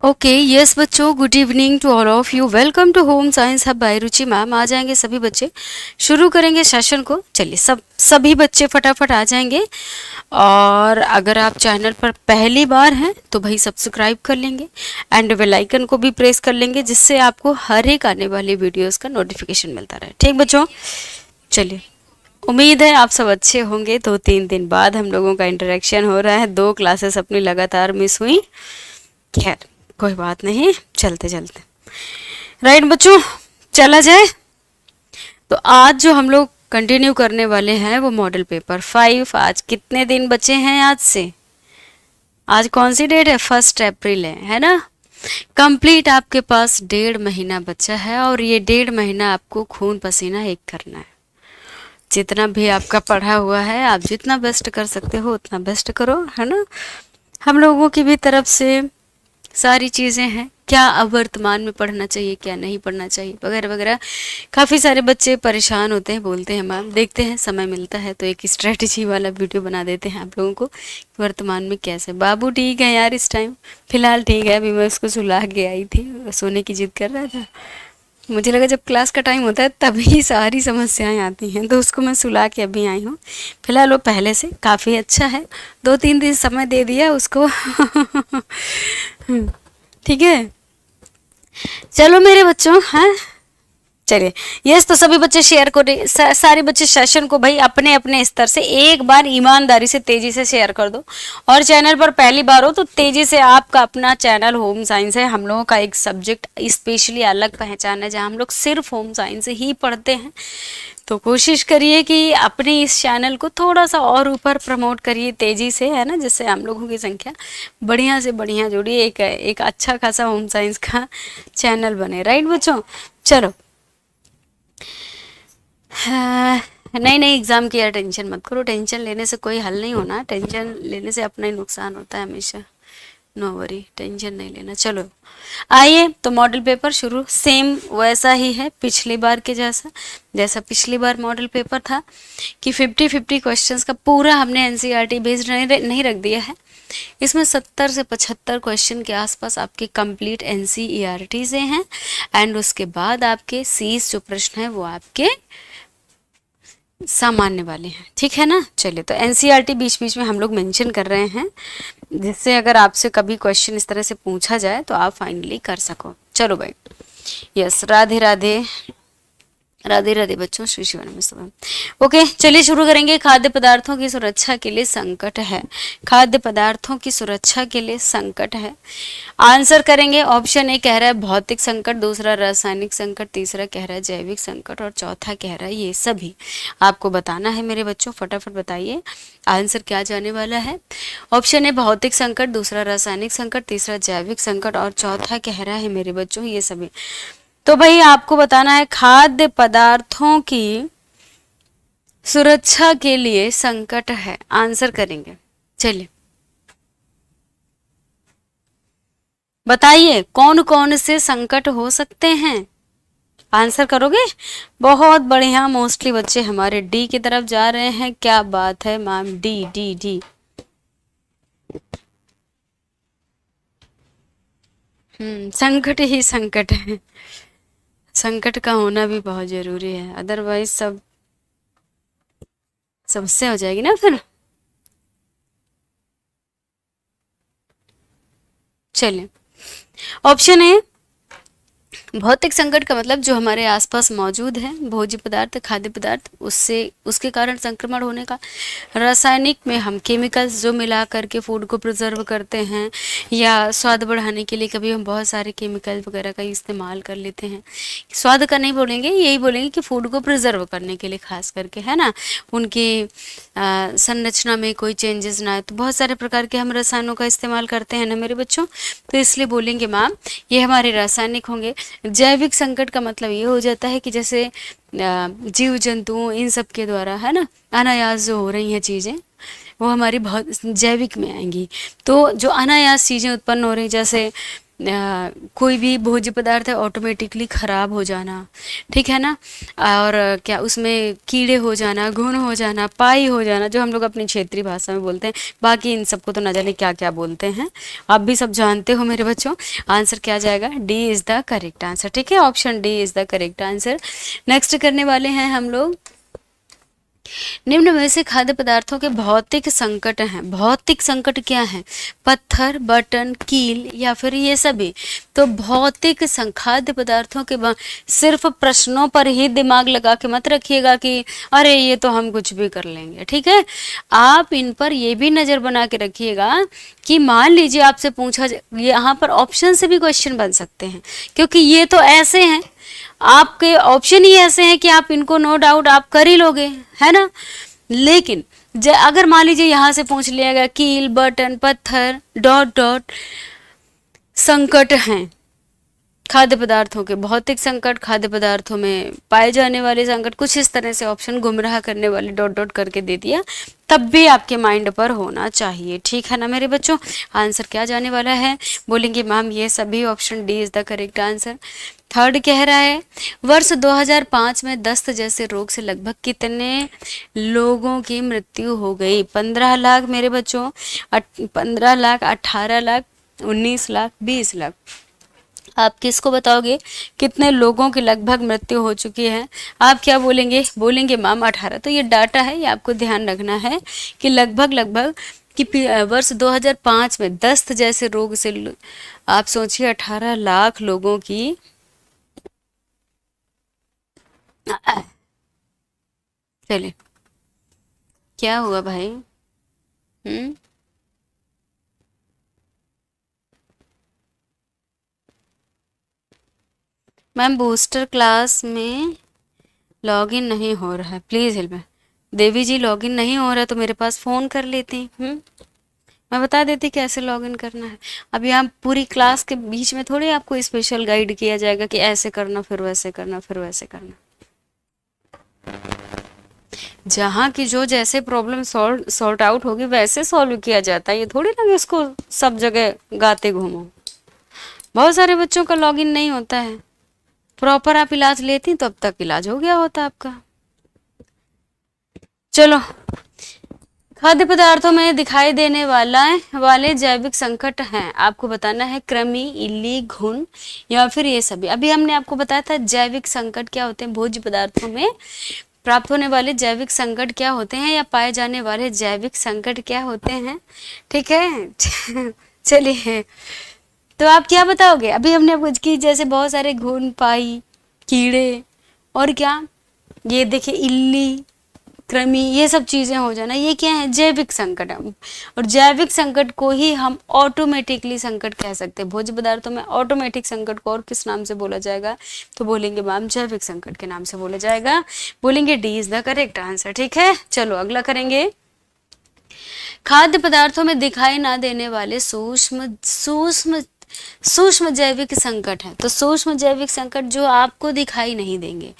Okay yes बच्चों, good evening to all of you. Welcome to home science hub by Ruchi ma'am. आ जाएंगे सभी बच्चे, शुरू करेंगे सेशन को। चलिए सभी बच्चे फटाफट आ जाएंगे। और अगर आप चैनल पर पहली बार हैं तो भाई सब्सक्राइब कर लेंगे एंड बेल आइकन को भी प्रेस कर लेंगे, जिससे आपको हर एक आने वाली वीडियोस का नोटिफिकेशन मिलता रहे। ठीक बच्चों, चलिए उम्मीद है आप सब अच्छे होंगे। 2-3 दिन बाद हम लोगों का इंटरेक्शन हो रहा है। 2 क्लासेस अपनी लगातार मिस हुई, खैर कोई बात नहीं, चलते चलते राइट बच्चों, चला जाए। तो आज जो हम लोग कंटिन्यू करने वाले हैं वो मॉडल पेपर 5। आज कितने दिन बचे हैं आज से? आज कौन सी डेट है? 1 अप्रैल है ना। कंप्लीट आपके पास 1.5 महीना बचा है और ये 1.5 महीना आपको खून पसीना एक करना है। जितना भी आपका पढ़ा हुआ है आप जितना बेस्ट कर सकते हो उतना बेस्ट करो, है ना। हम लोगों की भी तरफ से सारी चीज़ें हैं, क्या अब वर्तमान में पढ़ना चाहिए, क्या नहीं पढ़ना चाहिए, वगैरह वगैरह। काफ़ी सारे बच्चे परेशान होते हैं, बोलते हैं मैम देखते हैं समय मिलता है तो एक स्ट्रेटजी वाला वीडियो बना देते हैं आप लोगों को, वर्तमान में कैसे। बाबू ठीक है यार, इस टाइम फिलहाल ठीक है। अभी मैं उसको सुला के आई थी, सोने की जिद कर रहा था। मुझे लगा जब क्लास का टाइम होता है तभी सारी समस्याएं आती हैं, तो उसको मैं सुला के अभी आई हूँ। फिलहाल वो पहले से काफ़ी अच्छा है, 2-3 दिन समय दे दिया उसको। ठीक है, चलो मेरे बच्चों, हैं चलिए। यस, तो सभी बच्चे शेयर करो, सारे बच्चे सेशन को भाई अपने अपने स्तर से एक बार ईमानदारी से तेजी से शेयर कर दो। और चैनल पर पहली बार हो तो तेजी से, आपका अपना चैनल होम साइंस है, हम लोगों का एक सब्जेक्ट स्पेशली अलग पहचान है जहाँ हम लोग सिर्फ होम साइंस ही पढ़ते हैं। तो कोशिश करिए कि अपने इस चैनल को थोड़ा सा और ऊपर प्रमोट करिए तेजी से, है ना, जिससे हम लोगों की संख्या बढ़िया से बढ़िया जुड़ी, एक अच्छा खासा होम साइंस का चैनल बने। राइट बच्चों, चलो। हाँ, नहीं नहीं, एग्जाम की यार टेंशन मत करो। टेंशन लेने से कोई हल नहीं होना, टेंशन लेने से अपना ही नुकसान होता है हमेशा। नो वरी, टेंशन नहीं लेना। चलो आइए, तो मॉडल पेपर शुरू सेम वैसा ही है पिछली बार के जैसा। जैसा पिछली बार मॉडल पेपर था कि 50-50 क्वेश्चंस का पूरा हमने एनसीईआरटी बेस्ड नहीं रख दिया है। इसमें 70 से 75 क्वेश्चन के आसपास आपके कंप्लीट एनसीईआरटी से हैं एंड उसके बाद आपके 30 जो प्रश्न हैं वो आपके सामान्य वाले हैं। ठीक है ना। चलिए, तो एनसीईआरटी बीच बीच में हम लोग मेंशन कर रहे हैं, जिससे अगर आपसे कभी क्वेश्चन इस तरह से पूछा जाए तो आप फाइनली कर सको। चलो भाई, यस, राधे राधे, राधे राधे बच्चों, श्री शिवानंद में। ओके, चलिए शुरू करेंगे। खाद्य पदार्थों की सुरक्षा के लिए संकट है। खाद्य पदार्थों की सुरक्षा के लिए संकट है। आंसर करेंगे। ऑप्शन ए कह रहा है भौतिक संकट, दूसरा रासायनिक संकट, तीसरा कह रहा है जैविक संकट और चौथा कह रहा है ये सभी। आपको बताना है मेरे बच्चों, फटाफट बताइए आंसर क्या जाने वाला है। ऑप्शन ए भौतिक संकट, दूसरा रासायनिक संकट, तीसरा जैविक संकट और चौथा कह रहा है मेरे बच्चों ये सभी। तो भाई आपको बताना है खाद्य पदार्थों की सुरक्षा के लिए संकट है। आंसर करेंगे। चलिए बताइए कौन कौन से संकट हो सकते हैं। आंसर करोगे? बहुत बढ़िया, मोस्टली बच्चे हमारे डी की तरफ जा रहे हैं। क्या बात है मैम, डी डी डी। संकट ही संकट है। संकट का होना भी बहुत जरूरी है, अदरवाइज सब समस्या हो जाएगी ना फिर। चलिए, ऑप्शन ए भौतिक संकट का मतलब जो हमारे आसपास मौजूद है, भोज्य पदार्थ, खाद्य पदार्थ, उससे उसके कारण संक्रमण होने का। रासायनिक में हम केमिकल्स जो मिला करके फूड को प्रिजर्व करते हैं, या स्वाद बढ़ाने के लिए कभी हम बहुत सारे केमिकल वगैरह का इस्तेमाल कर लेते हैं। स्वाद का नहीं बोलेंगे, यही बोलेंगे कि फूड को प्रिजर्व करने के लिए खास करके, है ना, उनकी संरचना में कोई चेंजेस ना आए। तो बहुत सारे प्रकार के हम रसायनों का इस्तेमाल करते हैं ना मेरे बच्चों, तो इसलिए बोलेंगे मैम ये हमारे रासायनिक होंगे। जैविक संकट का मतलब ये हो जाता है कि जैसे जीव जंतुओं इन सब के द्वारा, है ना, अनायास जो हो रही हैं चीज़ें वो हमारी बहुत जैविक में आएंगी। तो जो अनायास चीज़ें उत्पन्न हो रही, जैसे कोई भी भोज्य पदार्थ है ऑटोमेटिकली खराब हो जाना, ठीक है ना। और क्या उसमें कीड़े हो जाना, घुन हो जाना, पाई हो जाना, जो हम लोग अपनी क्षेत्रीय भाषा में बोलते हैं। बाकी इन सबको तो ना जाने क्या क्या बोलते हैं, आप भी सब जानते हो मेरे बच्चों। आंसर क्या जाएगा, D is the correct answer, ठीक है, option D is the correct answer. Next करने वाले हैं हम लोग, निम्न में से खाद्य पदार्थों के भौतिक संकट हैं। भौतिक संकट क्या है, पत्थर, बटन, कील या फिर ये सभी। तो भौतिक खाद्य पदार्थों के सिर्फ प्रश्नों पर ही दिमाग लगा के मत रखिएगा कि अरे ये तो हम कुछ भी कर लेंगे, ठीक है। आप इन पर ये भी नजर बना के रखिएगा कि मान लीजिए आपसे पूछा, यहाँ पर ऑप्शन से भी क्वेश्चन बन सकते हैं, क्योंकि ये तो ऐसे हैं, आपके ऑप्शन ही ऐसे हैं कि आप इनको नो डाउट आप कर ही लोगे, है ना। लेकिन अगर मान लीजिए यहाँ से पूछ लिया गया कील, बटन, पत्थर, डॉट डॉट संकट हैं, खाद्य पदार्थों के भौतिक संकट, खाद्य पदार्थों में पाए जाने वाले संकट, कुछ इस तरह से ऑप्शन गुमराह करने वाले डॉट डॉट करके दे दिया, तब भी आपके माइंड पर होना चाहिए, ठीक है ना मेरे बच्चों। आंसर क्या जाने वाला है, बोलेंगे मैम ये सभी, option D is the correct answer. Third कह रहा है, वर्ष 2005 में दस्त जैसे रोग से लगभग कितने लोगों की मृत्यु हो गई। 15 लाख मेरे बच्चों, 15 लाख, 18 लाख, 19 लाख, 20 लाख। आप किसको बताओगे कितने लोगों की लगभग मृत्यु हो चुकी है, आप क्या बोलेंगे, बोलेंगे मैम 18। तो ये डाटा है, ये आपको ध्यान रखना है कि लगभग कि वर्ष 2005 में दस्त जैसे रोग से आप सोचिए 18 लाख लोगों की। चलिए, क्या हुआ भाई, मैम बूस्टर क्लास में लॉगिन नहीं हो रहा है, please help. Devi ji login नहीं हो रहा है तो मेरे पास फ़ोन कर लेती, मैं बता देती कैसे लॉगिन करना है। अब यहाँ पूरी क्लास के बीच में थोड़ी आपको स्पेशल गाइड किया जाएगा कि ऐसे करना, फिर वैसे करना, फिर वैसे करना। जहाँ की जो जैसे प्रॉब्लम सॉर्ट आउट होगी वैसे सॉल्व किया जाता है, ये थोड़ी ना कि उसको सब जगह गाते घूमो। बहुत सारे बच्चों का लॉगिन नहीं होता है, प्रॉपर आप इलाज लेती तो अब तक इलाज हो गया होता आपका। चलो, खाद्य पदार्थों में दिखाई देने वाले जैविक संकट हैं, आपको बताना है कृमि, इल्ली, घुन या फिर ये सभी। अभी हमने आपको बताया था जैविक संकट क्या होते हैं, भोज्य पदार्थों में प्राप्त होने वाले जैविक संकट क्या होते हैं या पाए जाने वाले जैविक संकट क्या होते हैं, ठीक है। चलिए, तो आप क्या बताओगे, अभी हमने आपको की जैसे बहुत सारे घुन, पाई, कीड़े और क्या, ये देखिए इल्ली, कृमि, ये सब चीजें हो जाना, ये क्या है, जैविक संकट है। और जैविक संकट को ही हम ऑटोमेटिकली संकट कह सकते हैं। भोज्य पदार्थों में ऑटोमेटिक संकट को और किस नाम से बोला जाएगा, तो बोलेंगे मैम जैविक संकट के नाम से बोला जाएगा, बोलेंगे D is the correct answer, ठीक है। चलो अगला करेंगे, खाद्य पदार्थों में दिखाई ना देने वाले सूक्ष्म जैविक संकट है। तो सूक्ष्म जैविक संकट जो आपको दिखाई नहीं देंगे,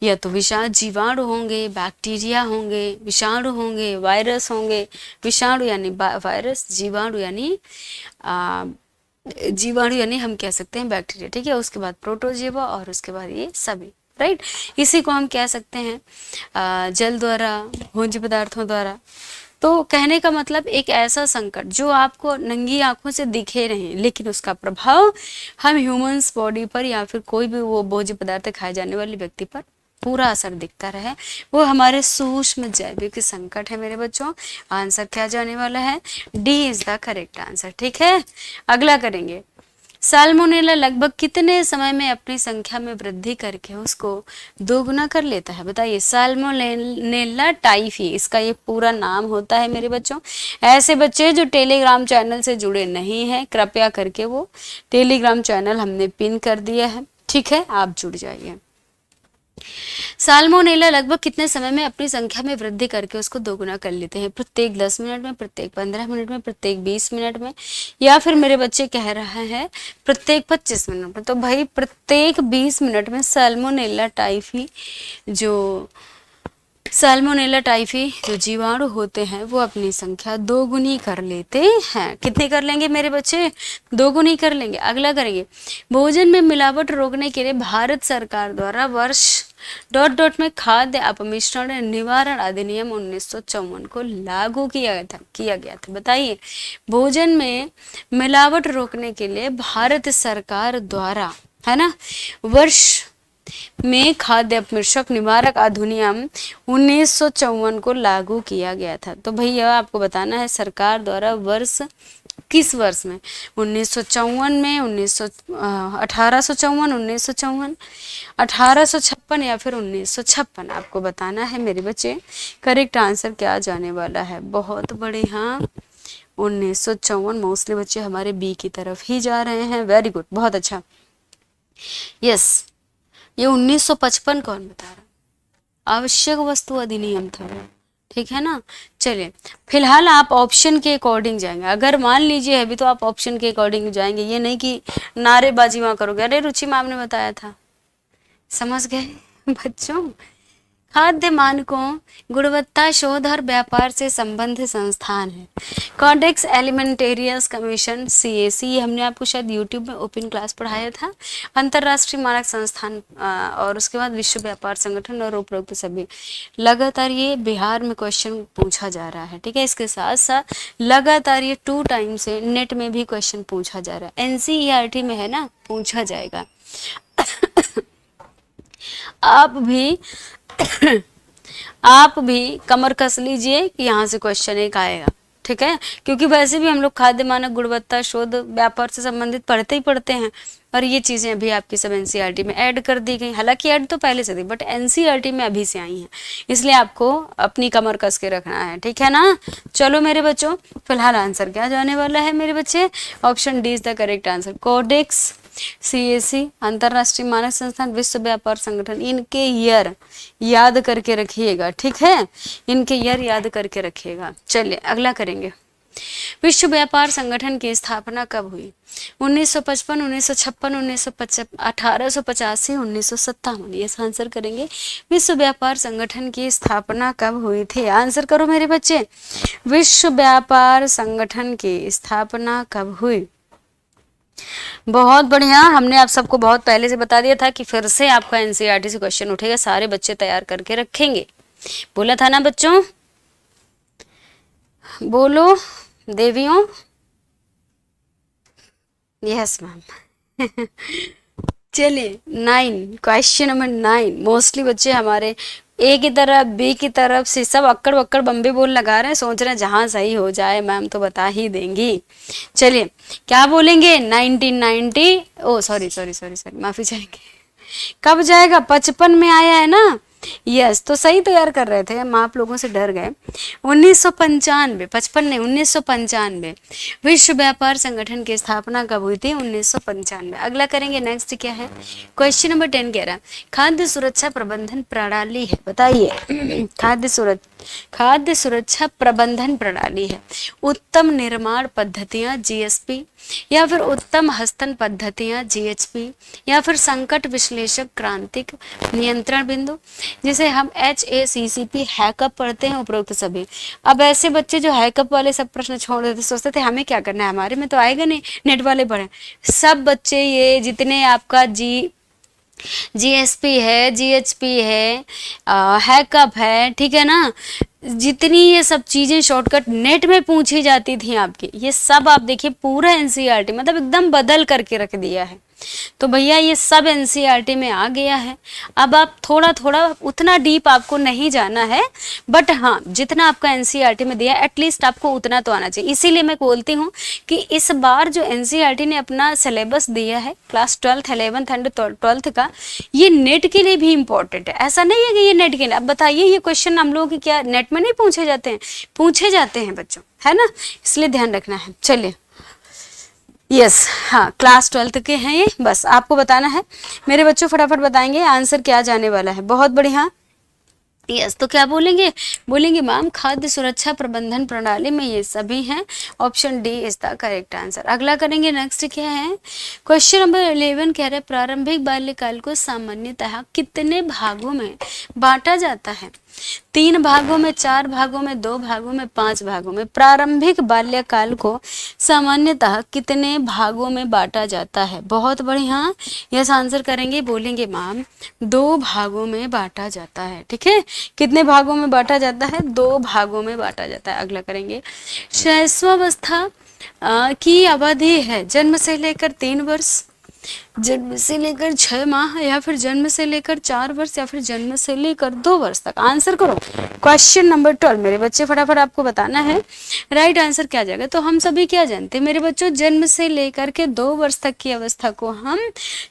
या तो जीवाणु होंगे, बैक्टीरिया होंगे, विषाणु होंगे, वायरस होंगे। विषाणु यानी वायरस, जीवाणु यानी हम कह सकते हैं बैक्टीरिया, ठीक है। उसके बाद प्रोटोजोआ और उसके बाद ये सभी, राइट। इसी को हम कह सकते हैं जल द्वारा, भोज्य पदार्थों द्वारा। तो कहने का मतलब एक ऐसा संकट जो आपको नंगी आंखों से दिखे नहीं, लेकिन उसका प्रभाव हम ह्यूमंस बॉडी पर या फिर कोई भी वो भोज्य पदार्थ खाए जाने वाले व्यक्ति पर पूरा असर दिखता रहे, वो हमारे सूक्ष्म जैविक संकट है मेरे बच्चों। आंसर क्या जाने वाला है, D is the correct answer, ठीक है। अगला करेंगे, साल्मोनेला लगभग कितने समय में अपनी संख्या में वृद्धि करके उसको दोगुना कर लेता है, बताइए। साल्मोनेला टाइफी इसका ये पूरा नाम होता है मेरे बच्चों। ऐसे बच्चे जो टेलीग्राम चैनल से जुड़े नहीं हैं, कृपया करके वो टेलीग्राम चैनल हमने पिन कर दिया है, ठीक है, आप जुड़ जाइए। साल्मोनेला लगभग कितने समय में अपनी संख्या में वृद्धि करके उसको दोगुना कर लेते हैं, प्रत्येक 10 मिनट में, प्रत्येक 15 मिनट में, प्रत्येक 20 मिनट में, या फिर मेरे बच्चे कह रहा है प्रत्येक 25 मिनट में। तो भाई प्रत्येक 20 मिनट में साल्मोनेला टाइफी जो साल्मोनेला टाइफी जो जीवाणु होते हैं वो अपनी संख्या दोगुनी कर लेते हैं। कितने कर लेंगे मेरे बच्चे? दोगुनी कर लेंगे। अगला करेंगे, भोजन में मिलावट रोकने के लिए भारत सरकार द्वारा वर्ष डॉट डॉट में खाद्य अपमिश्रण निवारण अधिनियम 1954 को लागू किया गया था। बताइए, भोजन में मिलावट रोकने के लिए भारत सरकार द्वारा, है ना, वर्ष में खाद्य अपमिश्रक निवारक अधिनियम 1954 को लागू किया गया था। तो भैया आपको बताना है सरकार द्वारा वर्ष, किस वर्ष में? 1954 में, 1854, 1954, 1856 या फिर 1956, आपको बताना है मेरे बच्चे। करेक्ट आंसर क्या जाने वाला है? बहुत बढ़िया, 1954। मोस्टली बच्चे हमारे बी की तरफ ही जा रहे हैं। वेरी गुड, बहुत अच्छा। यस, ये 1955 कौन बता रहा? आवश्यक वस्तु अधिनियम था, ठीक है ना। चलिए, फिलहाल आप ऑप्शन के अकॉर्डिंग जाएंगे। अगर मान लीजिए अभी तो आप ऑप्शन के अकॉर्डिंग जाएंगे, ये नहीं कि नारेबाजी वहां करोगे, अरे रुचि मैम ने बताया था। समझ गए बच्चों? खाद्य मानकों, गुणवत्ता शोध और व्यापार से संबंधित संस्थान है। कॉडेक्स एलिमेंटेरियस कमीशन CAC, ये हमने आपको शायद यूट्यूब में ओपन क्लास पढ़ाया था। अंतर्राष्ट्रीय मानक संस्थान और उसके बाद विश्व व्यापार संगठन और उपरोक्त सभी। लगातार ये बिहार में क्वेश्चन पूछा जा रहा है, ठीक है। इसके साथ साथ लगातार ये 2 टाइम से नेट में भी क्वेश्चन पूछा जा रहा है। NCERT में है ना, पूछा जाएगा। आप भी कमर कस लीजिए कि यहाँ से क्वेश्चन एक आएगा, ठीक है। क्योंकि वैसे भी हम लोग खाद्य मानक, गुणवत्ता शोध, व्यापार से संबंधित पढ़ते ही पढ़ते हैं, और ये चीजें अभी आपकी सब NCERT में ऐड कर दी गई। हालांकि ऐड तो पहले से थी, बट NCERT में अभी से आई हैं, इसलिए आपको अपनी कमर कस के रखना है, ठीक है ना। चलो मेरे बच्चों, फिलहाल आंसर क्या जाने वाला है मेरे बच्चे? Option D is the correct answer. Codex, CAC, अंतरराष्ट्रीय मानक संस्थान, विश्व व्यापार संगठन, इनके ईयर याद करके रखिएगा, ठीक है। इनके ईयर याद करके रखिएगा। चलिए अगला करेंगे, विश्व व्यापार संगठन की स्थापना कब हुई? 1955, 1956, 1885, 1957। ये आंसर करेंगे, विश्व व्यापार संगठन की स्थापना कब हुई थी? आंसर करो मेरे बच्चे, विश्व व्यापार संगठन की स्थापना कब हुई? बहुत बढ़िया, हमने आप सबको बहुत पहले से बता दिया था कि फिर से आपका NCERT से क्वेश्चन उठेगा, सारे बच्चे तैयार करके रखेंगे। बोला था ना बच्चों? बोलो देवियों। Yes ma'am. चलिए 9, क्वेश्चन नंबर 9। मोस्टली बच्चे हमारे A की तरफ, B की तरफ से सब अक्कड़ बक्कड़ बम्बे बोल लगा रहे हैं, सोच रहे हैं जहां सही हो जाए मैम तो बता ही देंगी। चलिए क्या बोलेंगे? 1990, ओ सॉरी, माफी चाहेंगे। कब जाएगा? 55 में आया है ना। यस, तो सही तैयार कर रहे थे हम, आप लोगों से डर गए। 1995, 55 नहीं, 1995 विश्व व्यापार संगठन की स्थापना कब हुई थी? 1995। अगला करेंगे, नेक्स्ट क्या है? क्वेश्चन नंबर 10 कह रहा खाद्य सुरक्षा प्रबंधन प्रणाली है। बताइए, खाद्य सुरक्षा प्रबंधन प्रणाली है उत्तम निर्माण पद्धतियां GSP, या फिर उत्तम हस्तन पद्धतियां GHP, या फिर संकट विश्लेषक क्रांतिक नियंत्रण बिंदु, जिसे हम HACCP हैकअप पढ़ते हैं, उपरोक्त सभी। अब ऐसे बच्चे जो हैकअप वाले सब प्रश्न छोड़ देते, सोचते थे हमें क्या करना है, हमारे में तो आएगा नहीं, नेट वाले पढ़े। सब बच्चे ये जितने आपका GSP है, GHP है, हैकअप है, ठीक है ना, जितनी ये सब चीजें शॉर्टकट नेट में पूछी जाती थी आपकी, ये सब आप देखिए पूरा NCERT मतलब एकदम बदल करके रख दिया है। तो भैया ये सब NCERT में आ गया है। अब आप थोड़ा थोड़ा, उतना डीप आपको नहीं जाना है, बट हाँ जितना आपका NCERT में दिया एटलीस्ट आपको उतना तो आना चाहिए। इसीलिए मैं बोलती हूँ कि इस बार जो NCERT ने अपना सिलेबस दिया है class 12th, 11th and 12th का, ये नेट के लिए भी इम्पोर्टेंट है। ऐसा नहीं है कि ये नेट के लिए। अब बताइए ये क्वेश्चन हम लोगों की क्या नेट में नहीं पूछे जाते हैं? पूछे जाते हैं बच्चों, है ना, इसलिए ध्यान रखना है। चलिए यस, हाँ क्लास 12th के हैं ये, बस आपको बताना है मेरे बच्चों। फटाफट बताएंगे आंसर क्या जाने वाला है। बहुत बढ़िया। यस, तो क्या बोलेंगे? बोलेंगे मैम खाद्य सुरक्षा प्रबंधन प्रणाली में ये सभी हैं, option D is the correct answer. अगला करेंगे, नेक्स्ट क्या है? क्वेश्चन नंबर 11 कह रहे प्रारंभिक बाल्यकाल को सामान्यतः कितने भागों में बांटा जाता है? 3 भागों में, 4 भागों में, 2 भागों में, 5 भागों में। प्रारंभिक बाल्यकाल को सामान्यतः कितने भागों में बांटा जाता है? बहुत बढ़िया, यस आंसर करेंगे, बोलेंगे मैम 2 भागों में बांटा जाता है। ठीक है, कितने भागों में बांटा जाता है? 2 भागों में बांटा जाता है। अगला करेंगे, शैशवावस्था की अवधि है जन्म से लेकर 3 वर्ष, जन्म से लेकर 6 माह, या फिर जन्म से लेकर 4 वर्ष, या फिर जन्म से लेकर 2 वर्ष तक। आंसर करो। क्वेश्चन नंबर 12 मेरे बच्चे, फटाफट आपको बताना है राइट आंसर क्या जाएगा। तो हम सभी क्या जानते हैं मेरे बच्चों, जन्म से लेकर के 2 वर्ष तक की अवस्था को हम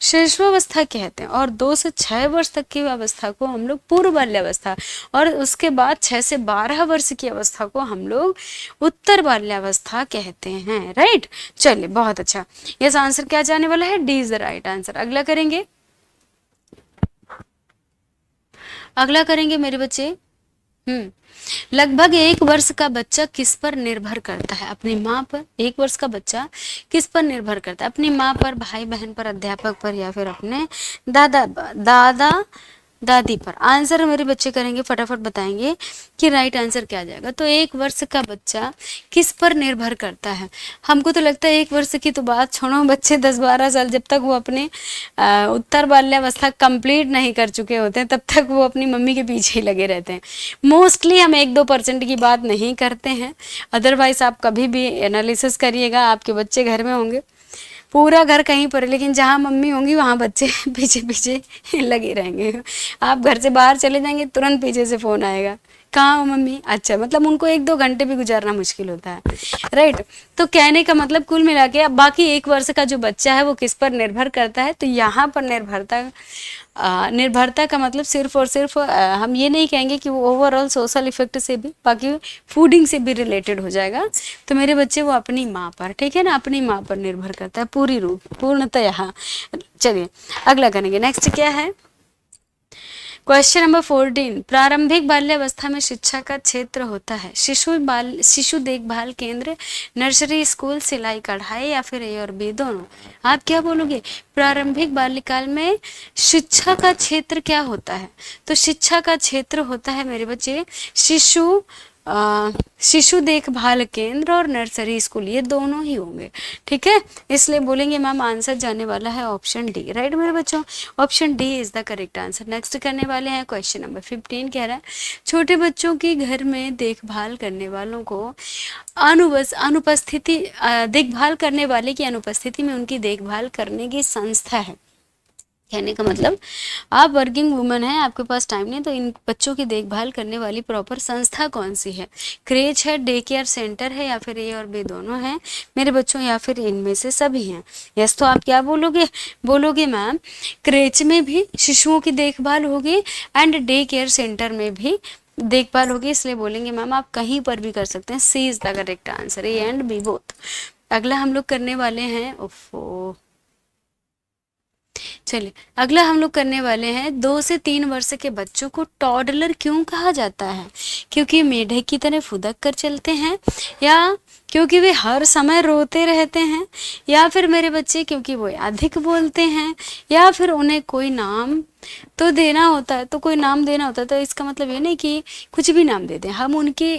शैशवावस्था कहते हैं, और 2 से 6 वर्ष तक की अवस्था को हम लोग पूर्व बाल्यावस्था, और उसके बाद 6 से 12 वर्ष की अवस्था को हम लोग उत्तर बाल्यावस्था कहते हैं। राइट, चलिए बहुत अच्छा, यस आंसर क्या जाने वाला है? D is the right answer. अगला करेंगे, अगला करेंगे मेरे बच्चे। लगभग 1 वर्ष का बच्चा किस पर निर्भर करता है? अपनी माँ पर। 1 वर्ष का बच्चा किस पर निर्भर करता है? अपनी माँ पर, भाई बहन पर, अध्यापक पर, या फिर अपने दादा दादी पर। आंसर मेरे बच्चे करेंगे, फटाफट बताएंगे कि राइट आंसर क्या जाएगा। तो 1 वर्ष का बच्चा किस पर निर्भर करता है? हमको तो लगता है 1 वर्ष की तो बात छोड़ो, बच्चे 10-12 साल जब तक वो अपने उत्तर बाल्यावस्था कंप्लीट नहीं कर चुके होते हैं तब तक वो अपनी मम्मी के पीछे ही लगे रहते हैं। मोस्टली हम 1-2% की बात नहीं करते हैं, अदरवाइज आप कभी भी एनालिसिस करिएगा, आपके बच्चे घर में होंगे, पूरा घर कहीं पर है, लेकिन जहाँ मम्मी होंगी वहाँ बच्चे पीछे पीछे लगे रहेंगे। आप घर से बाहर चले जाएंगे, तुरंत पीछे से फोन आएगा, कहाँ हो मम्मी? अच्छा, मतलब उनको 1-2 घंटे भी गुजारना मुश्किल होता है। राइट, तो कहने का मतलब कुल मिला के अब बाकी 1 वर्ष का जो बच्चा है वो किस पर निर्भर करता है? तो यहाँ पर निर्भरता का मतलब सिर्फ और सिर्फ हम ये नहीं कहेंगे कि वो ओवरऑल सोशल इफेक्ट से भी, बाकी फूडिंग से भी रिलेटेड हो जाएगा। तो मेरे बच्चे वो अपनी माँ पर, ठीक है ना, अपनी माँ पर निर्भर करता है पूर्णतः यहाँ। चलिए अगला करेंगे, नेक्स्ट क्या है? क्वेश्चन नंबर 14, प्रारंभिक बाल्यावस्था में शिक्षा का क्षेत्र होता है शिशु देखभाल केंद्र, नर्सरी स्कूल, सिलाई कढ़ाई, या फिर ए और बी दोनों। आप क्या बोलोगे? प्रारंभिक बाल्यकाल में शिक्षा का क्षेत्र क्या होता है? तो शिक्षा का क्षेत्र होता है मेरे बच्चे शिशु देखभाल केंद्र और नर्सरी स्कूल, ये दोनों ही होंगे। ठीक है, इसलिए बोलेंगे मैम आंसर जाने वाला है ऑप्शन डी। राइट मेरे बच्चों, option D is the correct answer. Next करने वाले हैं क्वेश्चन नंबर 15, कह रहा है छोटे बच्चों की घर में देखभाल करने वालों को अनुपस्थिति देखभाल करने वाले की अनुपस्थिति में उनकी देखभाल करने की संस्था है। कहने का मतलब आप वर्किंग वुमन हैं, आपके पास टाइम नहीं, तो इन बच्चों की देखभाल करने वाली प्रॉपर संस्था कौन सी है? क्रेच है, डे केयर सेंटर है, या फिर ए और बी दोनों हैं मेरे बच्चों, या फिर इनमें से सभी हैं? यस, तो आप क्या बोलोगे मैम क्रेच में भी शिशुओं की देखभाल होगी एंड डे केयर सेंटर में भी देखभाल होगी, इसलिए बोलेंगे मैम आप कहीं पर भी कर सकते हैं। C is the correct answer, A and B both. अगला हम लोग करने वाले हैं चलिए अगला हम लोग करने वाले हैं 2 से 3 वर्ष के बच्चों को टॉडलर क्यों कहा जाता है? क्योंकि मेढक की तरह फुदक कर चलते हैं, या क्योंकि वे हर समय रोते रहते हैं, या फिर मेरे बच्चे क्योंकि वो अधिक बोलते हैं, या फिर उन्हें कोई नाम तो देना होता है, तो कोई नाम देना होता है। तो इसका मतलब ये नहीं कि कुछ भी नाम देते हैं, हम उनकी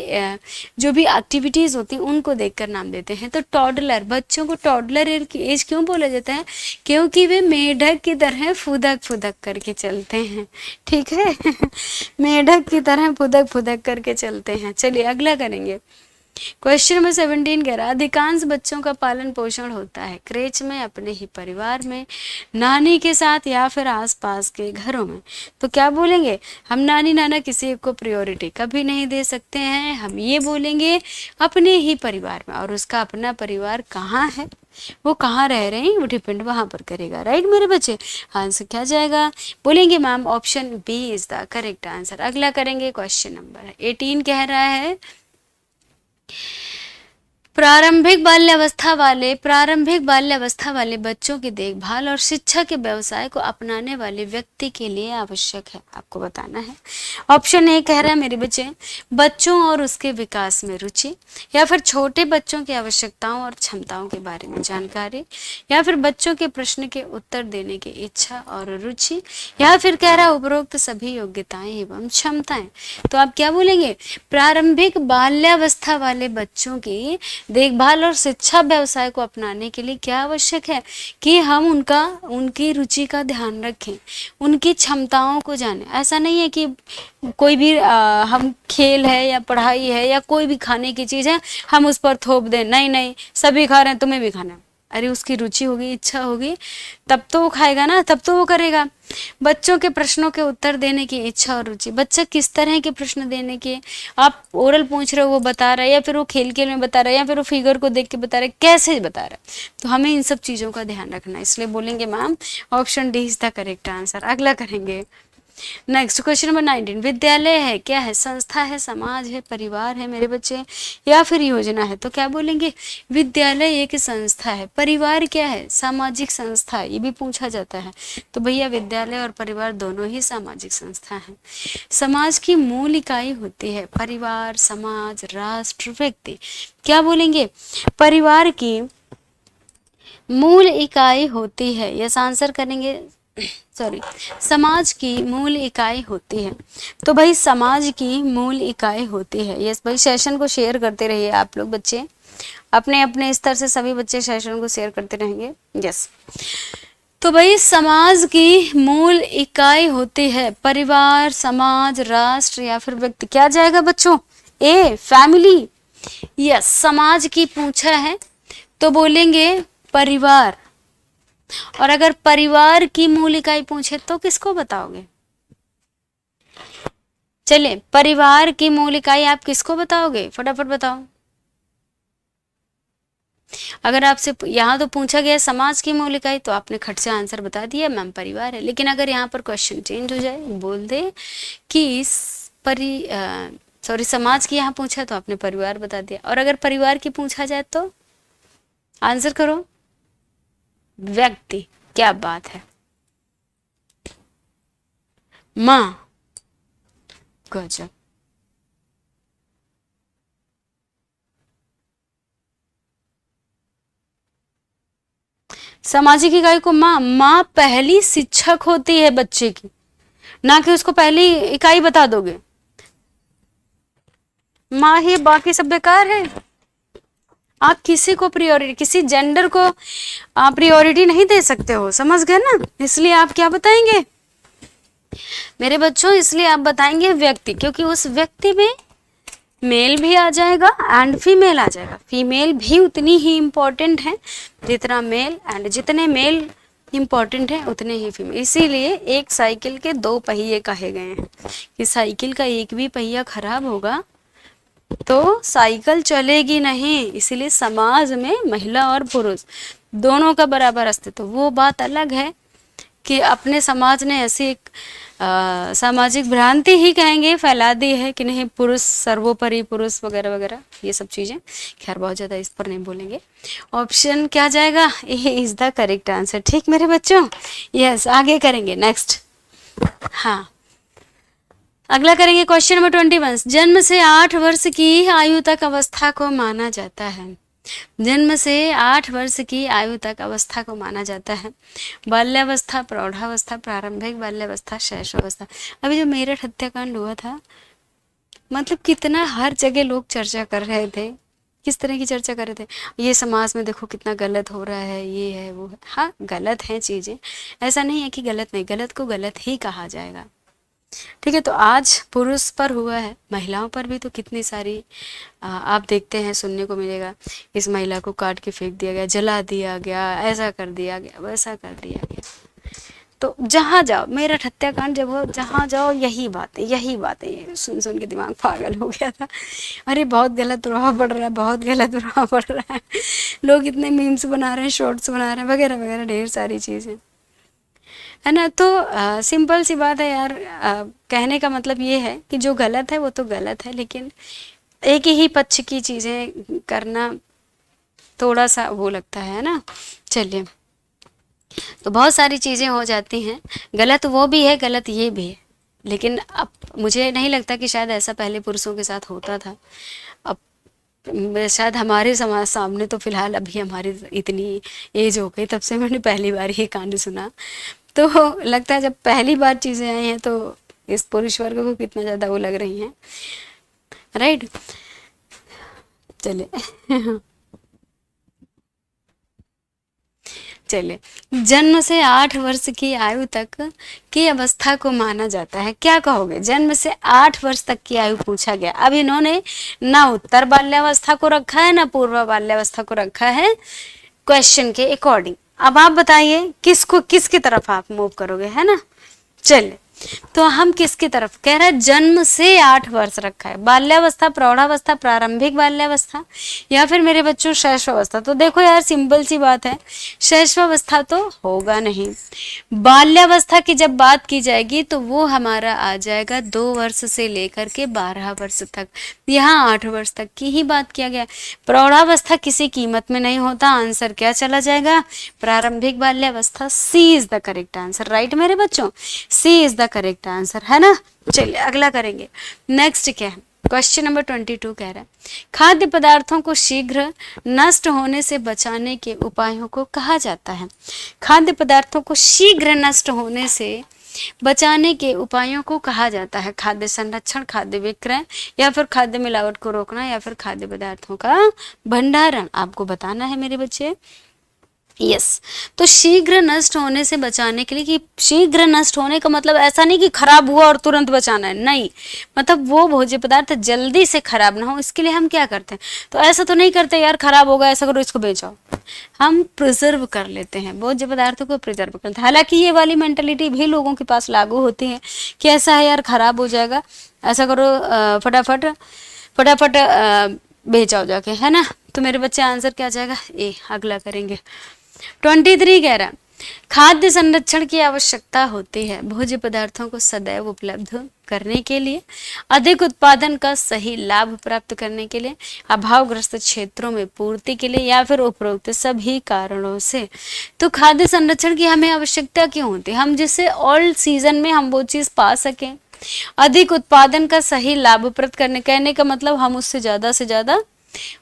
जो भी एक्टिविटीज़ होती हैं उनको देखकर नाम देते हैं। तो टॉडलर, बच्चों को टॉडलर की एज क्यों बोला जाता है? क्योंकि वे मेढक की तरह फुदक फुदक करके चलते हैं। ठीक है मेढक की तरह फुदक फुदक करके चलते हैं। चलिए अगला करेंगे, क्वेश्चन नंबर 17 कह रहा है अधिकांश बच्चों का पालन पोषण होता है क्रेच में, अपने ही परिवार में, नानी के साथ, या फिर आसपास के घरों में। तो क्या बोलेंगे हम? नानी नाना किसी एक को प्रायोरिटी कभी नहीं दे सकते हैं, हम ये बोलेंगे अपने ही परिवार में। और उसका अपना परिवार कहाँ है, वो कहाँ रह रहे हैं, वो डिपेंड वहां पर करेगा। राइट मेरे बच्चे, आंसर क्या जाएगा? बोलेंगे ma'am option B is the correct answer. अगला करेंगे क्वेश्चन नंबर 18 कह रहा है प्रारंभिक बाल्यावस्था वाले बच्चों की देखभाल और शिक्षा के व्यवसाय को अपनाने वाले व्यक्ति के लिए आवश्यक है, आपको बताना है। ऑप्शन ए कह रहा है मेरे बच्चे, बच्चों और उसके विकास में रुचि, या फिर छोटे बच्चों की आवश्यकताओं और क्षमताओं के बारे में जानकारी, या फिर बच्चों के प्रश्न के उत्तर देने की इच्छा और रुचि, या फिर कह रहा है उपरोक्त सभी योग्यताएं एवं क्षमताएं। तो आप क्या बोलेंगे, प्रारंभिक बाल्यावस्था वाले बच्चों की देखभाल और शिक्षा व्यवसाय को अपनाने के लिए क्या आवश्यक है कि हम उनकी रुचि का ध्यान रखें, उनकी क्षमताओं को जानें। ऐसा नहीं है कि कोई भी हम खेल है या पढ़ाई है या कोई भी खाने की चीज़ है हम उस पर थोप दें, नहीं नहीं सभी खा रहे हैं तुम्हें भी खाना है। अरे उसकी रुचि होगी, इच्छा होगी, तब तो वो खाएगा ना, तब तो वो करेगा। बच्चों के प्रश्नों के उत्तर देने की इच्छा और रुचि, बच्चा किस तरह के प्रश्न देने के, आप ओरल पूछ रहे हो वो बता रहा है, या फिर वो खेल खेल में बता रहा है, या फिर वो फिगर को देख के बता रहा है, कैसे बता रहा है। तो हमें इन सब चीज़ों का ध्यान रखना है, इसलिए बोलेंगे ma'am option D is the correct answer. अगला करेंगे नेक्स्ट क्वेश्चन नंबर 19, विद्यालय है क्या है, संस्था है, समाज है, परिवार है मेरे बच्चे, या फिर योजना है। तो क्या बोलेंगे, विद्यालय एक संस्था है, परिवार क्या है, सामाजिक संस्था है, ये भी पूछा जाता है। तो भैया विद्यालय और परिवार दोनों ही सामाजिक संस्था है। समाज की मूल इकाई होती है परिवार, समाज, राष्ट्र, व्यक्ति। क्या बोलेंगे, परिवार की मूल इकाई होती है, यस आंसर करेंगे, सॉरी, समाज की मूल इकाई होती है। तो भाई समाज की मूल इकाई होती है। यस भाई, सेशन को शेयर करते रहिए आप लोग बच्चे, अपने अपने स्तर से सभी बच्चे सेशन को शेयर करते रहेंगे। यस, तो भाई समाज की मूल इकाई होती है परिवार, समाज, राष्ट्र या फिर व्यक्ति। क्या जाएगा बच्चों, ए फैमिली। यस, समाज की पूछा है तो बोलेंगे परिवार, और अगर परिवार की मूल इकाई पूछे तो किसको बताओगे। चलिए, परिवार की मूल इकाई आप किसको बताओगे, फटाफट बताओ। अगर आपसे यहाँ तो पूछा गया समाज की मूल इकाई, तो आपने खट से आंसर बता दिया मैम परिवार है। लेकिन अगर यहाँ पर क्वेश्चन चेंज हो जाए, बोल दे कि समाज की यहाँ पूछा तो आपने परिवार बता दिया, और अगर परिवार की पूछा जाए तो आंसर करो व्यक्ति। क्या बात है माँ, गजब। सामाजिक इकाई को माँ पहली शिक्षक होती है बच्चे की, ना कि उसको पहली इकाई बता दोगे। माँ ही, बाकी सब बेकार है। आप किसी को प्रियोरिटी, किसी जेंडर को आप प्रियोरिटी नहीं दे सकते हो, समझ गए ना। इसलिए आप क्या बताएंगे मेरे बच्चों, इसलिए आप बताएंगे व्यक्ति, क्योंकि उस व्यक्ति में मेल भी आ जाएगा एंड फीमेल आ जाएगा। फीमेल भी उतनी ही इम्पोर्टेंट है जितना मेल, एंड जितने मेल इम्पोर्टेंट है उतने ही फीमेल। इसीलिए एक साइकिल के दो पहिए कहे गए हैं कि साइकिल का एक भी पहिया खराब होगा तो साइकिल चलेगी नहीं। इसीलिए समाज में महिला और पुरुष दोनों का बराबर अस्तित्व। वो बात अलग है कि अपने समाज ने ऐसी एक सामाजिक भ्रांति ही कहेंगे फैला दी है कि नहीं पुरुष सर्वोपरि, पुरुष वगैरह वगैरह, ये सब चीज़ें। खैर बहुत ज़्यादा इस पर नहीं बोलेंगे। ऑप्शन क्या जाएगा, A is the correct answer. ठीक मेरे बच्चों, यस आगे करेंगे नेक्स्ट। हाँ, अगला करेंगे क्वेश्चन नंबर 21। जन्म से 8 वर्ष की आयु तक अवस्था को माना जाता है। जन्म से 8 वर्ष की आयु तक अवस्था को माना जाता है बाल्यावस्था, प्रौढ़ावस्था, प्रारंभिक बाल्यावस्था, शैशवावस्था। अभी जो मेरठ हत्याकांड हुआ था, मतलब कितना हर जगह लोग चर्चा कर रहे थे। किस तरह की चर्चा कर रहे थे, ये समाज में देखो कितना गलत हो रहा है, ये है वो है। हाँ गलत हैं चीज़ें, ऐसा नहीं है कि गलत नहीं, गलत को गलत ही कहा जाएगा। ठीक है, तो आज पुरुष पर हुआ है, महिलाओं पर भी तो कितनी सारी आप देखते हैं, सुनने को मिलेगा। इस महिला को काट के फेंक दिया गया, जला दिया गया, ऐसा कर दिया गया, वैसा कर दिया गया। तो जहाँ जाओ, मेरठ हत्याकांड जब हो, जहाँ जाओ यही बातें सुन सुन के दिमाग पागल हो गया था। अरे बहुत गलत प्रभाव पड़ रहा है, बहुत गलत प्रभाव पड़ रहा है। लोग इतने मीम्स बना रहे हैं, शॉर्ट्स बना रहे हैं, वगैरह वगैरह, ढेर सारी चीज़ें है ना। तो सिंपल सी बात है यार, कहने का मतलब ये है कि जो गलत है वो तो गलत है, लेकिन एक ही पक्ष की चीज़ें करना थोड़ा सा वो लगता है ना। चलिए, तो बहुत सारी चीज़ें हो जाती हैं, गलत वो भी है, गलत ये भी है, लेकिन अब मुझे नहीं लगता कि शायद ऐसा पहले पुरुषों के साथ होता था। अब शायद हमारे समाज सामने तो फिलहाल अभी हमारी इतनी एज हो गई, तब से मैंने पहली बार ये कांड सुना, तो लगता है जब पहली बार चीज़ें आई हैं तो इस पुरुष वर्ग को कितना ज़्यादा वो लग रही हैं, राइट। चलिए चलिए, जन्म से 8 वर्ष की आयु तक की अवस्था को माना जाता है, क्या कहोगे? जन्म से 8 वर्ष तक की आयु पूछा गया। अब इन्होंने ना उत्तर बाल्यावस्था को रखा है ना पूर्व बाल्यावस्था को रखा है क्वेश्चन के अकॉर्डिंग। अब आप बताइए किसको किसकी तरफ आप मूव करोगे, है ना। चलिए, तो हम किसकी तरफ कह रहे हैं? जन्म से 8 वर्ष रखा है, बाल्यावस्था, प्रौढ़ावस्था, प्रारंभिक बाल्यावस्था, या फिर मेरे बच्चों शैशवावस्था। तो देखो यार, सिंपल सी बात है, शैशवावस्था तो होगा नहीं। बाल्यावस्था की जब बात की जाएगी तो वो हमारा आ जाएगा 2 वर्ष से लेकर के 12 वर्ष तक, यहाँ 8 वर्ष तक की ही बात किया गया। प्रौढ़ावस्था किसी कीमत में नहीं होता, आंसर क्या चला जाएगा? प्रारंभिक बाल्यावस्था। C is the correct answer, right मेरे बच्चों, C is the correct answer, है ना। चलिए अगला करेंगे। नेक्स्ट क्या है? क्वेश्चन नंबर 22 कह रहा है, खाद्य पदार्थों को शीघ्र नष्ट होने से बचाने के उपायों को कहा जाता है। खाद्य पदार्थों को शीघ्र नष्ट होने से बचाने के उपायों को कहा जाता है। खाद्य संरक्षण, खाद्य विक्रय, या फिर खाद्य मिलावट को रोकना, या फिर खाद्य पदार्थों का भंडारण। आपको बताना है मेरे बच्चे। यस तो शीघ्र नष्ट होने से बचाने के लिए, कि शीघ्र नष्ट होने का मतलब ऐसा नहीं कि खराब हुआ और तुरंत बचाना है, नहीं, मतलब वो भोज्य पदार्थ जल्दी से खराब ना हो, इसके लिए हम क्या करते हैं? तो ऐसा तो नहीं करते यार खराब होगा ऐसा करो इसको बेचो, हम प्रिजर्व कर लेते हैं, भोज्य पदार्थों को प्रिजर्व करते हैं। हालांकि ये वाली मेंटेलिटी भी लोगों के पास लागू होती है कि ऐसा है यार खराब हो जाएगा, ऐसा करो फटाफट फटाफट बेचाओ जाके, है ना। तो मेरे बच्चे आंसर क्या जाएगा? ए। अगला करेंगे। 23 कह रहा, खाद्य संरक्षण की आवश्यकता होती है भोज्य पदार्थों को सदैव उपलब्ध करने के लिए, अधिक उत्पादन का सही लाभ प्राप्त करने के लिए, अभावग्रस्त क्षेत्रों में पूर्ति के लिए, या फिर उपरोक्त सभी कारणों से। तो खाद्य संरक्षण की हमें आवश्यकता क्यों होती है? हम जिससे ऑल सीजन में हम वो चीज पा सकें, अधिक उत्पादन का सही लाभ प्राप्त करने, कहने का मतलब हम उससे ज्यादा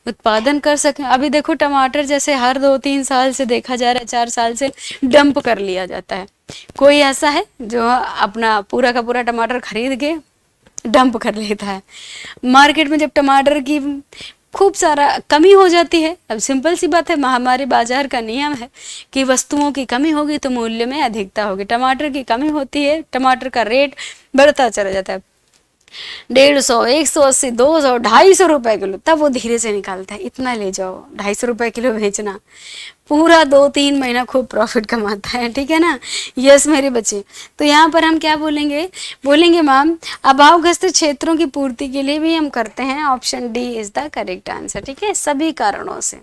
उत्पादन कर सकें। अभी देखो टमाटर जैसे हर 2-3 साल से देखा जा रहा है, 4 साल से डंप कर लिया जाता है। कोई ऐसा है जो अपना पूरा का पूरा टमाटर खरीद के डंप कर लेता है? मार्केट में जब टमाटर की खूब सारा कमी हो जाती है, अब सिंपल सी बात है, हमारे बाजार का नियम है कि वस्तुओं की कमी होगी तो मूल्य में अधिकता होगी। टमाटर की कमी होती है, टमाटर का रेट बढ़ता चला जाता है, 150, 180, 200, 250 रुपए किलो, तब वो धीरे से निकालता है, इतना ले जाओ, 250 रुपए किलो बेचना, पूरा 2-3 महीना खूब प्रॉफिट कमाता है, ठीक है ना। यस मेरे बच्चे, तो यहाँ पर हम क्या बोलेंगे? बोलेंगे मैम अभावग्रस्त क्षेत्रों की पूर्ति के लिए भी हम करते हैं, option D is the correct answer, ठीक है, सभी कारणों से।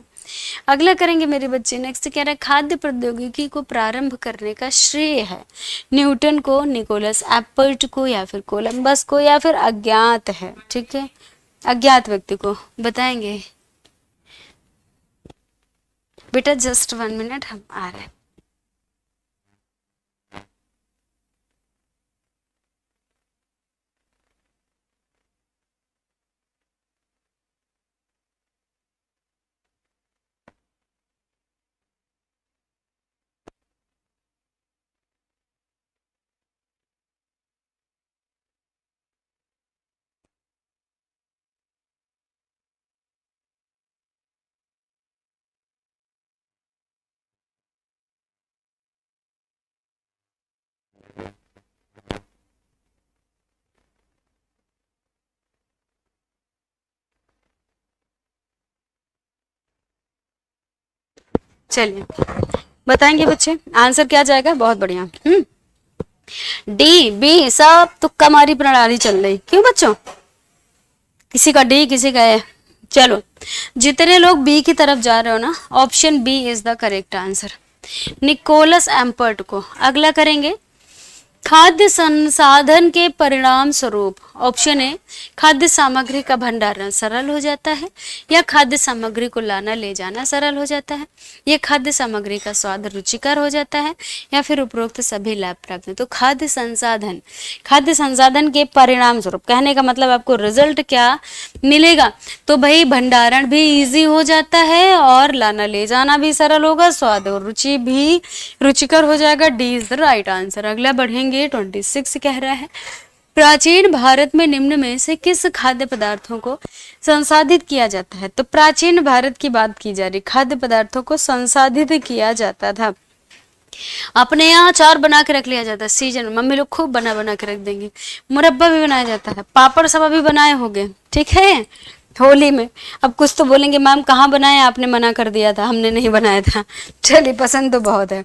अगला करेंगे मेरे बच्चे। नेक्स्ट कह रहा है, खाद्य प्रौद्योगिकी को प्रारंभ करने का श्रेय है न्यूटन को, निकोलस एप्पल्ट को, या फिर कोलंबस को, या फिर अज्ञात है, ठीक है, अज्ञात व्यक्ति को बताएंगे। बेटा जस्ट 1 मिनट, हम आ रहे हैं। चलिए बताएंगे बच्चे, आंसर क्या जाएगा? बहुत बढ़िया, डी बी, सब तुक्का मारी प्रणाली चल रही, क्यों बच्चों? किसी का डी किसी का ए। चलो जितने लोग बी की तरफ जा रहे हो ना, option B is the correct answer, Nicholas एम्पर्ट को। अगला करेंगे, खाद्य संसाधन के परिणाम स्वरूप, ऑप्शन ए, खाद्य सामग्री का भंडारण सरल हो जाता है, या खाद्य सामग्री को लाना ले जाना सरल हो जाता है, या खाद्य सामग्री का स्वाद रुचिकर हो जाता है, या फिर उपरोक्त सभी लाभ प्राप्त हैं। तो खाद्य संसाधन के परिणाम स्वरूप, कहने का मतलब आपको रिजल्ट क्या मिलेगा, तो भाई भंडारण भी इजी हो जाता है और लाना ले जाना भी सरल होगा, स्वाद और रुचि भी रुचिकर हो जाएगा। D is the right answer. अगला बढ़ेंगे, 26 कह रहा है, प्राचीन भारत में निम्न में से किस खाद्य पदार्थों को संसाधित किया जाता है। तो प्राचीन भारत की बात की जा रही, खाद्य पदार्थों को संसाधित किया जाता था। अपने यहाँ अचार बना के रख लिया जाता है, सीजन में मम्मी लोग खूब बना बना के रख देंगे, मुरब्बा भी बनाया जाता है, पापड़ सब अभी बनाए होंगे, ठीक है, होली में। अब कुछ तो बोलेंगे मैम कहाँ बनाया, आपने मना कर दिया था, हमने नहीं बनाया था। चलिए, पसंद तो बहुत है।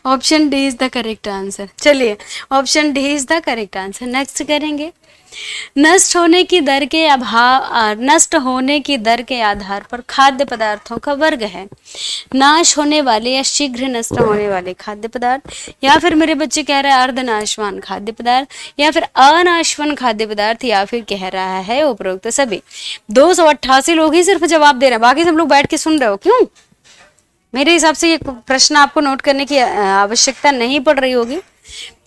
Option D is the correct answer. चलिए, option D is the correct answer. Next करेंगे, नष्ट होने की दर के आधार पर खाद्य पदार्थों का वर्ग है। नाश होने वाले या शीघ्र नष्ट होने वाले खाद्य पदार्थ, या फिर मेरे बच्चे कह रहे हैं अर्धनाशवान खाद्य पदार्थ, या फिर अनाशवान खाद्य पदार्थ, या फिर कह रहा है उपरोक्त सभी। 288 लोग ही सिर्फ जवाब दे रहे हैं, बाकी सब लोग बैठ के सुन रहे हो, क्यों? मेरे हिसाब से ये प्रश्न आपको नोट करने की आवश्यकता नहीं पड़ रही होगी।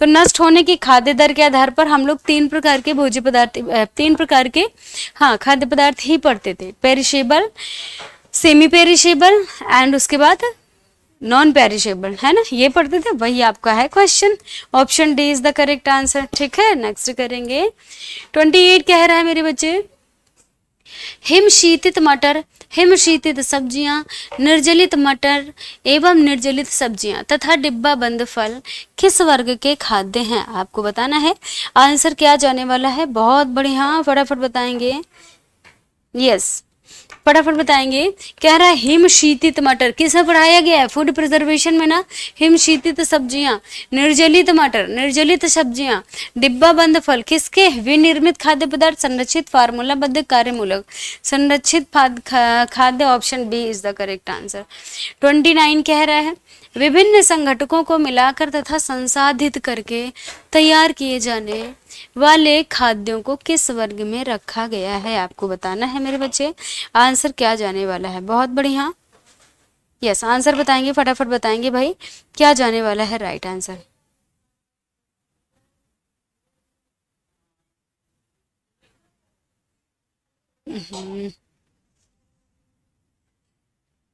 तो नष्ट होने की खाद्य दर के आधार पर हम लोग 3 प्रकार के भोज्य पदार्थ, 3 प्रकार के खाद्य पदार्थ ही पढ़ते थे, पेरिशेबल, सेमी पेरिशेबल एंड उसके बाद नॉन पेरिशेबल, है ना, ये पढ़ते थे। वही आपका है question. Option D is the correct answer. ठीक है, नेक्स्ट करेंगे। 28 कह रहा है मेरे बच्चे, हिमशीतित मटर, हिमशीतित सब्जियां, निर्जलित मटर एवं निर्जलित सब्जियां तथा डिब्बा बंद फल किस वर्ग के खाद्य हैं? आपको बताना है। आंसर क्या जाने वाला है? बहुत बढ़िया, फटाफट बताएंगे। यस, फटाफट बताएंगे। कह रहा है हिमशीतित मटर, किसे पढ़ाया गया है फूड प्रिजर्वेशन में ना, हिमशीतित सब्जियां, निर्जलित मटर, निर्जलित सब्जियां, डिब्बा बंद फल किसके? विनिर्मित खाद्य पदार्थ, संरक्षित फार्मूलाबद्ध कार्यमूलक, संरक्षित खाद्य। Option B is the correct answer. 29 कह रहा है, विभिन्न संघटकों को मिलाकर तथा संसाधित करके तैयार किए जाने वाले खाद्यों को किस वर्ग में रखा गया है? आपको बताना है मेरे बच्चे। आंसर क्या जाने वाला है? बहुत बढ़िया, यस, आंसर बताएंगे, फटाफट बताएंगे भाई, क्या जाने वाला है राइट आंसर।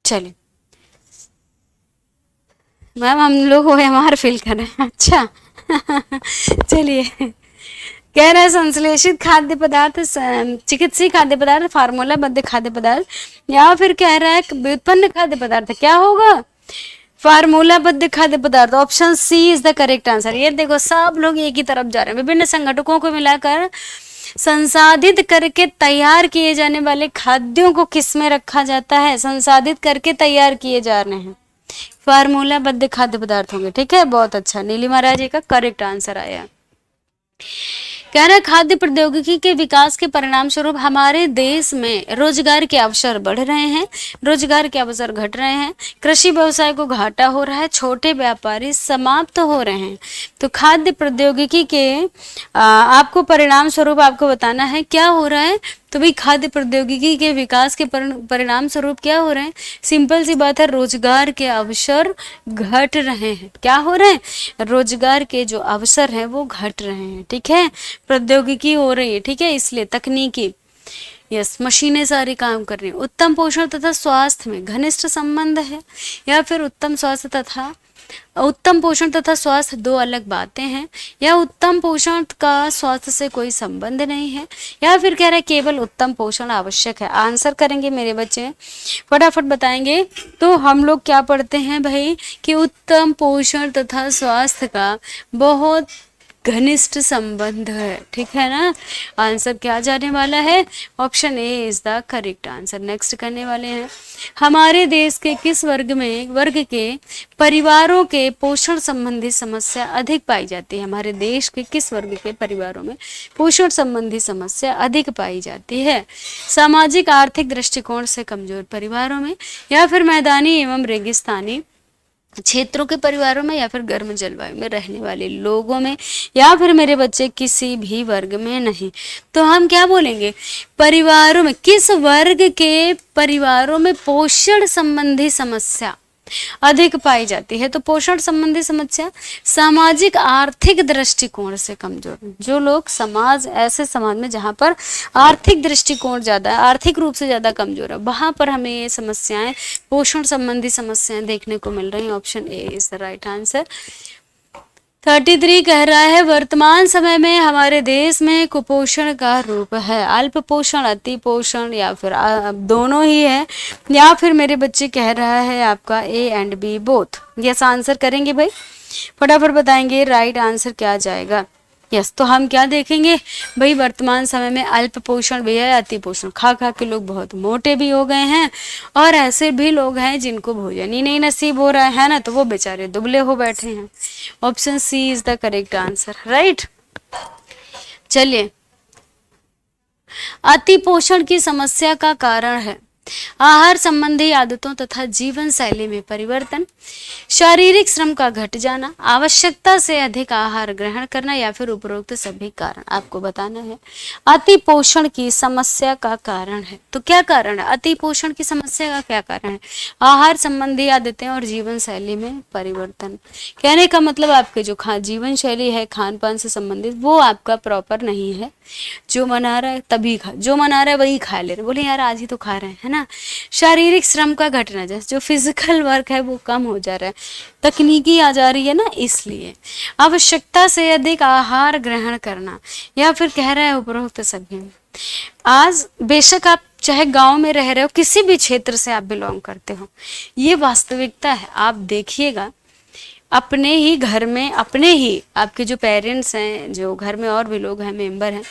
चलिए मैम, हम लोग OMR फील कर रहे हैं। अच्छा चलिए, कह रहा है संश्लेषित खाद्य पदार्थ, चिकित्सीय खाद्य पदार्थ, फार्मूलाबद्ध खाद्य पदार्थ, या फिर कह रहा है व्युत्पन्न खाद्य पदार्थ। क्या होगा? फार्मूलाबद्ध खाद्य पदार्थ। Option C is the correct answer. ये देखो, सब लोग एक ही तरफ जा रहे हैं। विभिन्न संघटकों को मिलाकर संसाधित करके तैयार किए जाने वाले खाद्यों को किस में रखा जाता है? संसाधित करके तैयार किए जा रहे हैं, फार्मूलाबद्ध खाद्य पदार्थ होंगे। ठीक है, बहुत अच्छा, नीलिमा राय जी का करेक्ट आंसर आया। कह रहा है खाद्य प्रौद्योगिकी के विकास के परिणाम स्वरूप हमारे देश में रोजगार के अवसर बढ़ रहे हैं, रोजगार के अवसर घट रहे हैं, कृषि व्यवसाय को घाटा हो रहा है, छोटे व्यापारी समाप्त हो रहे हैं। तो खाद्य प्रौद्योगिकी के आपको परिणाम स्वरूप आपको बताना है क्या हो रहा है। तो भाई खाद्य प्रौद्योगिकी के विकास के परिणाम स्वरूप क्या हो रहे हैं? सिंपल सी बात है, रोजगार के अवसर घट रहे हैं। क्या हो रहे हैं? रोजगार के जो अवसर हैं वो घट रहे हैं। ठीक है, प्रौद्योगिकी हो रही है, ठीक है, इसलिए तकनीकी, यस, मशीनें सारी काम कर रही हैं। उत्तम पोषण तथा स्वास्थ्य में घनिष्ठ संबंध है, या फिर उत्तम पोषण तथा स्वास्थ्य दो अलग बातें हैं, या उत्तम पोषण का स्वास्थ्य से कोई संबंध नहीं है, या फिर कह रहा है केवल उत्तम पोषण आवश्यक है। आंसर करेंगे मेरे बच्चे, फटाफट बताएंगे। तो हम लोग क्या पढ़ते हैं भाई कि उत्तम पोषण तथा स्वास्थ्य का बहुत घनिष्ठ संबंध है। ठीक है ना, आंसर क्या जाने वाला है? Option A is the correct answer. Next करने वाले हैं, हमारे देश के किस वर्ग के परिवारों के पोषण संबंधी समस्या अधिक पाई जाती है? हमारे देश के किस वर्ग के परिवारों में पोषण संबंधी समस्या अधिक पाई जाती है? सामाजिक आर्थिक दृष्टिकोण से कमजोर परिवारों में, या फिर मैदानी एवं रेगिस्तानी क्षेत्रों के परिवारों में या फिर गर्म जलवायु में रहने वाले लोगों में, या फिर मेरे बच्चे किसी भी वर्ग में नहीं। तो हम क्या बोलेंगे, परिवारों में, किस वर्ग के परिवारों में पोषण संबंधी समस्या अधिक पाई जाती है। तो पोषण संबंधी समस्या सामाजिक आर्थिक दृष्टिकोण से कमजोर, जो लोग समाज, ऐसे समाज में जहाँ पर आर्थिक दृष्टिकोण ज्यादा है, आर्थिक रूप से ज्यादा कमजोर है, वहां पर हमें ये समस्याएं, पोषण संबंधी समस्याएं देखने को मिल रही हैं। Option A is the right answer. 33 कह रहा है वर्तमान समय में हमारे देश में कुपोषण का रूप है अल्प पोषण, अति पोषण, या फिर दोनों ही है, या फिर मेरे बच्चे कह रहा है आपका A and B both. Yes answer करेंगे भाई, फटाफट बताएंगे राइट आंसर क्या जाएगा। यस, तो हम क्या देखेंगे भाई, वर्तमान समय में अल्प पोषण भी है, अति पोषण, खा खा के लोग बहुत मोटे भी हो गए हैं, और ऐसे भी लोग हैं जिनको भोजन ही नहीं नसीब हो रहा है ना, तो वो बेचारे दुबले हो बैठे हैं। Option C is the correct answer, right. चलिए, अति पोषण की समस्या का कारण है आहार संबंधी आदतों तथा जीवन शैली में परिवर्तन, शारीरिक श्रम का घट जाना, आवश्यकता से अधिक आहार ग्रहण करना, या फिर उपरोक्त सभी कारण आपको बताना है। अति पोषण की समस्या का कारण है, तो क्या कारण है अति पोषण की समस्या का, क्या कारण है, आहार संबंधी आदतें और जीवन शैली में परिवर्तन। कहने का मतलब आपके जो जीवन शैली है, खान पान से संबंधित, वो आपका प्रॉपर नहीं है। जो मना रहा है तभी खा, जो मना रहा है वही खा ले रहे, बोले यार आज ही तो खा रहे हैं, है ना। शारीरिक श्रम का घटना, जैसे जो फिजिकल वर्क है वो कम हो जा रहा है, तकनीकी आ जा रही है ना, इसलिए। आवश्यकता से अधिक आहार ग्रहण करना, या फिर कह रहा है उपरोक्त सभी। आज बेशक आप चाहे गांव में रह रहे हो, किसी भी क्षेत्र से आप बिलोंग करते हो, ये वास्तविकता है। आप देखिएगा अपने ही घर में, अपने ही आपके जो पेरेंट्स हैं, जो घर में और भी लोग हैं, मेंबर हैं,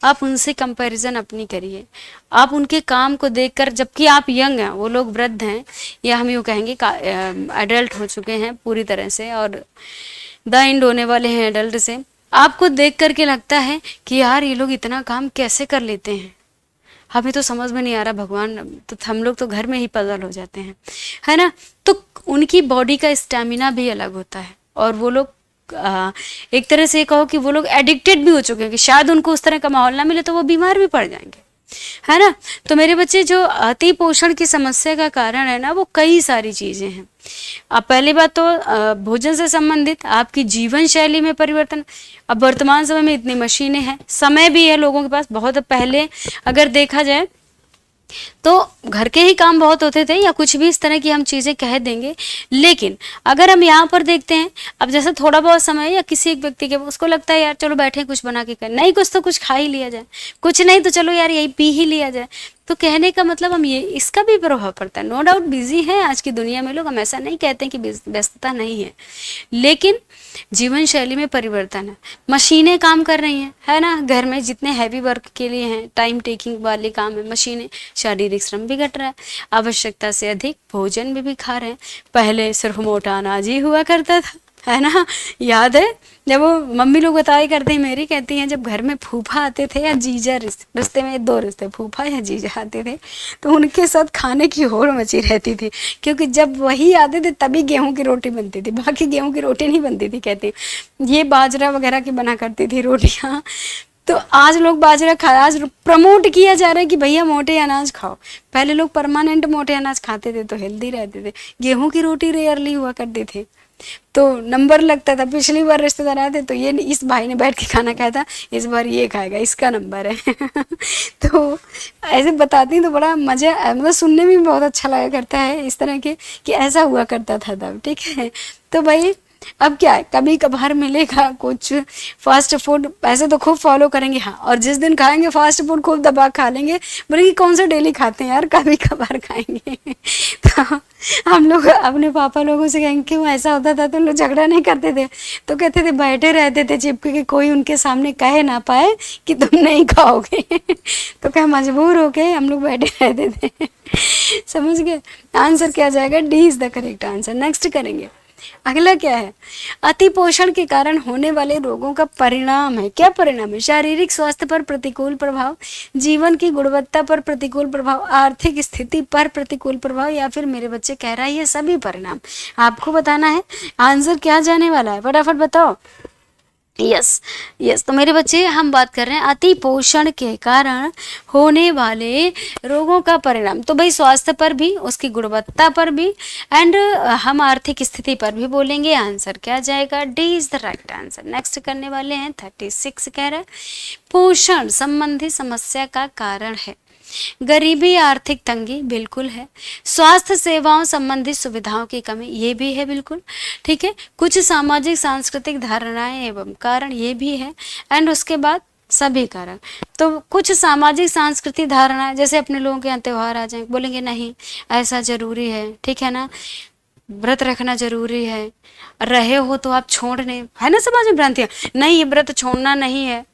आप उनसे कंपैरिजन अपनी करिए। आप उनके काम को देखकर, जबकि आप यंग हैं, वो लोग वृद्ध हैं, या हम यूँ कहेंगे एडल्ट हो चुके हैं पूरी तरह से, और द एंड होने वाले हैं एडल्ट से, आपको देख करके लगता है कि यार ये लोग इतना काम कैसे कर लेते हैं, हमें तो समझ में नहीं आ रहा भगवान, तो हम लोग तो घर में ही पजल हो जाते हैं, है ना। तो उनकी बॉडी का स्टेमिना भी अलग होता है, और वो लोग एक तरह से कहो कि वो लोग एडिक्टेड भी हो चुके हैं, कि शायद उनको उस तरह का माहौल ना मिले तो वो बीमार भी पड़ जाएंगे, है ना। तो मेरे बच्चे, जो अति पोषण की समस्या का कारण है ना, वो कई सारी चीजें हैं। अब पहली बात तो भोजन से संबंधित, आपकी जीवन शैली में परिवर्तन। अब वर्तमान समय में इतनी मशीनें हैं, समय भी है लोगों के पास बहुत। पहले अगर देखा जाए तो घर के ही काम बहुत होते थे, या कुछ भी इस तरह की हम चीजें कह देंगे। लेकिन अगर हम यहाँ पर देखते हैं, अब जैसे थोड़ा बहुत समय या किसी एक व्यक्ति के, उसको लगता है यार चलो बैठे कुछ बना के कर, नहीं कुछ तो कुछ खा ही लिया जाए, कुछ नहीं तो चलो यार यही पी ही लिया जाए। तो कहने का मतलब हम ये, इसका भी प्रभाव पड़ता है। नो डाउट बिजी है आज की दुनिया में लोग, हम ऐसा नहीं कहते हैं कि व्यस्तता नहीं है, लेकिन जीवन शैली में परिवर्तन है। मशीनें काम कर रही हैं, है ना, घर में जितने हैवी वर्क के लिए हैं, टाइम टेकिंग वाले काम है, मशीनें, शारीरिक श्रम भी घट रहा है, आवश्यकता से अधिक भोजन भी खा रहे हैं। पहले सिर्फ मोटा अनाज ही हुआ करता था, है ना, याद है जब वो मम्मी लोग बताया करते हैं, मेरी कहती हैं, जब घर में फूफा आते थे या जीजा, रिश्ते में दो रिश्ते, फूफा या जीजा आते थे, तो उनके साथ खाने की होड़ मची रहती थी, क्योंकि जब वही आते थे तभी गेहूं की रोटी बनती थी, बाकी गेहूं की रोटी नहीं बनती थी। कहती ये बाजरा वगैरह की बना करती थी रोटियाँ। तो आज लोग बाजरा आज प्रमोट किया जा रहा है कि भैया मोटे अनाज खाओ। पहले लोग परमानेंट मोटे अनाज खाते थे तो हेल्दी रहते थे, गेहूं की रोटी रेयरली हुआ करती थी, तो नंबर लगता था। पिछली बार रिश्तेदार आए थे तो ये इस भाई ने बैठ के खाना खाया था, इस बार ये खाएगा, इसका नंबर है। तो ऐसे बताती तो बड़ा मजा, मतलब सुनने में भी बहुत अच्छा लगा करता है इस तरह के, कि ऐसा हुआ करता था तब, ठीक है। तो भाई अब क्या है, कभी कभार मिलेगा कुछ फास्ट फूड, ऐसे तो खूब फॉलो करेंगे, हाँ, और जिस दिन खाएंगे फास्ट फूड खूब दबा खा लेंगे, बोलेंगे कौन सा डेली खाते हैं यार, कभी कभार खाएंगे। तो हम लोग अपने पापा लोगों से कहेंगे क्यों ऐसा होता था, तो लोग झगड़ा नहीं करते थे, तो कहते थे बैठे रहते थे चिपके के, कोई उनके सामने कहे ना पाए कि तुम नहीं खाओगे। तो क्या मजबूर हो के हम लोग बैठे रहते थे। समझ गए, आंसर क्या जाएगा, D is the correct answer. Next करेंगे, अगला क्या है, अति पोषण के कारण होने वाले रोगों का परिणाम है। क्या परिणाम है, शारीरिक स्वास्थ्य पर प्रतिकूल प्रभाव, जीवन की गुणवत्ता पर प्रतिकूल प्रभाव, आर्थिक स्थिति पर प्रतिकूल प्रभाव, या फिर मेरे बच्चे कह रहा है ये सभी परिणाम आपको बताना है। आंसर क्या जाने वाला है, फटाफट बताओ। यस यस, तो मेरे बच्चे हम बात कर रहे हैं अति पोषण के कारण होने वाले रोगों का परिणाम। तो भाई स्वास्थ्य पर भी, उसकी गुणवत्ता पर भी, एंड हम आर्थिक स्थिति पर भी बोलेंगे। आंसर क्या जाएगा, D is the right answer. Next करने वाले हैं 36, कह रहा है पोषण संबंधी समस्या का कारण है गरीबी, आर्थिक तंगी, बिल्कुल है। स्वास्थ्य सेवाओं संबंधित सुविधाओं की कमी, ये भी है बिल्कुल, ठीक है। कुछ सामाजिक सांस्कृतिक धारणाएं एवं कारण, ये भी है। एंड उसके बाद सभी कारण। तो कुछ सामाजिक सांस्कृतिक धारणाएं, जैसे अपने लोगों के यहाँ त्योहार आ जाए, बोलेंगे नहीं ऐसा जरूरी है, ठीक है ना, व्रत रखना जरूरी है, रहे हो तो आप छोड़ नहीं, है ना समाज में भ्रांतियां, नहीं ये व्रत छोड़ना नहीं है,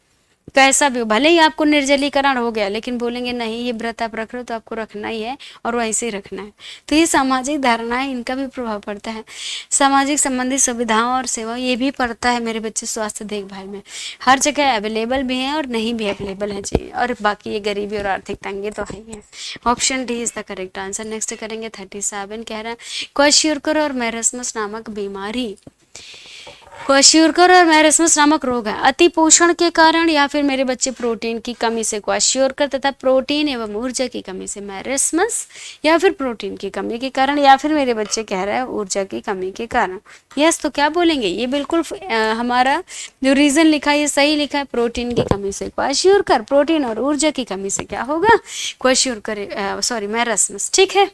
कैसा भी हो, भले ही आपको निर्जलीकरण हो गया, लेकिन बोलेंगे नहीं ये व्रत आप रख रहे हो तो आपको रखना ही है और वैसे ही रखना है। तो ये सामाजिक धारणाएं, इनका भी प्रभाव पड़ता है। सामाजिक संबंधित सुविधाओं और सेवाओं, ये भी पड़ता है मेरे बच्चे स्वास्थ्य देखभाल में। हर जगह अवेलेबल भी है और नहीं भी अवेलेबल है जी। और बाकी ये गरीबी और आर्थिक तंगी तो है ही है। Option D is the correct answer. Next करेंगे 37, कह रहा है क्वेश्योरकर और मैरस्मस नामक बीमारी, क्वेश्योरकर और मैरस्मस नामक रोग है अति पोषण के कारण या फिर मेरे बच्चे प्रोटीन की कमी से क्वेश्योरकर, तथा प्रोटीन एवं ऊर्जा की कमी से मैरस्मस, या फिर प्रोटीन की कमी के कारण, या फिर मेरे बच्चे कह रहे हैं ऊर्जा की कमी के कारण। यस, तो क्या बोलेंगे, ये बिल्कुल हमारा जो रीजन लिखा है ये सही लिखा है, प्रोटीन की कमी से क्वेश्योरकर, प्रोटीन और ऊर्जा की कमी से क्या होगा, क्वेश्योरकर, सॉरी मैरस्मस, ठीक है।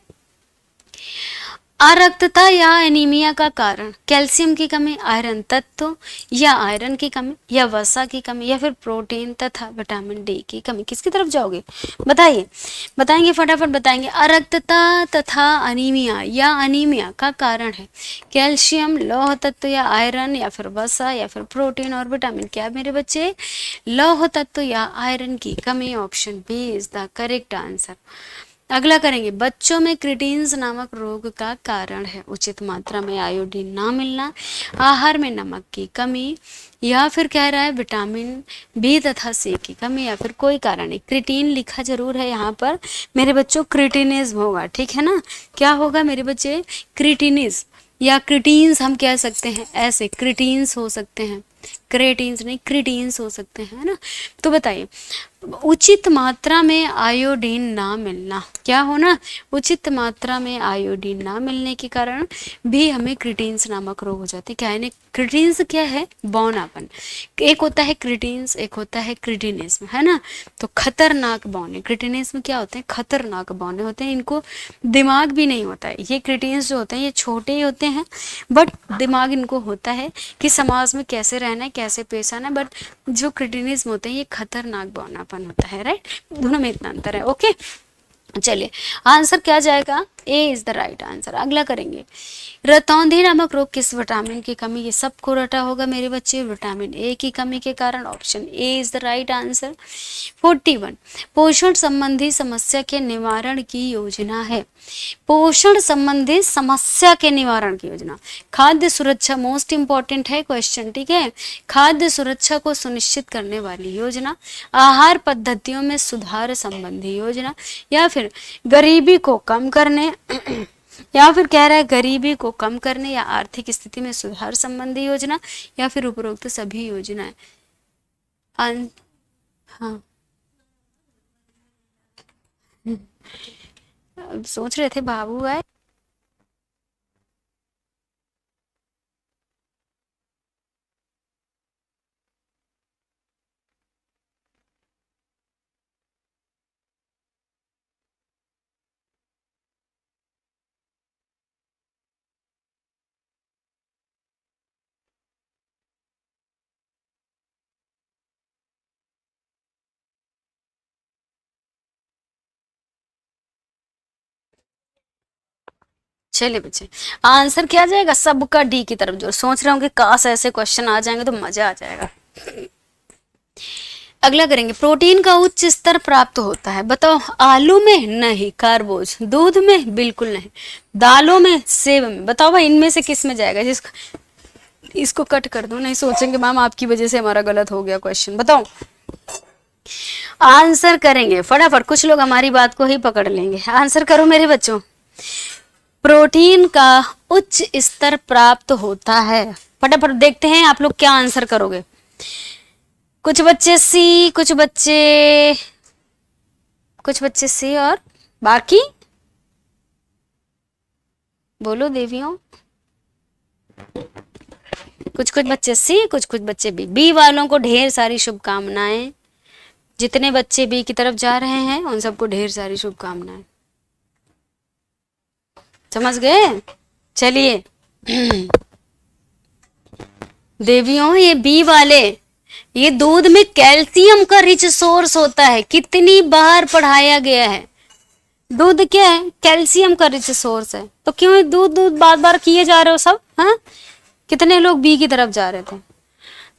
अरक्तता या एनीमिया का कारण कैल्शियम की कमी, आयरन तत्व या आयरन की कमी, या वसा की कमी, या फिर प्रोटीन तथा विटामिन डी की कमी। किसकी तरफ जाओगे बताइए, बताएंगे फटाफट बताएंगे। अरक्तता तथा अनीमिया या अनीमिया का कारण है कैल्शियम, लौह तत्व या आयरन, या फिर वसा, या फिर प्रोटीन और विटामिन। क्या मेरे बच्चे, लौह तत्व या आयरन की कमी। Option B is the correct answer. अगला करेंगे बच्चों में क्रिटीन्स नामक रोग का कारण है उचित मात्रा में आयोडीन ना मिलना, आहार में नमक की कमी, या फिर कह रहा है विटामिन बी तथा सी की कमी, या फिर कोई कारण नहीं। क्रिटीन लिखा जरूर है यहाँ पर मेरे बच्चों, क्रिटिनिज्म होगा, ठीक है ना। क्या होगा मेरे बच्चे, क्रिटिनिज्म, या क्रिटीन्स हम कह सकते हैं, ऐसे क्रिटीन्स हो सकते हैं, क्रेटीन्स नहीं क्रिटीन्स हो सकते हैं, है ना। तो बताइए उचित मात्रा में आयोडीन ना मिलना, क्या होना, उचित मात्रा में आयोडीन ना मिलने के कारण भी हमें क्रिटीन्स नामक रोग हो जाते हैं। क्या है, क्रिटीन्स क्या है, बौनापन। एक होता है क्रिटीन्स, एक होता है क्रिटिनिज्म, है ना। तो खतरनाक बौने, क्रिटिनिज्म क्या होते हैं, खतरनाक बौने होते हैं, इनको दिमाग भी नहीं होता है। ये क्रिटीन्स जो होते हैं ये छोटे ही होते हैं, बट दिमाग इनको होता है कि समाज में कैसे रहना है, कैसे पेश आना है। बट जो क्रिटिनिज्म होते हैं ये खतरनाक बौनापन होता है, राइट। दोनों में इतना अंतर है, ओके। चलिए आंसर क्या जाएगा, ए इज द राइट आंसर। अगला करेंगे रतौंधी नामक रोग किस विटामिन की कमी, ये सबको रटा होगा मेरे बच्चे, विटामिन ए की कमी के कारण। Option A is the right answer. 41 पोषण संबंधी समस्या के निवारण की योजना है, पोषण संबंधी समस्या के निवारण की योजना। खाद्य सुरक्षा मोस्ट इंपॉर्टेंट है क्वेश्चन, ठीक है। खाद्य सुरक्षा को सुनिश्चित करने वाली योजना, आहार पद्धतियों में सुधार संबंधी योजना, या फिर गरीबी को कम करने या फिर कह रहा है गरीबी को कम करने या आर्थिक स्थिति में सुधार संबंधी योजना, या फिर उपरोक्त सभी योजनाएं। हाँ सोच रहे थे बाबू आए, चलिए बच्चे आंसर क्या जाएगा, सबका डी की तरफ। जो सोच रहे होंगे काश ऐसे क्वेश्चन आ जाएंगे तो मजा आ जाएगा। अगला करेंगे, प्रोटीन का उच्च स्तर प्राप्त होता है, बताओ। आलू में नहीं, कार्बोज। दूध में बिल्कुल नहीं, दालों में, सेब में। बताओ भाई इनमें से किस में जाएगा? जिसको इसको कट कर दो, नहीं सोचेंगे मैम आपकी वजह से हमारा गलत हो गया क्वेश्चन। बताओ आंसर करेंगे फटाफट, कुछ लोग हमारी बात को ही पकड़ लेंगे। आंसर करो मेरे बच्चों। प्रोटीन का उच्च स्तर प्राप्त होता है, फटाफट देखते हैं आप लोग क्या आंसर करोगे। कुछ बच्चे सी, कुछ बच्चे सी, और बाकी बोलो देवियों। कुछ बच्चे सी, कुछ बच्चे बी। बी वालों को ढेर सारी शुभकामनाएं। जितने बच्चे बी की तरफ जा रहे हैं उन सबको ढेर सारी शुभकामनाएं। समझ गए? चलिए देवियों, ये बी वाले, ये दूध में कैल्शियम का रिच सोर्स होता है। कितनी बार पढ़ाया गया है, दूध क्या है? कैल्शियम का रिच सोर्स है। तो क्यों दूध बार बार किए जा रहे हो सब? हाँ, कितने लोग बी की तरफ जा रहे थे?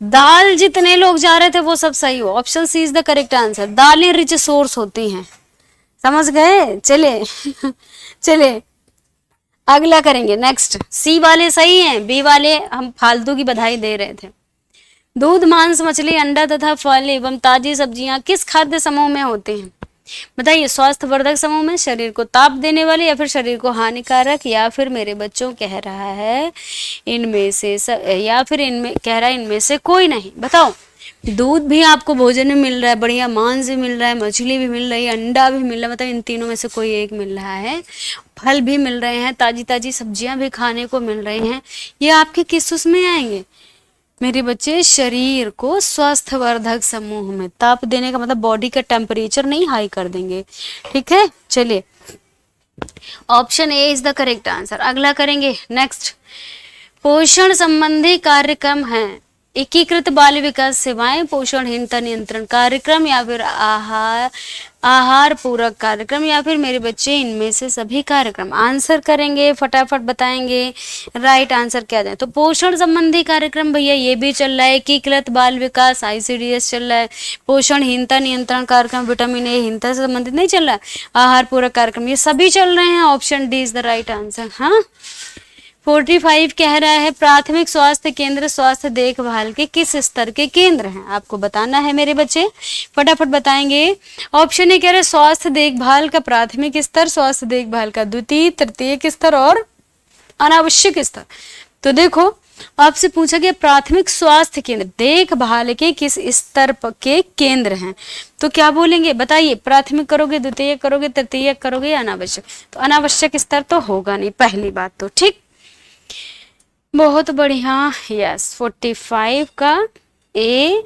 दाल जितने लोग जा रहे थे वो सब सही हो। Option C is the correct answer. दालें रिच सोर्स होती हैं। समझ गए? चले चले अगला करेंगे। नेक्स्ट, सी वाले सही हैं, बी वाले हम फालतू की बधाई दे रहे थे। दूध, मांस, मछली, अंडा तथा फल एवं ताजी सब्जियां किस खाद्य समूह में होते हैं? बताइए। स्वास्थ्यवर्धक समूह में, शरीर को ताप देने वाले, या फिर शरीर को हानिकारक, या फिर मेरे बच्चों कह रहा है इनमें से या फिर इनमें कह रहा है इनमें से कोई नहीं। बताओ। दूध भी आपको भोजन में मिल रहा है, बढ़िया मांस भी मिल रहा है, मछली भी मिल रही है, अंडा भी मिल रहा है, मतलब इन तीनों में से कोई एक मिल रहा है। फल भी मिल रहे हैं, ताजी ताजी सब्जियां भी खाने को मिल रही हैं। ये आपके किस उसमें आएंगे मेरे बच्चे? शरीर को स्वास्थ्यवर्धक समूह में। ताप देने का मतलब बॉडी का टेम्परेचर नहीं हाई कर देंगे। ठीक है, चलिए option A is the correct answer. अगला करेंगे। नेक्स्ट, पोषण संबंधी कार्यक्रम है। एकीकृत बाल विकास सेवाएं, पोषणहीनता नियंत्रण कार्यक्रम, या फिर आहार पूरक कार्यक्रम, या फिर मेरे बच्चे इनमें से सभी कार्यक्रम। आंसर करेंगे, फटाफट बताएंगे राइट आंसर क्या जाए। तो पोषण संबंधी कार्यक्रम भैया ये भी चल रहा है। एकीकृत बाल विकास ICDS चल रहा है। पोषणहीनता नियंत्रण कार्यक्रम, विटामिन ए हीनता से संबंधित नहीं चल रहा है। आहार पूरक कार्यक्रम, ये सभी चल रहे हैं। Option D is the right answer. हाँ, 45 कह रहा है प्राथमिक स्वास्थ्य केंद्र स्वास्थ्य देखभाल के किस स्तर के केंद्र हैं? आपको बताना है मेरे बच्चे, फटाफट बताएंगे। ऑप्शन ए कह रहे हैं स्वास्थ्य देखभाल का प्राथमिक स्तर, स्वास्थ्य देखभाल का द्वितीय, तृतीयक स्तर और अनावश्यक स्तर। तो देखो आपसे पूछा गया प्राथमिक स्वास्थ्य केंद्र देखभाल के किस स्तर के केंद्र हैं, तो क्या बोलेंगे? बताइए। प्राथमिक करोगे, द्वितीय करोगे, तृतीय करोगे या अनावश्यक? तो अनावश्यक स्तर तो होगा नहीं, पहली बात तो। ठीक, बहुत बढ़िया। यस, 45 का ए,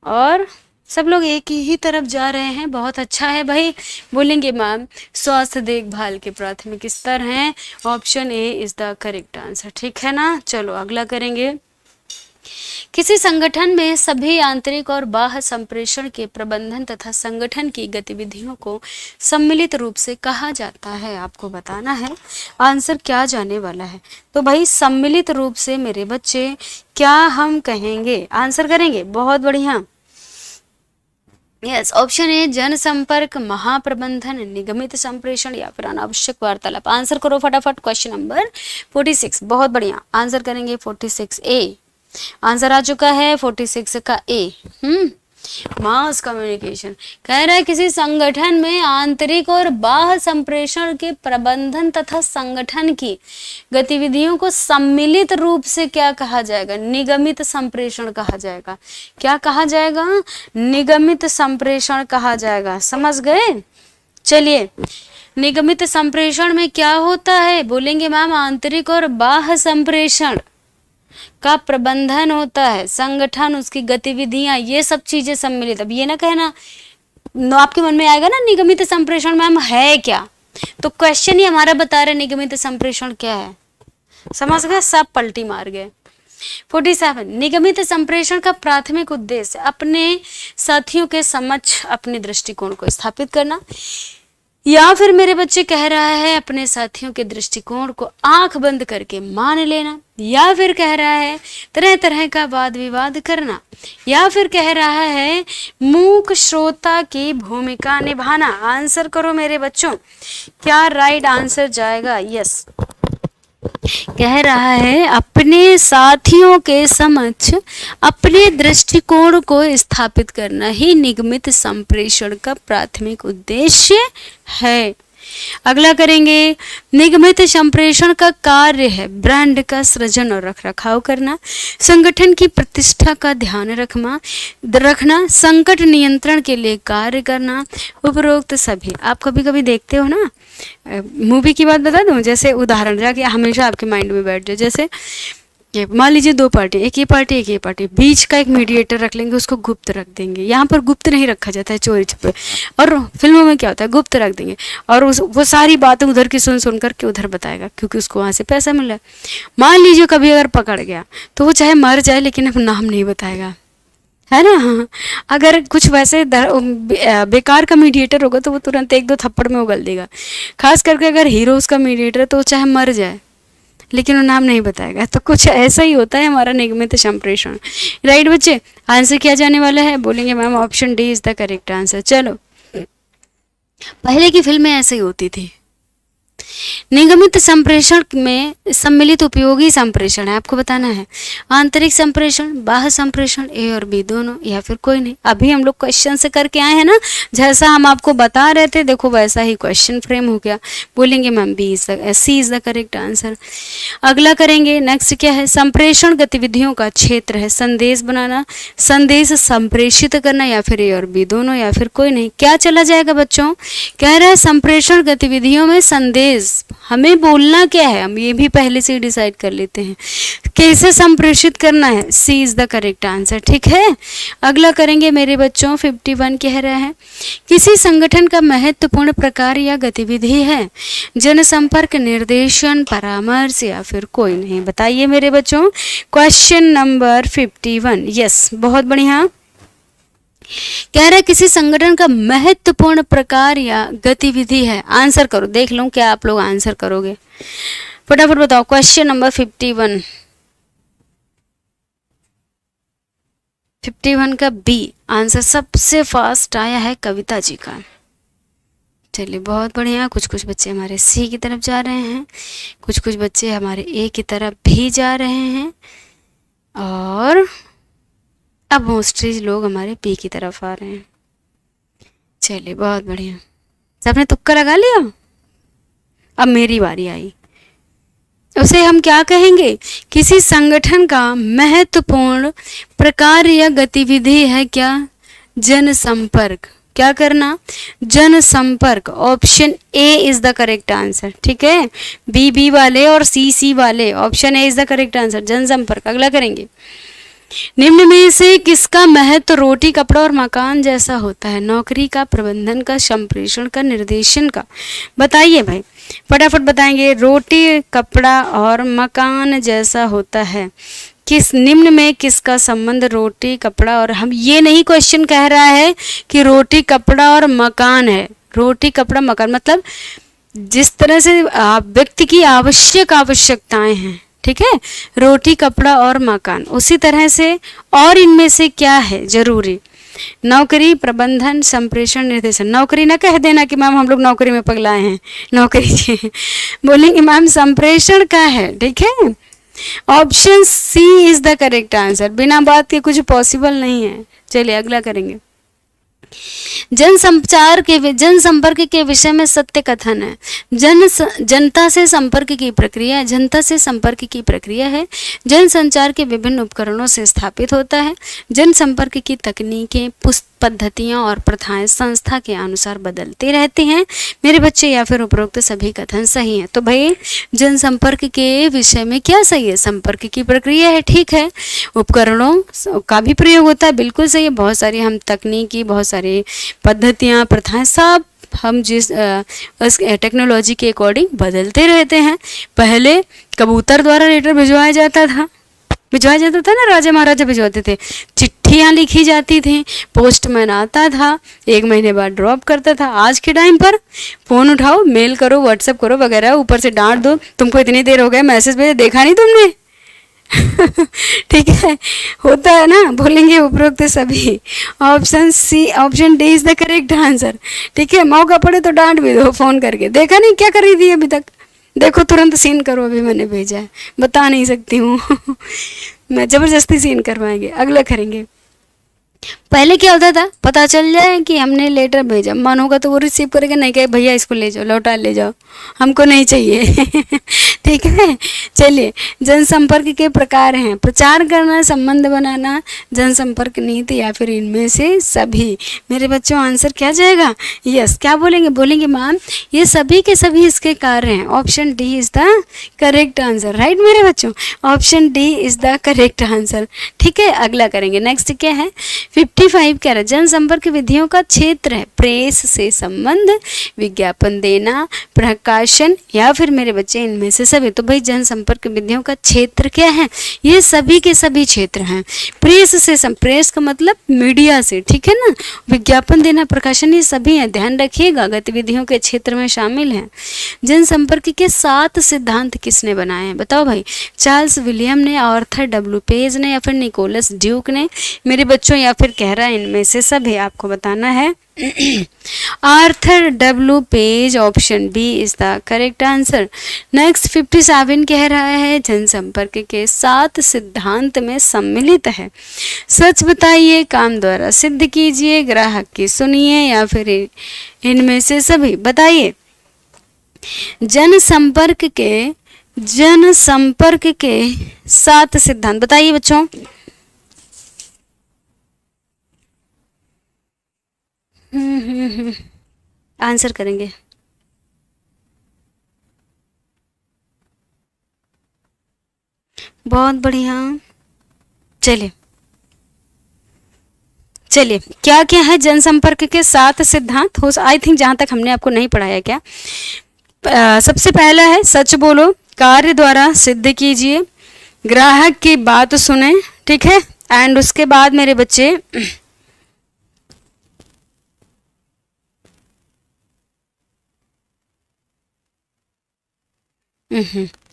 और सब लोग एक ही तरफ जा रहे हैं। बहुत अच्छा है भाई। बोलेंगे मैम स्वास्थ्य देखभाल के प्राथमिक स्तर हैं। Option A is the correct answer. ठीक है ना? चलो अगला करेंगे। किसी संगठन में सभी आंतरिक और बाह्य संप्रेषण के प्रबंधन तथा संगठन की गतिविधियों को सम्मिलित रूप से कहा जाता है। आपको बताना है आंसर क्या जाने वाला है। तो भाई सम्मिलित रूप से मेरे बच्चे क्या हम कहेंगे? आंसर करेंगे। बहुत बढ़िया। यस, ऑप्शन ए जनसंपर्क, महाप्रबंधन, निगमित संप्रेषण, या फिर अनावश्यक वार्तालाप। आंसर करो फटाफट। Question number 46। बहुत बढ़िया, आंसर करेंगे 46 ए। आंसर आ चुका है 46 का ए। मास कम्युनिकेशन कह रहा है किसी संगठन में आंतरिक और बाह्य संप्रेषण के प्रबंधन तथा संगठन की गतिविधियों को सम्मिलित रूप से क्या कहा जाएगा? निगमित संप्रेषण कहा जाएगा। क्या कहा जाएगा? निगमित संप्रेषण कहा जाएगा। समझ गए? चलिए, निगमित संप्रेषण में क्या होता है? बोलेंगे मैम आंतरिक और बाह्य संप्रेषण का प्रबंधन होता है, संगठन, उसकी गतिविधियां, ये सब चीजें सम्मिलित। अब ये ना कहना, आपके मन में आएगा ना निगमित संप्रेषण मैम है क्या, तो क्वेश्चन ही हमारा बता रहे निगमित संप्रेषण क्या है। समझ गए? सब पलटी मार गए। 47 निगमित संप्रेषण का प्राथमिक उद्देश्य अपने साथियों के समक्ष अपने दृष्टिकोण को स्थापित करना। या फिर मेरे बच्चे कह रहा है अपने साथियों के दृष्टिकोण को आंख बंद करके मान लेना, या फिर कह रहा है तरह तरह का वाद विवाद करना, या फिर कह रहा है मूक श्रोता की भूमिका निभाना। आंसर करो मेरे बच्चों, क्या राइट आंसर जाएगा? यस, कह रहा है अपने साथियों के समक्ष अपने दृष्टिकोण को स्थापित करना ही निगमित संप्रेषण का प्राथमिक उद्देश्य है। अगला करेंगे, निगमित संप्रेषण का कार्य है ब्रांड का सृजन और रखरखाव करना, संगठन की प्रतिष्ठा का ध्यान रखना, संकट नियंत्रण के लिए कार्य करना। उपरोक्त सभी, आप कभी कभी देखते हो ना, मूवी की बात बता दूं, जैसे उदाहरण जाके हमेशा आपके माइंड में बैठ जाए, जैसे मान लीजिए दो पार्टी, एक ये पार्टी, बीच का एक मीडिएटर रख लेंगे, उसको गुप्त रख देंगे। यहाँ पर गुप्त नहीं रखा जाता है, चोरी छुपे, और फिल्मों में क्या होता है, गुप्त रख देंगे और वो सारी बातें उधर की सुन करके उधर बताएगा, क्योंकि उसको वहाँ से पैसा मिल रहा है। मान लीजिए कभी अगर पकड़ गया तो वो चाहे मर जाए लेकिन अब नाम नहीं बताएगा, है ना। अगर कुछ वैसे बेकार का मीडिएटर होगा तो वो तुरंत एक दो थप्पड़ में उगल देगा। खास करके अगर हीरो उसका मीडिएटर है तो चाहे मर जाए लेकिन वो नाम नहीं बताएगा। तो कुछ ऐसा ही होता है हमारा निगमित संप्रेषण। राइट बच्चे, आंसर क्या जाने वाला है? बोलेंगे ma'am option D is the correct answer. चलो, पहले की फिल्में ऐसे ही होती थी। निगमित संप्रेषण में सम्मिलित उपयोगी संप्रेषण है, आपको बताना है आंतरिक संप्रेषण, बाह्य संप्रेषण, ए और बी दोनों, या फिर कोई नहीं। अभी हम लोग क्वेश्चन से करके आए हैं ना, जैसा हम आपको बता रहे थे देखो वैसा ही क्वेश्चन फ्रेम हो गया। बोलेंगे ma'am C is the correct answer. अगला करेंगे, नेक्स्ट क्या है? संप्रेषण गतिविधियों का क्षेत्र है संदेश बनाना, संदेश संप्रेषित करना, या फिर ए और बी दोनों, या फिर कोई नहीं। क्या चला जाएगा बच्चों? कह रहा है संप्रेषण गतिविधियों में संदेश, हमें बोलना क्या है हम ये भी पहले से डिसाइड कर लेते हैं, कैसे संप्रेषित करना है। सी इज द करेक्ट आंसर, ठीक है। अगला करेंगे मेरे बच्चों, 51 कह रहा है किसी संगठन का महत्वपूर्ण प्रकार या गतिविधि है जनसंपर्क, निर्देशन, परामर्श, या फिर कोई नहीं। बताइए मेरे बच्चों, क्वेश्चन नंबर 51। यस, बहुत बढ़िया। कह रहा है किसी संगठन का महत्वपूर्ण प्रकार या गतिविधि है। आंसर करो, देख लो क्या आप लोग आंसर करोगे, फटाफट बताओ। क्वेश्चन नंबर 51 का बी आंसर सबसे फास्ट आया है कविता जी का। चलिए बहुत बढ़िया। कुछ कुछ बच्चे हमारे सी की तरफ जा रहे हैं, कुछ कुछ बच्चे हमारे ए की तरफ भी जा रहे हैं, और अब मोस्टली लोग हमारे पी की तरफ आ रहे हैं। चलिए बहुत बढ़िया, सबने तुक्का लगा लिया। अब मेरी बारी आई, उसे हम क्या कहेंगे? किसी संगठन का महत्वपूर्ण प्रकार या गतिविधि है क्या? जनसंपर्क। क्या करना? जनसंपर्क। Option A is the correct answer, ठीक है। बी वाले और सी वाले, option A is the correct answer, जनसंपर्क। अगला करेंगे, निम्न में से किसका महत्व रोटी, कपड़ा और मकान जैसा होता है? नौकरी का, प्रबंधन का, संप्रेषण का, निर्देशन का। बताइए भाई, फटाफट बताएंगे। रोटी, कपड़ा और मकान जैसा होता है, किस निम्न में किसका संबंध रोटी, कपड़ा और, हम ये नहीं क्वेश्चन कह रहा है कि रोटी, कपड़ा और मकान है। रोटी, कपड़ा, मकान मतलब जिस तरह से व्यक्ति की आवश्यकताएं हैं, ठीक है, रोटी, कपड़ा और मकान, उसी तरह से और इनमें से क्या है जरूरी? नौकरी, प्रबंधन, संप्रेषण, निर्देशन। नौकरी ना कह देना कि मैम हम लोग नौकरी में पगलाए हैं, नौकरी बोलेंगे मैम संप्रेषण का है, ठीक है। Option C is the correct answer, बिना बात के कुछ पॉसिबल नहीं है। चलिए अगला करेंगे, जनसंपर्क के विषय में सत्य कथन है। जनता से संपर्क की प्रक्रिया, जनता से संपर्क की प्रक्रिया है, जनसंचार के विभिन्न उपकरणों से स्थापित होता है। जनसंपर्क की तकनीकें, पद्धतियां और प्रथाएं संस्था के अनुसार बदलती रहती हैं। मेरे बच्चे, या फिर उपरोक्त सभी कथन सही हैं। तो भाई जनसंपर्क के विषय में क्या सही है? संपर्क की प्रक्रिया है, ठीक है। उपकरणों का भी प्रयोग होता है, बिल्कुल सही है। बहुत सारी हम तकनीकी, बहुत सारी पद्धतियां, प्रथाएं सब हम जिस टेक्नोलॉजी के अकॉर्डिंग बदलते रहते हैं। पहले कबूतर द्वारा लेटर भिजवाया जाता था ना, राजा महाराजा भिजवाते थे। चिट्ठी चिट्ठियाँ लिखी जाती थी, पोस्टमैन आता था, 1 महीने बाद ड्रॉप करता था। आज के टाइम पर फ़ोन उठाओ, मेल करो, व्हाट्सएप करो वगैरह, ऊपर से डांट दो, तुमको इतनी देर हो गया मैसेज भेजे, देखा नहीं तुमने। ठीक है, होता है ना, बोलेंगे उपरोक्त सभी। Option C, option D is the correct answer. ठीक है, मौका पड़े तो डांट भी दो फ़ोन करके, देखा नहीं क्या कर रही थी अभी तक, देखो तुरंत सीन करो, अभी मैंने भेजा है, बता नहीं सकती हूँ। मैं ज़बरदस्ती सीन करवाएंगे, अगला करेंगे। पहले क्या होता था, पता चल जाए कि हमने लेटर भेजा, मन होगा तो वो रिसीव करेगा, नहीं कहे भैया इसको ले जाओ, लौटा ले जाओ, हमको नहीं चाहिए। ठीक है, चलिए, जनसंपर्क के प्रकार हैं, प्रचार करना, संबंध बनाना, जनसंपर्क नीति, या फिर इनमें से सभी। मेरे बच्चों आंसर क्या जाएगा? यस, क्या बोलेंगे? बोलेंगे मैम ये सभी के सभी इसके कार्य हैं। Option D is the correct answer. Right मेरे बच्चों, option D is the correct answer. ठीक है, अगला करेंगे। नेक्स्ट क्या है? 55 कह रहा है जनसंपर्क विधियों का क्षेत्र है, प्रेस से संबंध, विज्ञापन देना, प्रकाशन, या फिर मेरे बच्चे इनमें से सभी। तो भाई जनसंपर्क विधियों का क्षेत्र क्या है? ये सभी के सभी क्षेत्र हैं। प्रेस से प्रेस का मतलब मीडिया से, ठीक है ना, विज्ञापन देना, प्रकाशन, ये सभी है, ध्यान रखिएगा, गतिविधियों के क्षेत्र में शामिल हैं। जनसंपर्क के 7 सिद्धांत किसने बनाए हैं? बताओ भाई, चार्ल्स विलियम ने, आर्थर डब्ल्यू पेज ने, या फिर निकोलस ड्यूक ने? मेरे बच्चों या फिर कह रहा है इनमें से सभी, आपको बताना है। Arthur W Page, option B is the correct answer. Next 57 कह रहा है जनसंपर्क के 7 सिद्धांत में सम्मिलित है। सच बताइए, काम द्वारा सिद्ध कीजिए, ग्राहक की सुनिए, या फिर इनमें से सभी। बताइए, जनसंपर्क के 7 सिद्धांत बताइए बच्चों। आंसर करेंगे। बहुत बढ़िया, चलिए क्या क्या है जनसंपर्क के 7 सिद्धांत? हो आई थिंक जहां तक हमने आपको नहीं पढ़ाया क्या। सबसे पहला है सच बोलो, कार्य द्वारा सिद्ध कीजिए, ग्राहक की बात सुने, ठीक है, एंड उसके बाद मेरे बच्चे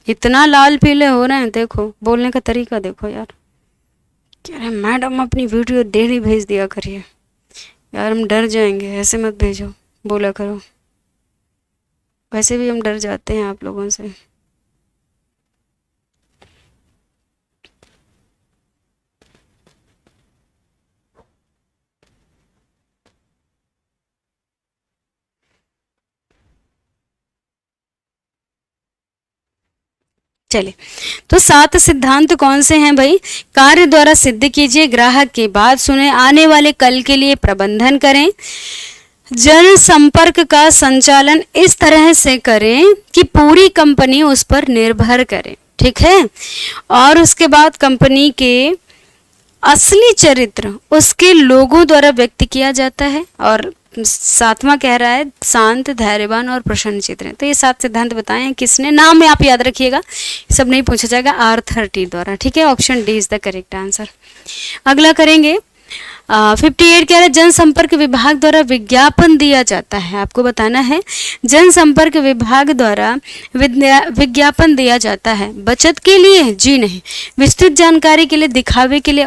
इतना लाल पीले हो रहे हैं, देखो बोलने का तरीका देखो यार। कह रहे मैडम अपनी वीडियो डेली भेज दिया करिए। यार हम डर जाएंगे, ऐसे मत भेजो, बोला करो, वैसे भी हम डर जाते हैं आप लोगों से। चलिए, तो 7 सिद्धांत कौन से हैं भाई? कार्य द्वारा सिद्ध कीजिए, ग्राहक की बात सुने, आने वाले कल के लिए प्रबंधन करें, जनसंपर्क का संचालन इस तरह से करें कि पूरी कंपनी उस पर निर्भर करे, ठीक है, और उसके बाद कंपनी के असली चरित्र उसके लोगों द्वारा व्यक्त किया जाता है, और 7वां कह रहा है शांत, धैर्यवान और प्रसन्नचित्त रहें। तो ये 7 सिद्धांत बताए हैं किसने? नाम में आप याद रखिएगा, सब नहीं पूछा जाएगा, आर्थर टी द्वारा, ठीक है। Option D is the correct answer. अगला करेंगे 58 कह रहा है जनसंपर्क विभाग द्वारा विज्ञापन दिया जाता है। आपको बताना है जनसंपर्क विभाग द्वारा विज्ञापन दिया जाता है बचत के लिए? जी नहीं, विस्तृत जानकारी के लिए, दिखावे के लिए,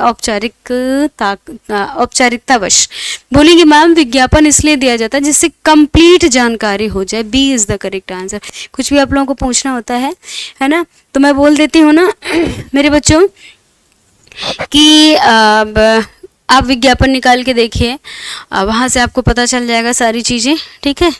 औपचारिकतावश। बोलेंगे मैम विज्ञापन इसलिए दिया जाता है जिससे कंप्लीट जानकारी हो जाए। B is the correct answer. कुछ भी आप लोगों को पूछना होता है ना, तो मैं बोल देती हूँ ना मेरे बच्चों कि आप विज्ञापन निकाल के देखिए, वहाँ से आपको पता चल जाएगा सारी चीज़ें, ठीक है।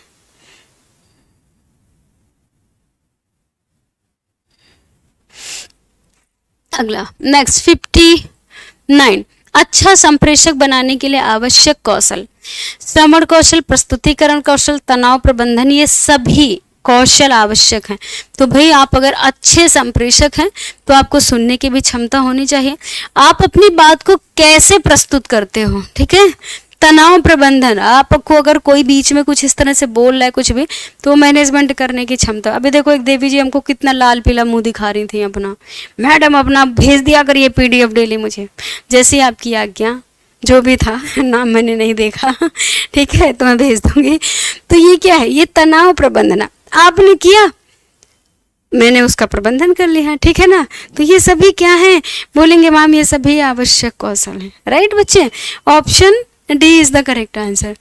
अगला नेक्स्ट 59 अच्छा संप्रेषक बनाने के लिए आवश्यक कौशल, श्रवण कौशल, प्रस्तुतिकरण कौशल, तनाव प्रबंधन, ये सभी कौशल आवश्यक हैं। तो भाई आप अगर अच्छे संप्रेषक हैं तो आपको सुनने की भी क्षमता होनी चाहिए, आप अपनी बात को कैसे प्रस्तुत करते हो, ठीक है। तनाव प्रबंधन, आपको अगर कोई बीच में कुछ इस तरह से बोल रहा है कुछ भी, तो मैनेजमेंट करने की क्षमता। अभी देखो एक देवी जी हमको कितना लाल पीला मुंह दिखा रही थी अपना, मैडम अपना भेज दिया करिए PDF डेली मुझे, जैसी आपकी आज्ञा। जो भी था नाम मैंने नहीं देखा, ठीक है, तो मैं भेज दूंगी। तो ये क्या है, ये तनाव प्रबंधन आपने किया, मैंने उसका प्रबंधन कर लिया, ठीक है ना। तो ये सभी क्या है, बोलेंगे मैम ये सभी आवश्यक कौशल हैं, राइट बच्चे। Option D is the correct answer.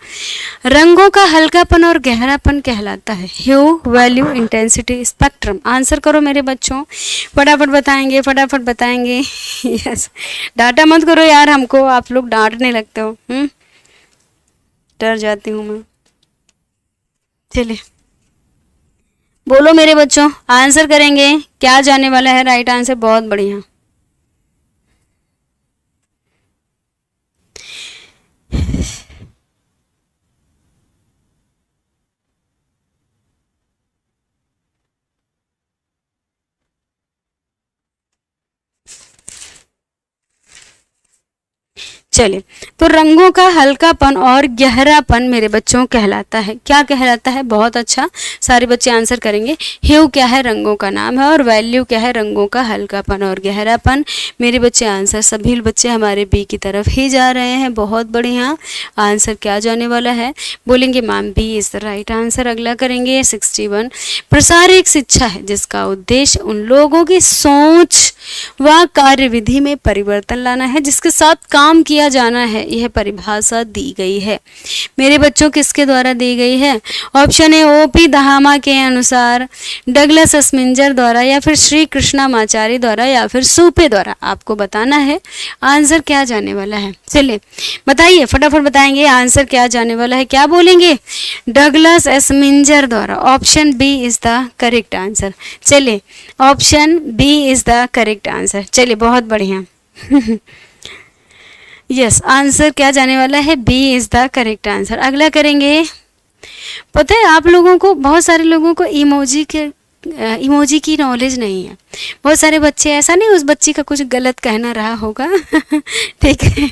रंगों का हल्कापन और गहरापन कहलाता है ह्यू, वैल्यू, इंटेंसिटी, स्पेक्ट्रम। आंसर करो मेरे बच्चों, फटाफट बताएंगे, फटाफट बताएंगे। यस, डांटा मत करो यार हमको, आप लोग डांटने लगते हो। डर जाती हूँ मैं। चलिए बोलो मेरे बच्चों, आंसर करेंगे, क्या जाने वाला है राइट आंसर। बहुत बढ़िया। चलिए, तो रंगों का हल्कापन और गहरापन मेरे बच्चों कहलाता है, क्या कहलाता है, बहुत अच्छा, सारे बच्चे आंसर करेंगे। ह्यू क्या है, रंगों का नाम है, और वैल्यू क्या है, रंगों का हल्कापन और गहरापन। मेरे बच्चे आंसर, सभी बच्चे हमारे बी की तरफ ही जा रहे हैं, बहुत बढ़िया। आंसर क्या जाने वाला है, बोलेंगे ma'am B is the right answer. अगला करेंगे 61। प्रसार एक शिक्षा है जिसका उद्देश्य उन लोगों की सोच व कार्यविधि में परिवर्तन लाना है जिसके साथ काम किया जाना है। यह परिभाषा दी गई है मेरे बच्चों, किसके द्वारा दी गई है। ऑप्शन ए ओपी दहामा के अनुसार, डगलस अस्मिंजर द्वारा, या फिर श्री कृष्णामाचारी द्वारा, या फिर सूपे द्वारा। आपको बताना है आंसर क्या जाने वाला है। चलिए बताइए, फटाफट बताएंगे आंसर क्या जाने वाला है। क्या बोलेंगे, डगलस अस्मिंजर द्वारा। Option B is the correct answer. चलिए option B is the correct answer. चलिए बहुत बढ़िया। यस, आंसर क्या जाने वाला है, B is the correct answer. अगला करेंगे, पता है आप लोगों को, बहुत सारे लोगों को इमोजी की नॉलेज नहीं है। बहुत सारे बच्चे, ऐसा नहीं उस बच्ची का कुछ गलत कहना रहा होगा ठीक है,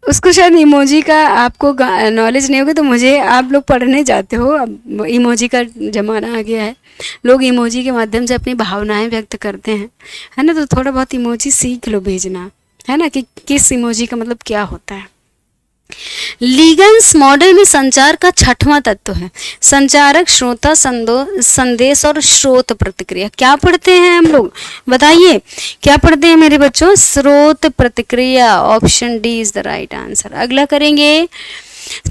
उसको शायद इमोजी का आपको नॉलेज नहीं होगा, तो मुझे आप लोग पढ़ने जाते हो, अब इमोजी का ज़माना आ गया है, लोग इमोजी के माध्यम से अपनी भावनाएं व्यक्त करते हैं, है ना। तो थोड़ा बहुत इमोजी सीख लो भेजना, है ना, कि किस इमोजी का मतलब क्या होता है। लीगन्स मॉडल में संचार का छठवां तत्व है संचारक, श्रोता, संदेश और स्रोत प्रतिक्रिया। क्या पढ़ते हैं हम लोग, बताइए क्या पढ़ते हैं मेरे बच्चों, स्रोत प्रतिक्रिया। Option D is the right answer. अगला करेंगे,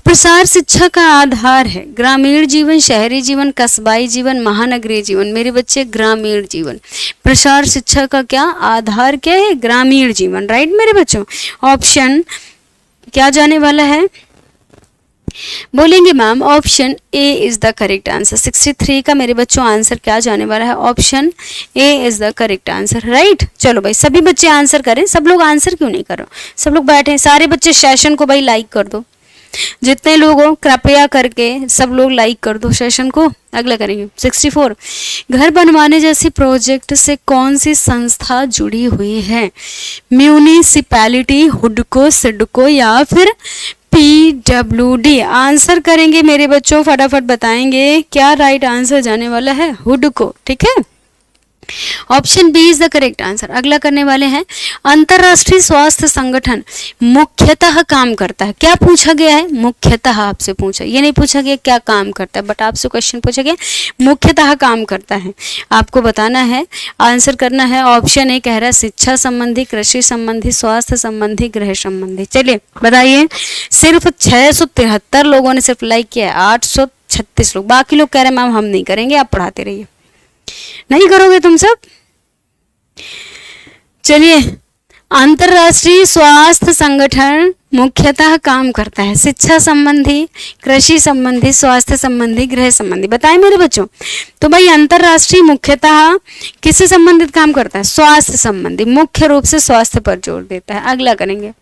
प्रसार शिक्षा का आधार है ग्रामीण जीवन, शहरी जीवन, कस्बाई जीवन, महानगरीय जीवन। मेरे बच्चे ग्रामीण जीवन, प्रसार शिक्षा का क्या आधार क्या है, ग्रामीण जीवन, राइट मेरे बच्चों। ऑप्शन क्या जाने वाला है, बोलेंगे ma'am option A is the correct answer. 63 का मेरे बच्चों आंसर क्या जाने वाला है, option A is the correct answer, right. चलो भाई सभी बच्चे आंसर करें, सब लोग आंसर क्यों नहीं करो, सब लोग बैठे, सारे बच्चे सेशन को भाई लाइक कर दो, जितने लोग हो कृपया करके सब लोग लाइक कर दो सेशन को। अगला करेंगे 64, घर बनवाने जैसी प्रोजेक्ट से कौन सी संस्था जुड़ी हुई है, म्यूनिसिपैलिटी, हुडको, सिडको, या फिर PWD। आंसर करेंगे मेरे बच्चों, फटाफट बताएंगे क्या राइट आंसर जाने वाला है, हुडको, ठीक है। Option B is the correct answer. अगला करने वाले हैं, अंतरराष्ट्रीय स्वास्थ्य संगठन मुख्यतः काम करता है, क्या पूछा गया है, मुख्यतः आपसे पूछा, ये नहीं पूछा गया क्या काम करता है, बट आपसे क्वेश्चन पूछा गया मुख्यतः काम करता है। आपको बताना है, आंसर करना है। ऑप्शन ए कह रहा है शिक्षा संबंधी, कृषि संबंधी, स्वास्थ्य संबंधी, गृह संबंधी। चलिए बताइए, सिर्फ 673 लोगों ने सिर्फ लाइक किया है, 836 लोग, बाकी लोग कह रहे हैं मैम हम नहीं करेंगे, आप पढ़ाते रहिए। नहीं करोगे तुम सब, चलिए। अंतरराष्ट्रीय स्वास्थ्य संगठन मुख्यतः काम करता है शिक्षा संबंधी, कृषि संबंधी, स्वास्थ्य संबंधी, गृह संबंधी। बताएं मेरे बच्चों, तो भाई अंतरराष्ट्रीय मुख्यतः किससे संबंधित काम करता है, स्वास्थ्य संबंधी, मुख्य रूप से स्वास्थ्य पर जोर देता है। अगला करेंगे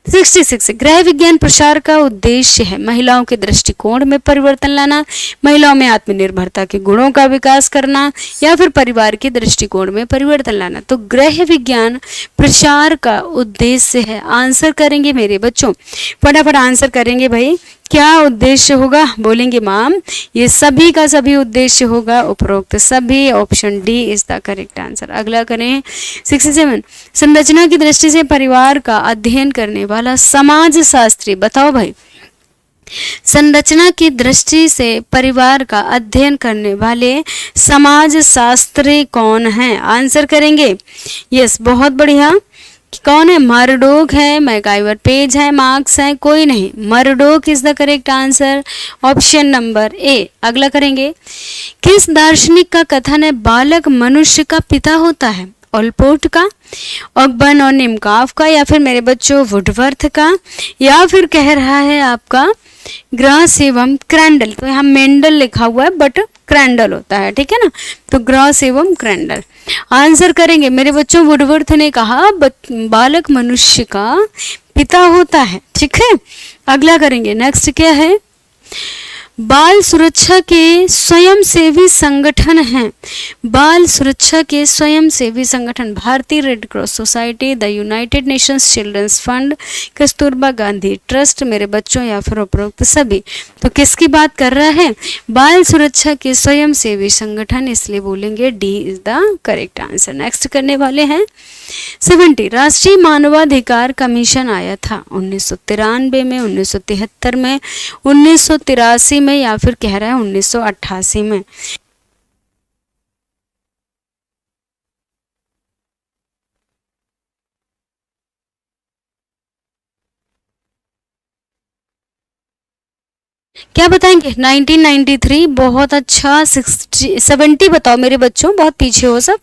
66, गृह विज्ञान प्रसार का उद्देश्य है महिलाओं के दृष्टिकोण में परिवर्तन लाना, महिलाओं में आत्मनिर्भरता के गुणों का विकास करना, या फिर परिवार के दृष्टिकोण में परिवर्तन लाना। तो गृह विज्ञान प्रसार का उद्देश्य है। आंसर करेंगे मेरे बच्चों, फटाफट आंसर करेंगे भाई, क्या उद्देश्य होगा, बोलेंगे मैम ये सभी का सभी उद्देश्य होगा, उपरोक्त सभी, option D is the correct answer. अगला करें 67, संरचना की दृष्टि से परिवार का अध्ययन करने वाला समाज शास्त्री, बताओ भाई संरचना की दृष्टि से परिवार का अध्ययन करने वाले समाज शास्त्री कौन है, आंसर करेंगे। यस बहुत बढ़िया, कौन है, मर्डोक है, मैकाइवर पेज है, मार्क्स है, कोई नहीं, Murdoch is the correct answer, option number A. अगला करेंगे, किस दार्शनिक का कथन है बालक मनुष्य का पिता होता है, ऑलपोर्ट का, ऑकबर्न और निमकाफ का, या फिर मेरे बच्चों वुडवर्थ का, या फिर कह रहा है आपका ग्रास एवं क्रैंडल। तो यहाँ मेंडल लिखा हुआ है बट क्रैंडल होता है, ठीक है ना, तो ग्रास एवं क्रैंडल आंसर करेंगे। मेरे बच्चों वुडवर्थ ने कहा बालक मनुष्य का पिता होता है, ठीक है। अगला करेंगे, नेक्स्ट क्या है, बाल सुरक्षा के स्वयंसेवी संगठन हैं, बाल सुरक्षा के स्वयंसेवी संगठन, भारतीय Red Cross Society, the United Nations Children's Fund, Kasturba Gandhi trust, मेरे बच्चों, या फिर उपरोक्त सभी। तो किसकी बात कर रहा है, बाल सुरक्षा के स्वयंसेवी संगठन, इसलिए बोलेंगे D is the correct answer. Next करने वाले हैं 70, राष्ट्रीय मानवाधिकार कमीशन आया था 1993 में, 1973 में, 1983 में, या फिर कह रहा है 1988 में। क्या बताएंगे, 1993, बहुत अच्छा। 60 70 बताओ मेरे बच्चों, बहुत पीछे हो सब,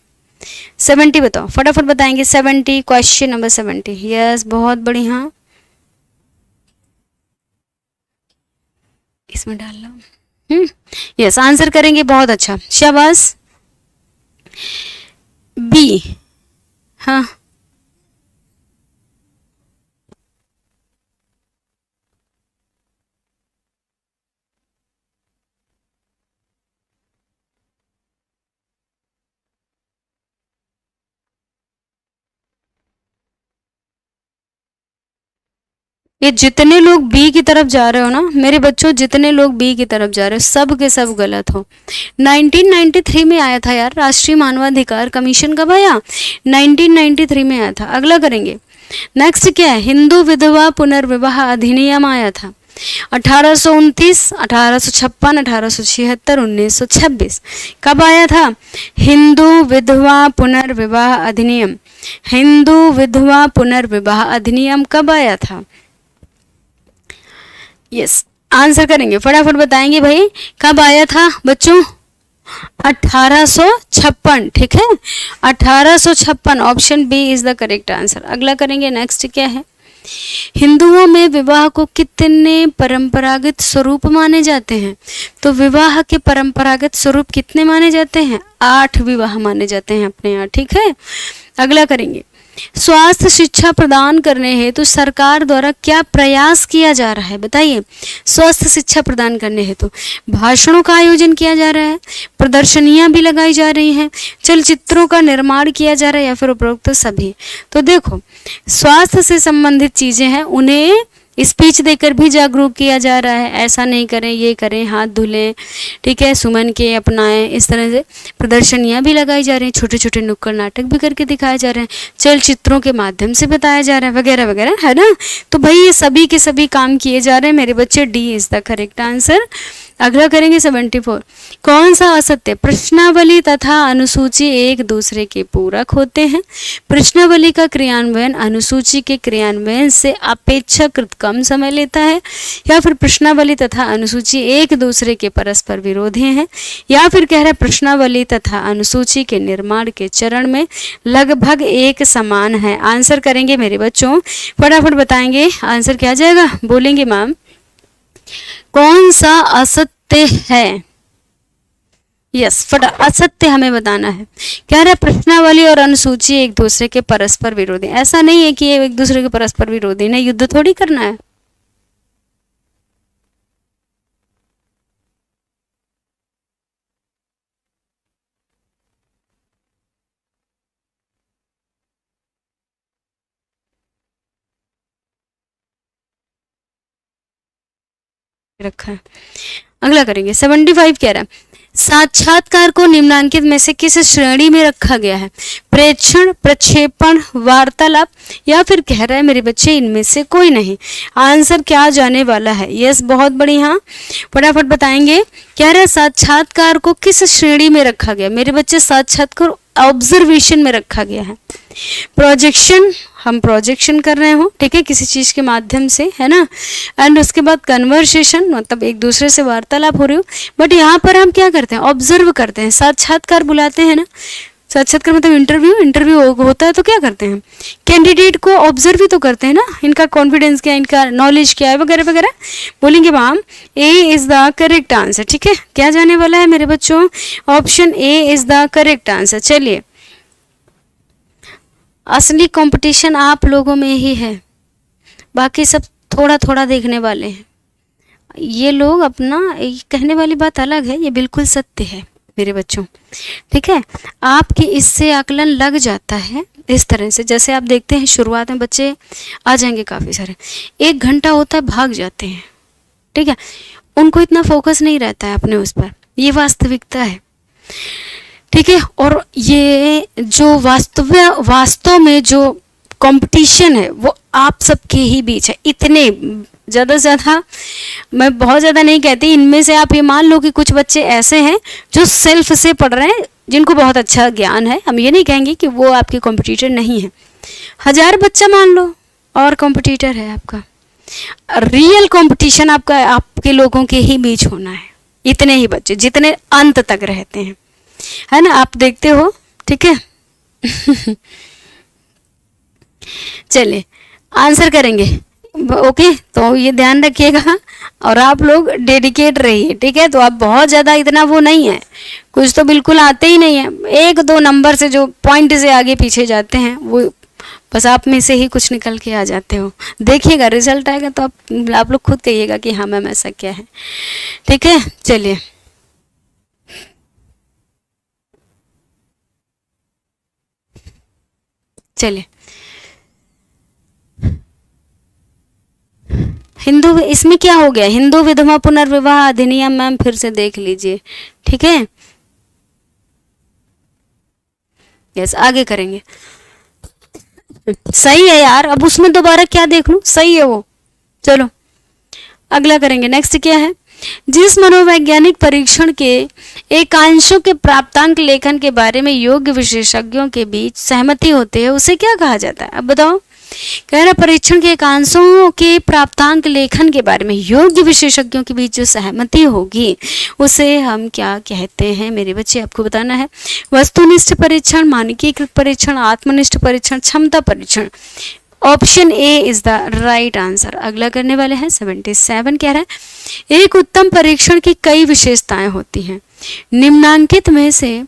70 बताओ, फटाफट बताएंगे 70, क्वेश्चन नंबर 70। यस बहुत बढ़िया, इसमें डाल लो। यस आंसर करेंगे, बहुत अच्छा, शाबाश। बी, हाँ ये जितने लोग बी की तरफ जा रहे हो ना मेरे बच्चों, जितने लोग बी की तरफ जा रहे हो सब के सब गलत हो। 1993 में आया था यार, राष्ट्रीय मानवाधिकार कमीशन कब आया, 1993 में आया था। अगला करेंगे, नेक्स्ट क्या है, हिंदू विधवा पुनर्विवाह अधिनियम आया था 1829, 1856, 1876, 1926, कब आया था, हिंदू विधवा पुनर्विवाह अधिनियम, हिंदू विधवा पुनर्विवाह अधिनियम कब आया था। यस आंसर करेंगे, फटाफट बताएंगे भाई कब आया था बच्चों, 1856, ठीक है, 1856, option B is the correct answer. अगला करेंगे, नेक्स्ट क्या है, हिंदुओं में विवाह को कितने परंपरागत स्वरूप माने जाते हैं, तो विवाह के परंपरागत स्वरूप कितने माने जाते हैं, 8 विवाह माने जाते हैं अपने यहाँ, ठीक है। अगला करेंगे, स्वास्थ्य शिक्षा प्रदान करने हेतु तो सरकार द्वारा क्या प्रयास किया जा रहा है, बताइए। स्वास्थ्य शिक्षा प्रदान करने हेतु तो भाषणों का आयोजन किया जा रहा है, प्रदर्शनियां भी लगाई जा रही हैं, चलचित्रों का निर्माण किया जा रहा है, या फिर उपरोक्त सभी। तो देखो स्वास्थ्य से संबंधित चीजें हैं, उन्हें स्पीच देकर भी जागरूक किया जा रहा है, ऐसा नहीं करें ये करें, हाथ धुलें, ठीक है, सुमन के अपनाएं, इस तरह से प्रदर्शनियां भी लगाई जा रही हैं, छोटे छोटे नुक्कड़ नाटक भी करके दिखाए जा रहे हैं, चलचित्रों के माध्यम से बताया जा रहा है, वगैरह वगैरह, है ना। तो भाई ये सभी के सभी काम किए जा रहे हैं मेरे बच्चे, D is the correct answer. अगला करेंगे 74, कौन सा असत्य, प्रश्नावली तथा अनुसूची एक दूसरे के पूरक होते हैं, प्रश्नावली का क्रियान्वयन अनुसूची के क्रियान्वयन से अपेक्षाकृत कम समय लेता है, या फिर प्रश्नावली तथा अनुसूची एक दूसरे के परस्पर विरोधी हैं, या फिर कह रहा है प्रश्नावली तथा अनुसूची के निर्माण के चरण में लगभग एक समान है। आंसर करेंगे मेरे बच्चों, फटाफट बताएंगे आंसर क्या जाएगा, बोलेंगे मैम कौन सा असत्य है। यस फटा असत्य हमें बताना है, कह रहा है प्रश्नावली और अनुसूची एक दूसरे के परस्पर विरोधी, ऐसा नहीं है कि ये एक दूसरे के परस्पर विरोधी, नहीं, युद्ध थोड़ी करना है। रखा है। अगला करेंगे 75 कह रहा है साक्षात्कार को निम्नलिखित में से किस श्रेणी में रखा गया है? प्रेक्षण, प्रक्षेपण, वार्तालाप, या फिर कह रहा है मेरे बच्चे इनमें से कोई नहीं। आंसर क्या जाने वाला है? यस, बहुत बढ़िया, फटाफट बताएंगे। कह रहा है साक्षात्कार को किस श्रेणी में रखा गया? मेरे बच्चे साक्षात्कार ऑब्जर्वेशन में रखा गया है। प्रोजेक्शन, हम प्रोजेक्शन कर रहे हो, ठीक है, किसी चीज के माध्यम से, है ना। एंड उसके बाद कन्वर्सेशन, मतलब एक दूसरे से वार्तालाप हो रही हो, बट यहाँ पर हम क्या करते हैं? ऑब्जर्व करते हैं। साक्षात्कार बुलाते हैं ना, साक्षात्कार मतलब इंटरव्यू होता है तो क्या करते हैं? कैंडिडेट को ऑब्जर्व ही तो करते हैं ना, इनका कॉन्फिडेंस क्या है, इनका नॉलेज क्या है, वगैरह वगैरह। बोलेंगे ma'am A is the correct answer, ठीक है। क्या जाने वाला है मेरे बच्चों? Option A is the correct answer. चलिए, असली कंपटीशन आप लोगों में ही है, बाकी सब थोड़ा थोड़ा देखने वाले हैं। ये लोग अपना कहने वाली बात अलग है, ये बिल्कुल सत्य है मेरे बच्चों, ठीक है। आपके इससे आकलन लग जाता है इस तरह से, जैसे आप देखते हैं शुरुआत में बच्चे आ जाएंगे काफ़ी सारे, 1 घंटा होता है भाग जाते हैं, ठीक है। उनको इतना फोकस नहीं रहता है अपने उस पर, ये वास्तविकता है, ठीक है। और ये जो वास्तव में जो कंपटीशन है वो आप सबके ही बीच है। इतने ज़्यादा से ज़्यादा, मैं बहुत ज़्यादा नहीं कहती, इनमें से आप ये मान लो कि कुछ बच्चे ऐसे हैं जो सेल्फ से पढ़ रहे हैं, जिनको बहुत अच्छा ज्ञान है। हम ये नहीं कहेंगे कि वो आपके कॉम्पिटिटर नहीं है। 1000 बच्चा मान लो और कॉम्पिटिटर है आपका। रियल कंपटीशन आपका आपके लोगों के ही बीच होना है, इतने ही बच्चे जितने अंत तक रहते हैं, है ना। आप देखते हो, ठीक है। चलिए आंसर करेंगे, ओके। तो ये ध्यान रखिएगा और आप लोग डेडिकेट रहिए, ठीक है। तो आप बहुत ज़्यादा इतना वो नहीं है, कुछ तो बिल्कुल आते ही नहीं है, 1-2 नंबर से जो पॉइंट से आगे पीछे जाते हैं वो बस आप में से ही कुछ निकल के आ जाते हो। देखिएगा रिजल्ट आएगा तो आप लोग खुद कहिएगा कि हाँ मैम ऐसा क्या है, ठीक है। चलिए चलिए, हिंदू, इसमें क्या हो गया? हिंदू विधवा पुनर्विवाह अधिनियम, मैम फिर से देख लीजिए, ठीक है। यस, आगे करेंगे। सही है यार, अब उसमें दोबारा क्या देख लूं, सही है वो। चलो अगला करेंगे। नेक्स्ट क्या है? जिस मनोवैज्ञानिक परीक्षण के एकांशों के प्राप्तांक लेखन के बारे में योग्य विशेषज्ञों के बीच सहमति होती है उसे क्या कहा जाता है? अब बताओ। कह रहा परीक्षण के एकांशों के प्राप्तांक लेखन के बारे में योग्य विशेषज्ञों के बीच जो सहमति होगी उसे हम क्या कहते हैं मेरे बच्चे? आपको बताना है। वस्तुनिष्ठ परीक्षण, मानकीकृत परीक्षण, आत्मनिष्ठ परीक्षण, क्षमता परीक्षण। Option A is the right answer. अगला करने वाले हैं 77। कह रहा है एक उत्तम परीक्षण की कई विशेषताएं होती हैं, निम्नांकित में से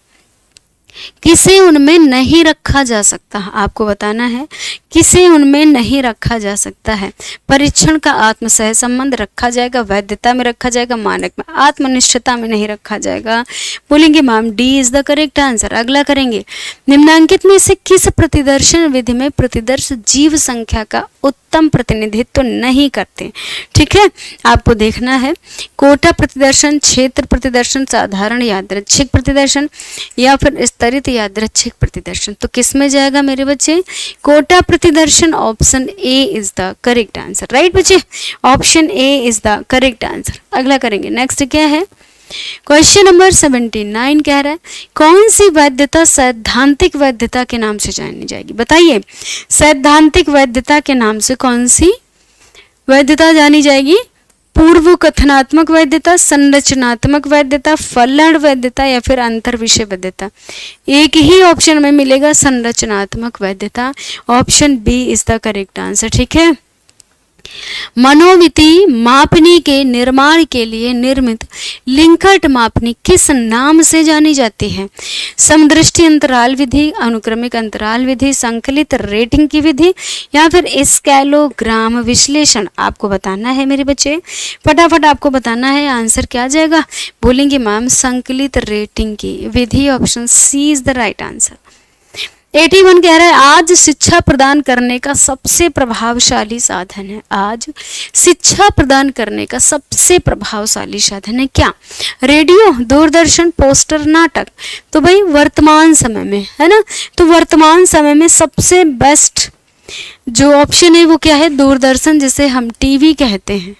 किसे उनमें नहीं रखा जा सकता? आपको बताना है किसे उनमें नहीं रखा जा सकता है। परीक्षण का आत्म सह संबंध रखा जाएगा, वैधता में रखा जाएगा, मानक में, आत्मनिष्ठता में नहीं रखा जाएगा। बोलेंगे ma'am D is the correct answer. अगला करेंगे निम्नांकित में से किस प्रतिदर्शन विधि में प्रतिदर्श जीव संख्या का उत्तम प्रतिनिधित्व नहीं करते? ठीक है, आपको देखना है कोटा प्रतिदर्शन, क्षेत्र प्रतिदर्शन, साधारण यादृच्छिक प्रतिदर्शन या फिर स्तरित यादृच्छिक प्रतिदर्शन। तो किस में जाएगा मेरे बच्चे? कोटा प्रतिदर्शन। Option A is the correct answer. Right बच्चे, option A is the correct answer. अगला करेंगे। नेक्स्ट क्या है? क्वेश्चन नंबर 79 कह रहा है कौन सी वैधता सैद्धांतिक वैधता के नाम से जानी जाएगी? बताइए, सैद्धांतिक वैधता के नाम से कौन सी वैधता जानी जाएगी? पूर्व कथनात्मक वैधता, संरचनात्मक वैधता, फलन वैधता या फिर अंतर विषय वैधता? एक ही ऑप्शन में मिलेगा संरचनात्मक वैधता। Option B is the correct answer. ठीक है, मनोमिति मापनी के निर्माण के लिए निर्मित लिंकट मापनी किस नाम से जानी जाती है? समदृष्टि अंतराल विधि, अनुक्रमिक अंतराल विधि, संकलित रेटिंग की विधि या फिर स्कैलोग्राम विश्लेषण? आपको बताना है मेरे बच्चे, फटाफट आपको बताना है। आंसर क्या आ जाएगा? बोलेंगे मैम संकलित रेटिंग की विधि। Option C is the right answer. 81 कह रहा है आज शिक्षा प्रदान करने का सबसे प्रभावशाली साधन है। आज शिक्षा प्रदान करने का सबसे प्रभावशाली साधन है क्या? रेडियो, दूरदर्शन, पोस्टर, नाटक। तो भाई वर्तमान समय में, है ना, तो वर्तमान समय में सबसे बेस्ट जो ऑप्शन है वो क्या है? दूरदर्शन, जिसे हम टीवी कहते हैं।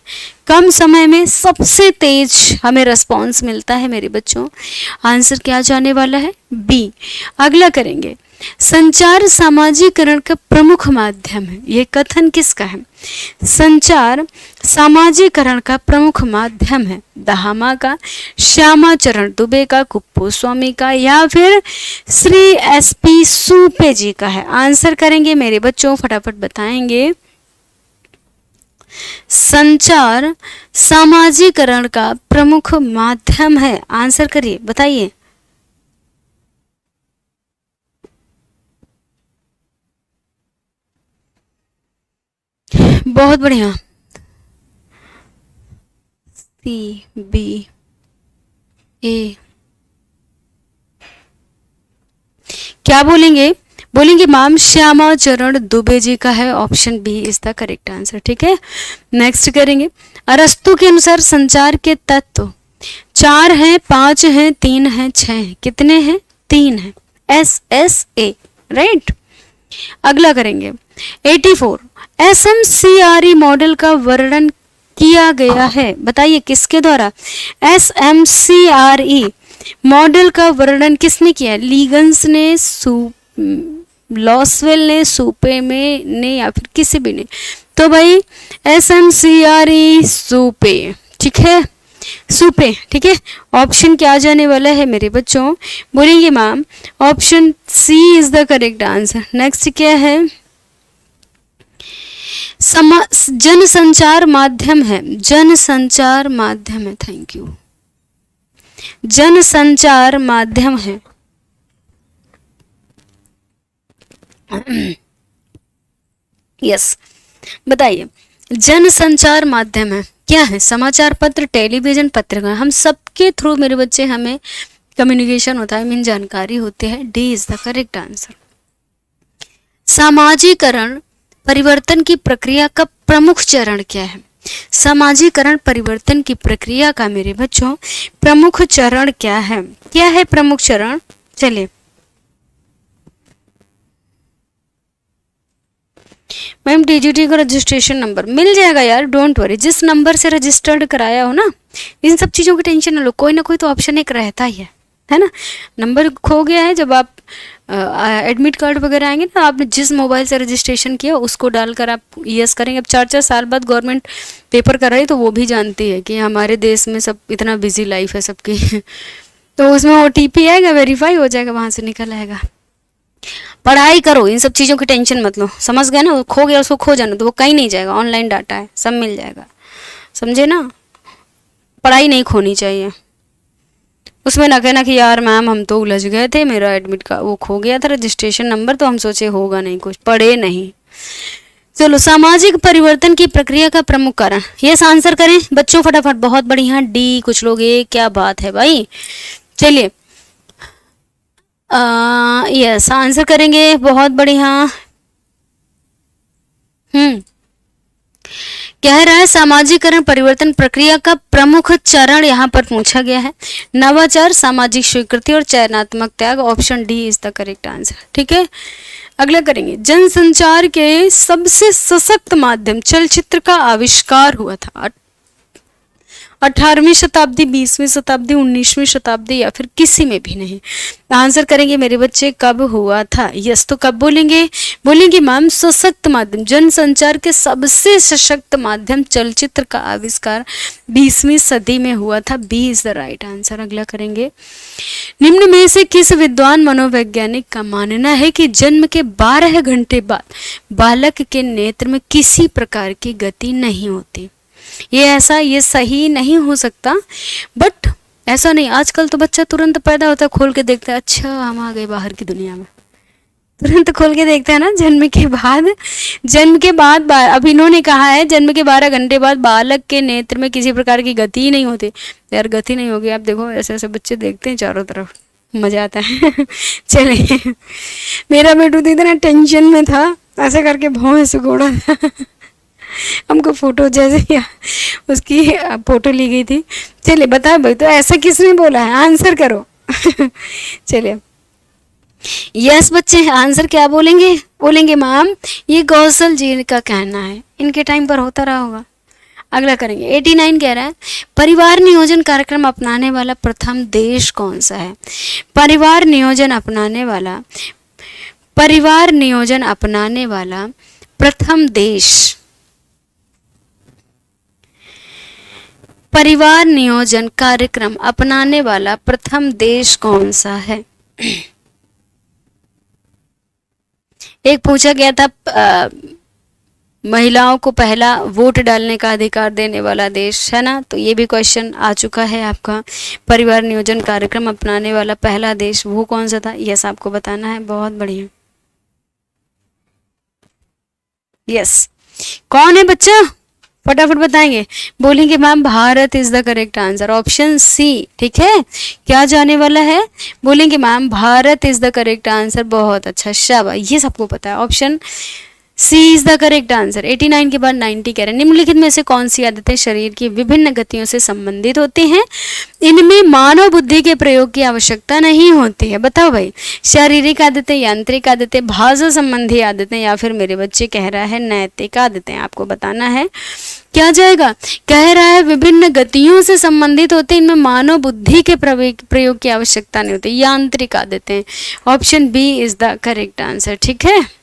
कम समय में सबसे तेज हमें रिस्पॉन्स मिलता है मेरे बच्चों। आंसर क्या जाने वाला है? बी। अगला करेंगे, संचार सामाजिकरण का प्रमुख माध्यम है। ये कथन किसका है? संचार सामाजिकरण का प्रमुख माध्यम है। दहामा का, श्यामा चरण दुबे का, कुप्पू स्वामी का, या फिर श्री एसपी सूपे जी का है? आंसर करेंगे मेरे बच्चों, फटाफट बताएंगे। संचार सामाजिकरण का प्रमुख माध्यम है। आंसर करिए, बताइए। बहुत बढ़िया। सी, बी, ए। क्या बोलेंगे? बोलेंगे मैम श्यामा चरण दुबे जी का है। Option B is the correct answer. ठीक है, नेक्स्ट करेंगे। अरस्तु के अनुसार संचार के तत्व 4 हैं, 5 हैं, 3 हैं, 6 हैं। कितने हैं? 3 हैं। SSA, right. अगला करेंगे 84। SMCRE मॉडल का वर्णन किया गया है। बताइए किसके द्वारा? SMCRE मॉडल का वर्णन किसने किया? लीगन्स ने, लॉसवेल ने, सूपे में ने, या फिर किसी भी ने? तो भाई SMCRE सूपे, ठीक है, सूपे। ठीक है, ऑप्शन क्या जाने वाला है मेरे बच्चों? बोलेंगे ma'am option C is the correct answer. Next क्या है? जनसंचार माध्यम है। जनसंचार माध्यम है। Thank you. जनसंचार माध्यम है। यस, बताइए जनसंचार माध्यम है क्या है? समाचार पत्र, टेलीविजन, पत्रिका। हम सबके थ्रू मेरे बच्चे हमें कम्युनिकेशन होता है, मीन जानकारी होती है। D is the correct answer. सामाजिकरण परिवर्तन की प्रक्रिया का प्रमुख चरण क्या है? सामाजिकरण परिवर्तन की प्रक्रिया का मेरे बच्चों प्रमुख चरण क्या है? क्या है प्रमुख चरण? चलिए, मैम DGT का रजिस्ट्रेशन नंबर मिल जाएगा यार, डोंट वरी। जिस नंबर से रजिस्टर्ड कराया हो ना, इन सब चीज़ों की टेंशन न लो, कोई ना कोई तो ऑप्शन एक रहता ही है ना। नंबर खो गया है, जब आप एडमिट कार्ड वगैरह आएंगे ना, आपने जिस मोबाइल से रजिस्ट्रेशन किया उसको डालकर आप यस करेंगे। अब 4-4 साल बाद गवर्नमेंट पेपर कर रही है, तो वो भी जानती है कि हमारे देश में सब इतना बिजी लाइफ है सबकी तो उसमें OTP आएगा, वेरीफाई हो जाएगा, वहाँ से निकल आएगा। पढ़ाई करो, इन सब चीज़ों की टेंशन मत लो, समझ गए ना। खो गया उसको खो जाना, तो वो कहीं नहीं जाएगा, ऑनलाइन डाटा है, सब मिल जाएगा, समझे ना। पढ़ाई नहीं खोनी चाहिए, उसमें ना कहना कि यार मैम हम तो उलझ गए थे, मेरा एडमिट का वो खो गया था रजिस्ट्रेशन नंबर, तो हम सोचे होगा नहीं कुछ, पढ़े नहीं। चलो, सामाजिक परिवर्तन की प्रक्रिया का प्रमुख कारण, यस आंसर करें बच्चों फटाफट। बहुत बढ़िया, डी। कुछ लोग ये क्या बात है भाई। चलिए, यस आंसर करेंगे, बहुत बढ़िया। कह रहा है सामाजिकरण परिवर्तन प्रक्रिया का प्रमुख चरण यहाँ पर पूछा गया है नवाचार, सामाजिक स्वीकृति और चयनात्मक त्याग। Option D is the correct answer. ठीक है, अगला करेंगे। जनसंचार के सबसे सशक्त माध्यम चलचित्र का आविष्कार हुआ था 18वीं शताब्दी, 20वीं शताब्दी, 19वीं शताब्दी, या फिर किसी में भी नहीं। आंसर करेंगे मेरे बच्चे, कब हुआ था? यस, तो कब बोलेंगे? बोलेंगे मैम सशक्त माध्यम, जनसंचार के सबसे सशक्त माध्यम चलचित्र का आविष्कार 20वीं सदी में हुआ था। B is the right answer. अगला करेंगे। निम्न में से किस विद्वान मनोवैज्ञानिक का मानना है कि जन्म के 12 घंटे बाद बालक के नेत्र में किसी प्रकार की गति नहीं होती? ये सही नहीं हो सकता, बट ऐसा नहीं, आजकल तो बच्चा तुरंत पैदा होता है, खोल के देखता है, अच्छा हम आ गए बाहर की दुनिया में, तुरंत खोल के देखता है ना। जन्म के बाद अब इन्होंने कहा है जन्म के 12 घंटे बाद बालक के नेत्र में किसी प्रकार की गति ही नहीं होती। यार गति नहीं होगी, आप देखो ऐसे ऐसे बच्चे देखते हैं चारों तरफ, मजा आता है। चलिए, मेरा बेटू तो इतना टेंशन में था, ऐसे करके भौं से घोड़ा था। हमको फोटो जैसे उसकी फोटो ली गई थी। चलिए बताओ भाई, तो ऐसा किसने बोला है, आंसर करो। चलिए, यस बच्चे, आंसर क्या बोलेंगे? बोलेंगे मैम ये कौशल जी का कहना है, इनके टाइम पर होता रहा होगा। अगला करेंगे, 89 कह रहा है परिवार नियोजन कार्यक्रम अपनाने वाला प्रथम देश कौन सा है? परिवार नियोजन अपनाने वाला प्रथम देश, परिवार नियोजन कार्यक्रम अपनाने वाला प्रथम देश कौन सा है? एक पूछा गया था महिलाओं को पहला वोट डालने का अधिकार देने वाला देश है ना, तो ये भी क्वेश्चन आ चुका है आपका। परिवार नियोजन कार्यक्रम अपनाने वाला पहला देश वो कौन सा था? यस, आपको बताना है। बहुत बढ़िया, यस। कौन है बच्चा? फटाफट बताएंगे। बोलेंगे ma'am Bharat is the correct answer, option C. ठीक है, क्या जाने वाला है? बोलेंगे ma'am Bharat is the correct answer. बहुत अच्छा, शाबाश, ये सबको पता है, option C is the correct answer. 89 के बाद 90 कह रहे हैं निम्नलिखित में से कौन सी आदतें शरीर की विभिन्न गतियों से संबंधित होती हैं? इनमें मानव बुद्धि के प्रयोग की आवश्यकता नहीं होती है। बताओ भाई, शारीरिक आदतें, यांत्रिक आदतें, भाषा संबंधी आदतें, या फिर मेरे बच्चे कह रहा है नैतिक आदतें। आपको बताना है क्या जाएगा। कह रहा है विभिन्न गतियों से संबंधित होते, इनमें मानव बुद्धि के प्रयोग की आवश्यकता नहीं होती, यांत्रिक आदतें। Option B is the correct answer. ठीक है,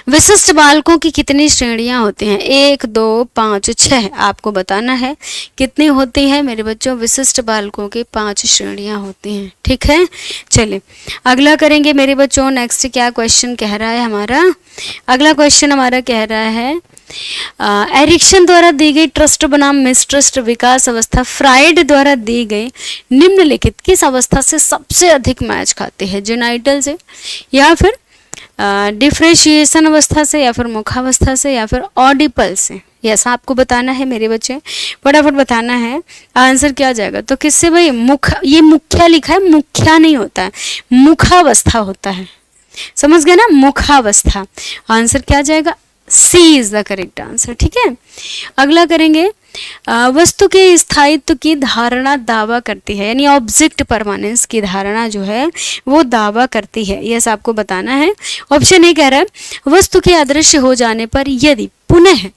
विशिष्ट बालकों की कितनी श्रेणियां होती हैं? 1, 2, 5, 6। आपको बताना है कितनी होती हैं मेरे बच्चों। विशिष्ट बालकों की 5 श्रेणियां होती हैं। ठीक है, चलिए अगला करेंगे मेरे बच्चों। नेक्स्ट क्या क्वेश्चन कह रहा है हमारा? अगला क्वेश्चन हमारा कह रहा है एरिक्सन द्वारा दी गई ट्रस्ट बनाम मिसट्रस्ट विकास अवस्था फ्राइड द्वारा दी गई निम्नलिखित किस अवस्था से सबसे अधिक मैच खाती है? जेनाइटल से, या फिर डिफ्रेशिएशन अवस्था से, या फिर मुखावस्था से, या फिर ऑडिपल से? यस, आपको बताना है मेरे बच्चे, फटाफट बताना है आंसर क्या जाएगा। तो किससे भाई? ये मुख्या लिखा है, मुख्या नहीं होता है, मुखावस्था होता है, समझ गए ना, मुखावस्था। आंसर क्या जाएगा? सी इज द करेक्ट आंसर। ठीक है, अगला करेंगे वस्तु के स्थायित्व की धारणा दावा करती है, यानी ऑब्जेक्ट परमानेंस की धारणा जो है वो दावा करती है। यस, आपको बताना है। ऑप्शन ए कह रहा है वस्तु के अदृश्य हो जाने पर यदि पुनः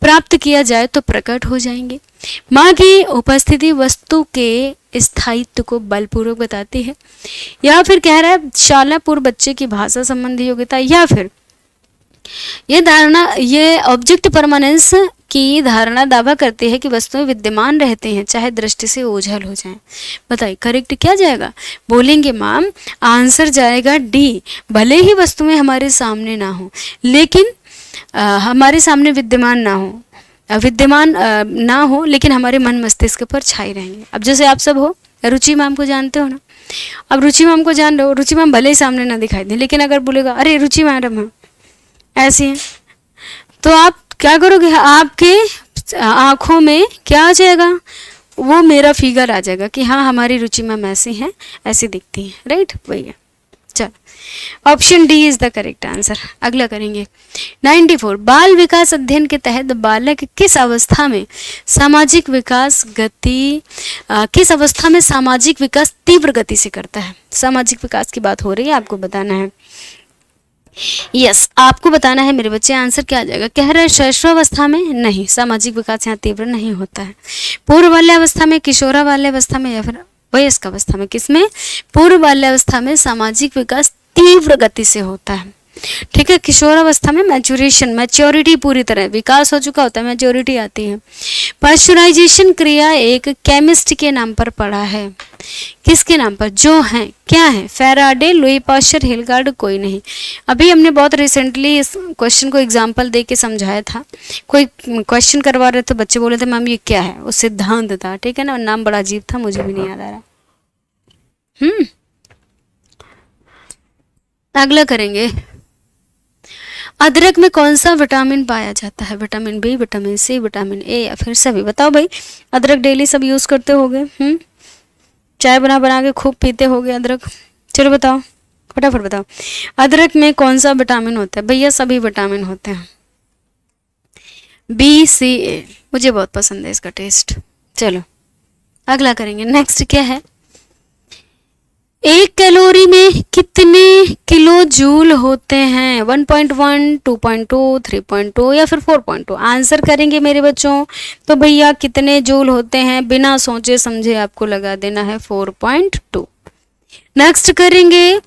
प्राप्त किया जाए तो प्रकट हो जाएंगे। माँ की उपस्थिति वस्तु के स्थायित्व को बलपूर्वक बताती है। या फिर कह रहा है शाला पूर्व बच्चे की भाषा संबंधी योग्यता, या फिर ये धारणा, ये ऑब्जेक्ट परमानेंस की धारणा दावा करती है कि वस्तुएं विद्यमान रहती हैं चाहे दृष्टि से ओझल हो जाएं। बताइए करेक्ट क्या जाएगा? बोलेंगे मैम आंसर जाएगा डी, भले ही वस्तुएं हमारे सामने ना हो, लेकिन हमारे सामने विद्यमान ना हो, लेकिन हमारे मन मस्तिष्क पर छाई रहेंगे। अब जैसे आप सब हो, रुचि मैम को जानते हो ना, अब रुचि मैम को जान रहे हो, रुचि मैम भले ही सामने ना दिखाई दे, लेकिन अगर बोलेगा अरे रुचि मैडम है ऐसी है, तो आप क्या करोगे? आपके आंखों में क्या आ जाएगा? वो मेरा फिगर आ जाएगा कि हाँ हमारी रुचि मैम ऐसी हैं, ऐसी दिखती हैं, राइट? वही है। चलो option D is the correct answer. अगला करेंगे 94, बाल विकास अध्ययन के तहत बालक किस अवस्था में सामाजिक विकास तीव्र गति से करता है? सामाजिक विकास की बात हो रही है, आपको बताना है। यस, आपको बताना है मेरे बच्चे, आंसर क्या आ जाएगा? कह रहे हैं शैशवावस्था में नहीं, सामाजिक विकास यहाँ तीव्र नहीं होता है। पूर्व बाल्यावस्था में, किशोरा बाल्यावस्था में, या फिर वयस्क अवस्था में? किसमें? पूर्व बाल्यावस्था में सामाजिक विकास तीव्र गति से होता है। ठीक है, किशोरावस्था में मैच्योरिटी पूरी तरह विकास हो चुका होता है, मैच्योरिटी आती है। पाश्चराइजेशन क्रिया एक केमिस्ट के नाम पर पड़ा है, किसके नाम पर? जो है क्या है? फैराडे, लुई पाश्चर, हिलगार्ड, कोई नहीं। अभी हमने बहुत रिसेंटली इस क्वेश्चन को एग्जाम्पल दे के समझाया था। कोई क्वेश्चन करवा रहे थे, बच्चे बोले थे मैम ये क्या है, वो सिद्धांत था, ठीक है ना, नाम बड़ा अजीब था, मुझे भी नहीं याद आ रहा। अगला करेंगे, अदरक में कौन सा विटामिन पाया जाता है? Vitamin B, vitamin C, vitamin A, या फिर सभी? बताओ भाई, अदरक डेली सब यूज करते होगे। चाय बना बना के खूब पीते होगे अदरक। चलो बताओ, फटाफट बताओ, अदरक में कौन सा विटामिन होता है? भैया सभी विटामिन होते हैं, BCA। मुझे बहुत पसंद है इसका टेस्ट। चलो अगला करेंगे। नेक्स्ट क्या है? एक कैलोरी में कितने किलो जूल होते हैं? 1.1, 2.2, 3.2 या फिर 4.2? आंसर करेंगे मेरे बच्चों तो भैया कितने जूल होते हैं, बिना सोचे समझे आपको लगा देना है 4.2। नेक्स्ट करेंगे,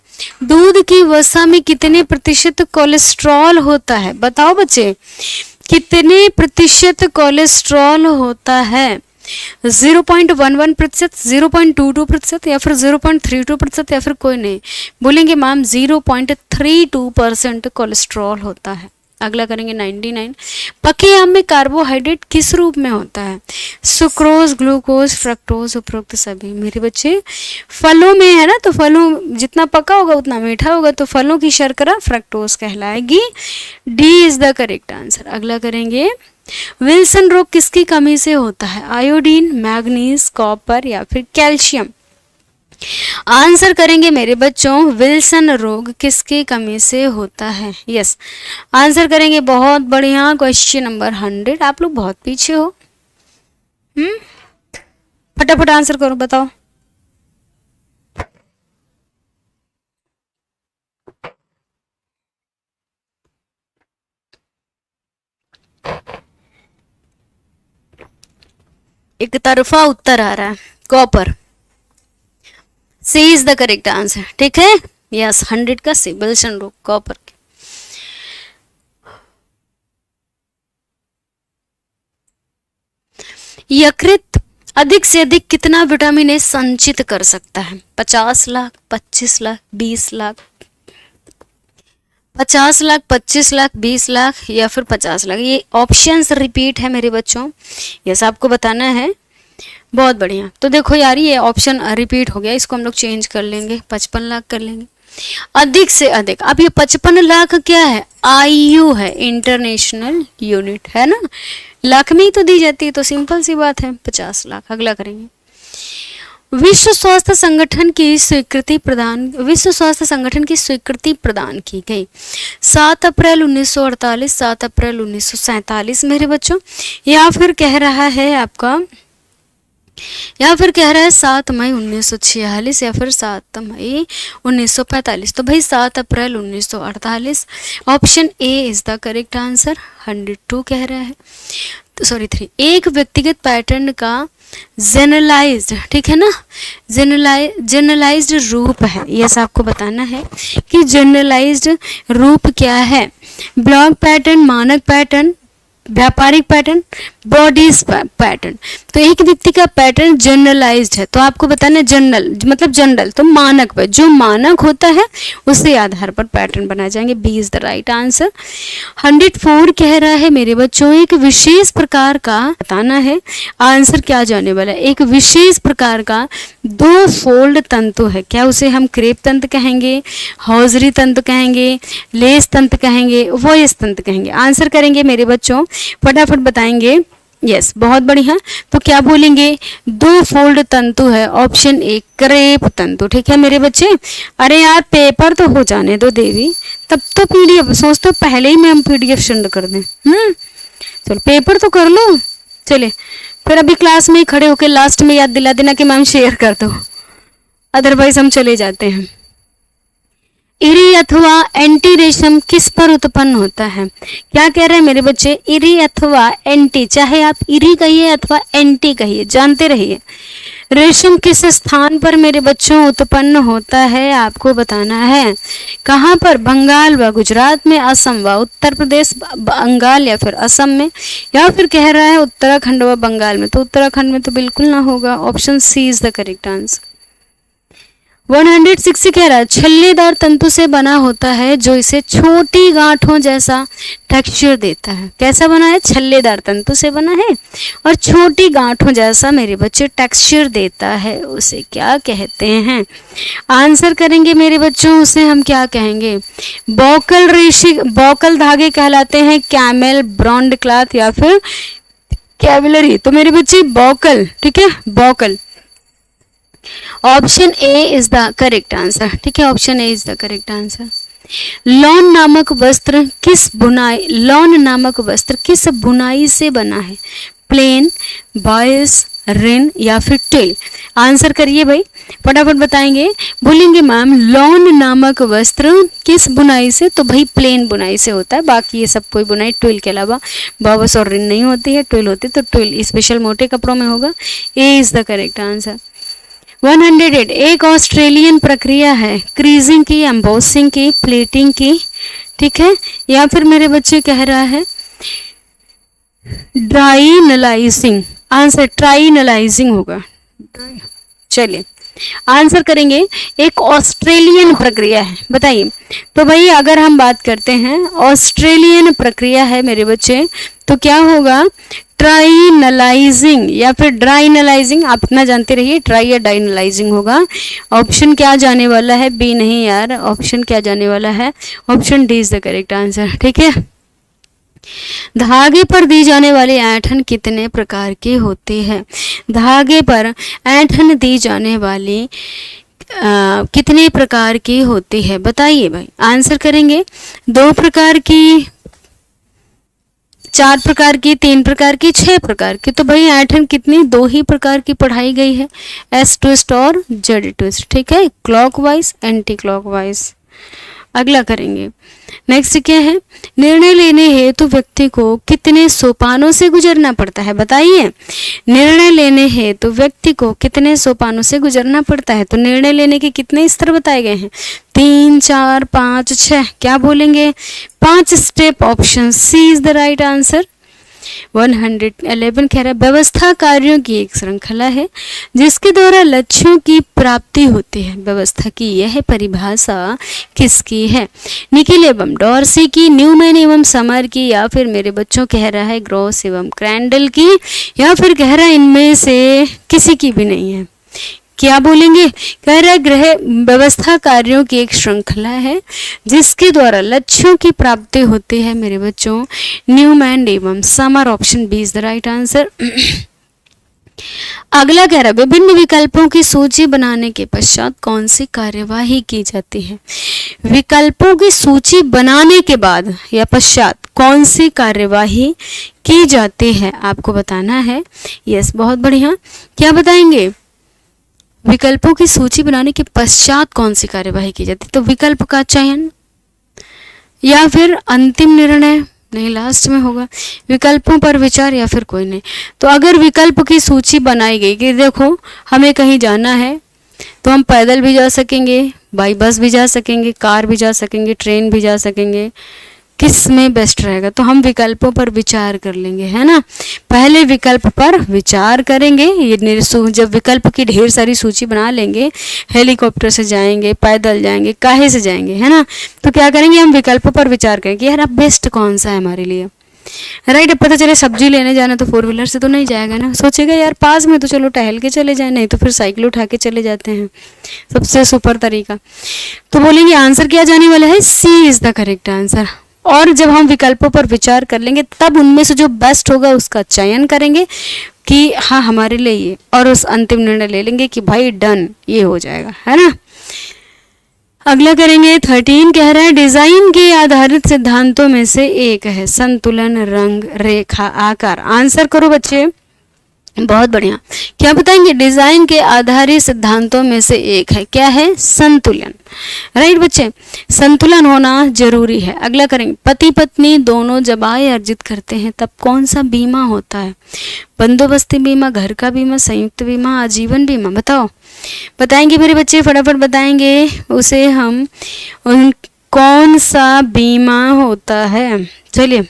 दूध की वसा में कितने प्रतिशत कोलेस्ट्रॉल होता है? बताओ बच्चे, कितने प्रतिशत कोलेस्ट्रॉल होता है? 0.11%, 0.22% या फिर 0.32% या फिर कोई नहीं? बोलेंगे मैम 0.32% कोलेस्ट्रॉल होता है। अगला करेंगे 99। पके आम में कार्बोहाइड्रेट किस रूप में होता है? सुक्रोज, ग्लूकोज, फ्रक्टोज, उपरोक्त सभी। मेरे बच्चे फलों में है ना, तो फलों जितना पका होगा उतना मीठा होगा, तो फलों की शर्करा फ्रक्टोज कहलाएगी। D is the correct answer. अगला करेंगे, विल्सन रोग किसकी कमी से होता है? आयोडीन, मैग्नीज, कॉपर या फिर कैल्शियम? आंसर करेंगे मेरे बच्चों, विल्सन रोग किसकी कमी से होता है? यस, आंसर करेंगे। बहुत बढ़िया। Question number 100। आप लोग बहुत पीछे हो। फटाफट आंसर करो, बताओ। एक तरफा उत्तर आ रहा है, copper. C is the correct answer. ठीक है, यस, 100 का सी, विल्सन रोग कॉपर के। यकृत अधिक से अधिक कितना विटामिन ए संचित कर सकता है? 50 लाख, 25 लाख, 20 लाख? 50 लाख, 25 लाख, 20 लाख या फिर 50 लाख? ये ऑप्शंस रिपीट है मेरे बच्चों, यस आपको बताना है। बहुत बढ़िया। तो देखो यार, ये ऑप्शन रिपीट हो गया, इसको हम लोग चेंज कर लेंगे, 55 लाख कर लेंगे। अधिक से अधिक, अब ये 55 लाख क्या है? IU है, इंटरनेशनल यूनिट है ना, लाख में ही तो दी जाती है, तो सिंपल सी बात है 50 लाख। अगला करेंगे, विश्व स्वास्थ्य संगठन की स्वीकृति प्रदान की गई 7 अप्रैल 1948, 7 अप्रैल 1947 मेरे बच्चों, या फिर कह रहा है आपका, या फिर कह रहा है 7 मई 1946 या फिर 7 मई 1945? तो भाई 7 अप्रैल 1948, option A is the correct answer. 102 कह रहा है, तो सॉरी 3। एक व्यक्तिगत पैटर्न का जनरलाइज्ड, ठीक है ना, जनरलाइज्ड रूप है, यस आपको बताना है कि जनरलाइज्ड रूप क्या है? ब्लॉक पैटर्न, मानक पैटर्न, व्यापारिक पैटर्न, बॉडीज पैटर्न। तो एक व्यक्ति का पैटर्न जनरलाइज्ड है, तो आपको बताना है जनरल मतलब जनरल, तो मानक पर, जो मानक होता है उसी आधार पर पैटर्न बनाए जाएंगे। B is the right answer. 104 कह रहा है मेरे बच्चों, एक विशेष प्रकार का, बताना है आंसर क्या जाने वाला है। एक विशेष प्रकार का 2 फोल्ड तंतु है, क्या उसे हम क्रेप तंत्र कहेंगे, हौजरी तंत्र कहेंगे, लेस तंत्र कहेंगे, वॉयस तंत्र कहेंगे? आंसर करेंगे मेरे बच्चों, फटाफट बताएंगे। यस, बहुत बढ़िया। तो क्या बोलेंगे? 2 फोल्ड तंतु है, ऑप्शन ए क्रेप तंतु। ठीक है मेरे बच्चे। अरे यार पेपर तो हो जाने दो देवी, तब तो PDF सोच, तो पहले ही मैं हम PDF सेंड कर दें। चलो पेपर तो कर लो। चले फिर अभी क्लास में ही खड़े होकर लास्ट में याद दिला देना कि मैम शेयर कर दो, अदरवाइज हम चले जाते हैं। इरी अथवा एंटी रेशम किस पर उत्पन्न होता है? क्या कह रहे हैं मेरे बच्चे? इरी अथवा एंटी, चाहे आप इरी कहिए अथवा एंटी कहिए, जानते रहिए। रेशम किस स्थान पर मेरे बच्चों उत्पन्न होता है, आपको बताना है। कहाँ पर? बंगाल व गुजरात में, असम व उत्तर प्रदेश, बंगाल या फिर असम में, या फिर कह रहा है उत्तराखंड व बंगाल में? तो उत्तराखंड में तो बिल्कुल ना होगा, option C is the correct answer. 106 कह रहा है, छल्लेदार तंतु से बना होता है जो इसे छोटी गांठों जैसा टेक्सचर देता है। कैसा बना है? छल्लेदार तंतु से बना है और छोटी गांठों जैसा मेरे बच्चे टेक्सचर देता है, उसे क्या कहते हैं? आंसर करेंगे मेरे बच्चों, उसे हम क्या कहेंगे? बॉकल रेशे, बॉकल धागे कहलाते हैं, कैमल, ब्रॉन्ड क्लॉथ या फिर कैविलरी। तो मेरे बच्चे बॉकल, ठीक है, बॉकल option A is the correct answer. ठीक है, option A is the correct answer. Lawn नामक वस्त्र किस बुनाई से बना है? प्लेन, बायस, रिन या फिर टेल? आंसर करिए भाई, फटाफट बताएंगे। बोलेंगे मैम लॉन नामक वस्त्र किस बुनाई से? तो भाई प्लेन बुनाई से होता है, बाकी ये सब कोई बुनाई ट्विल के अलावा बावस और रिन नहीं होती है। ट्विल होती तो ट्विल स्पेशल मोटे कपड़ों में होगा। ए इज द करेक्ट आंसर। 108 एक ऑस्ट्रेलियन प्रक्रिया है क्रीजिंग की, एम्बोसिंग की, प्लेटिंग की, ठीक है, या फिर मेरे बच्चे कह रहा है ड्राइनलाइजिंग। आंसर ट्राइनलाइजिंग होगा। चलिए आंसर करेंगे। एक ऑस्ट्रेलियन प्रक्रिया है, बताइए। तो भाई अगर हम बात करते हैं ऑस्ट्रेलियन प्रक्रिया है मेरे बच्चे, तो क्या होगा? ट्राइनलाइजिंग या फिर ड्राइनलाइजिंग। आप इतना जानते रहिए, ट्राई या डाइनलाइजिंग होगा। ऑप्शन क्या जाने वाला है? बी नहीं यार, ऑप्शन क्या जाने वाला है? Option D is the correct answer. ठीक है, धागे पर दी जाने वाली ऐंठन कितने प्रकार की होती है? धागे पर ऐंठन दी जाने वाली कितने प्रकार की होती है? बताइए भाई। आंसर करेंगे 2 प्रकार की, 4 प्रकार की, 3 प्रकार की, 6 प्रकार की। तो भाई ऐंठन कितनी? 2 ही प्रकार की पढ़ाई गई है, एस ट्विस्ट और जेड ट्विस्ट। ठीक है, क्लॉकवाइज, एंटी क्लॉकवाइज। अगला करेंगे। नेक्स्ट क्या है? निर्णय लेने हेतु व्यक्ति को कितने सोपानों से गुजरना पड़ता है? बताइए। निर्णय लेने हेतु व्यक्ति को कितने सोपानों से गुजरना पड़ता है? तो निर्णय लेने के कितने स्तर बताए गए हैं? 3, 4, 5, 6। क्या बोलेंगे? 5 step. Option C is the right answer. 111 कह रहा है व्यवस्था कार्यों की एक श्रृंखला है जिसके द्वारा लक्ष्यों की प्राप्ति होती है। व्यवस्था की यह परिभाषा किसकी है? निकिल एवं डॉर्सी की, न्यूमैन एवं समर की, या फिर मेरे बच्चों कह रहा है ग्रॉस एवं क्रैंडल की, या फिर कह रहा है इनमें से किसी की भी नहीं है। क्या बोलेंगे? कह रहा है ग्रह व्यवस्था कार्यों की एक श्रृंखला है जिसके द्वारा लक्ष्यों की प्राप्ति होती है मेरे बच्चों, न्यूमैन एवं Summer. Option B is the right answer. अगला कह रहा है विभिन्न विकल्पों की सूची बनाने के पश्चात कौन सी कार्यवाही की जाती है? विकल्पों की सूची बनाने के बाद या पश्चात कौन सी कार्यवाही की जाती है? आपको बताना है। यस, बहुत बढ़िया। क्या बताएंगे? विकल्पों की सूची बनाने के पश्चात कौन सी कार्यवाही की जाती है? तो विकल्प का चयन या फिर अंतिम निर्णय, नहीं लास्ट में होगा, विकल्पों पर विचार या फिर कोई नहीं। तो अगर विकल्प की सूची बनाई गई कि देखो हमें कहीं जाना है तो हम पैदल भी जा सकेंगे, बाई बस भी जा सकेंगे, कार भी जा सकेंगे, ट्रेन भी जा सकेंगे, किस में बेस्ट रहेगा? तो हम विकल्पों पर विचार कर लेंगे, है ना। पहले विकल्प पर विचार करेंगे। ये जब विकल्प की ढेर सारी सूची बना लेंगे, हेलीकॉप्टर से जाएंगे, पैदल जाएंगे, काहे से जाएंगे, है ना, तो क्या करेंगे? हम विकल्प पर विचार करेंगे यार अब बेस्ट कौन सा है हमारे लिए, राइट। अब पता चले सब्जी लेने जाना तो 4 व्हीलर से तो नहीं जाएगा ना, सोचेगा यार पास में तो चलो टहल के चले जाए, नहीं तो फिर साइकिल उठा के चले जाते हैं, सबसे सुपर तरीका। तो बोलेंगे आंसर क्या जाने वाला है? सी इज द करेक्ट आंसर। और जब हम विकल्पों पर विचार कर लेंगे तब उनमें से जो बेस्ट होगा उसका चयन करेंगे कि हाँ हमारे लिए ये, और उस अंतिम निर्णय ले लेंगे कि भाई डन ये हो जाएगा, है ना। अगला करेंगे 13 कह रहा है डिजाइन के आधारित सिद्धांतों में से एक है संतुलन, रंग, रेखा, आकार। आंसर करो बच्चे, बहुत बढ़िया। क्या बताएंगे? डिजाइन के आधारित सिद्धांतों में से एक है, क्या है? संतुलन, राइट बच्चे, संतुलन होना जरूरी है। अगला करेंगे पति पत्नी दोनों जब आय अर्जित करते हैं तब कौन सा बीमा होता है? बंदोबस्ती बीमा, घर का बीमा, संयुक्त बीमा, आजीवन बीमा? बताओ, बताएंगे मेरे बच्चे, फटाफट बताएंगे उसे हम कौन सा बीमा होता है। चलिए,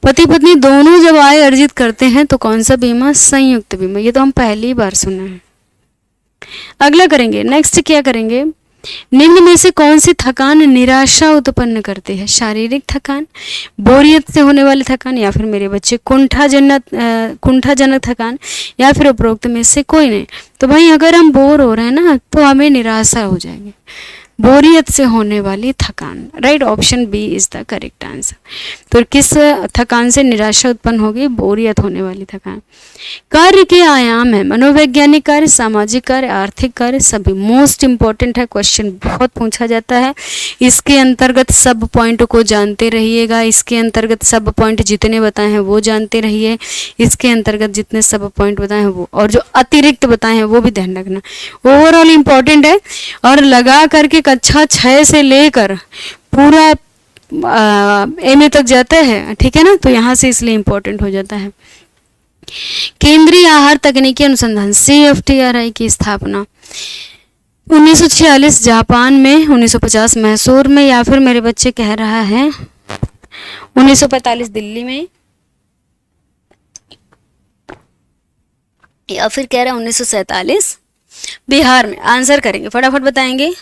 पति पत्नी दोनों जब आय अर्जित करते हैं तो कौन सा बीमा? संयुक्त बीमा। ये तो हम पहली बार सुना है। अगला करेंगे, नेक्स्ट क्या करेंगे? निम्न में से कौन सी थकान निराशा उत्पन्न करती है? शारीरिक थकान, बोरियत से होने वाली थकान, या फिर मेरे बच्चे कुंठाजनक थकान, या फिर उपरोक्त में से कोई नहीं। तो भाई अगर हम बोर हो रहे हैं ना तो हमें निराशा हो जाएगी, बोरियत से होने वाली थकान, right, option B is the correct answer. तो किस थकान से निराशा उत्पन्न होगी? बोरियत होने वाली थकान। कार्य के आयाम है मनोवैज्ञानिक कार्य, सामाजिक कार्य, आर्थिक कार्य, सभी। मोस्ट इंपॉर्टेंट है, क्वेश्चन बहुत पूछा जाता है। इसके अंतर्गत सब पॉइंट को जानते रहिएगा, इसके अंतर्गत सब पॉइंट जितने बताए हैं वो जानते रहिए, इसके अंतर्गत जितने सब पॉइंट बताए हैं वो, और जो अतिरिक्त बताए हैं वो भी ध्यान रखना। ओवरऑल इंपॉर्टेंट है और लगा करके कक्षा 6 से लेकर पूरा एमए तक जाता है, ठीक है ना, तो यहाँ से इसलिए इंपॉर्टेंट हो जाता है। केंद्रीय आहार तकनीकी अनुसंधान CFTRI की स्थापना 1946 जापान में, 1950 मैसूर में, या फिर मेरे बच्चे कह रहा है 1945 दिल्ली में, या फिर कह रहा है 1947 बिहार में। आंसर करेंगे, फटाफट बताएंगे।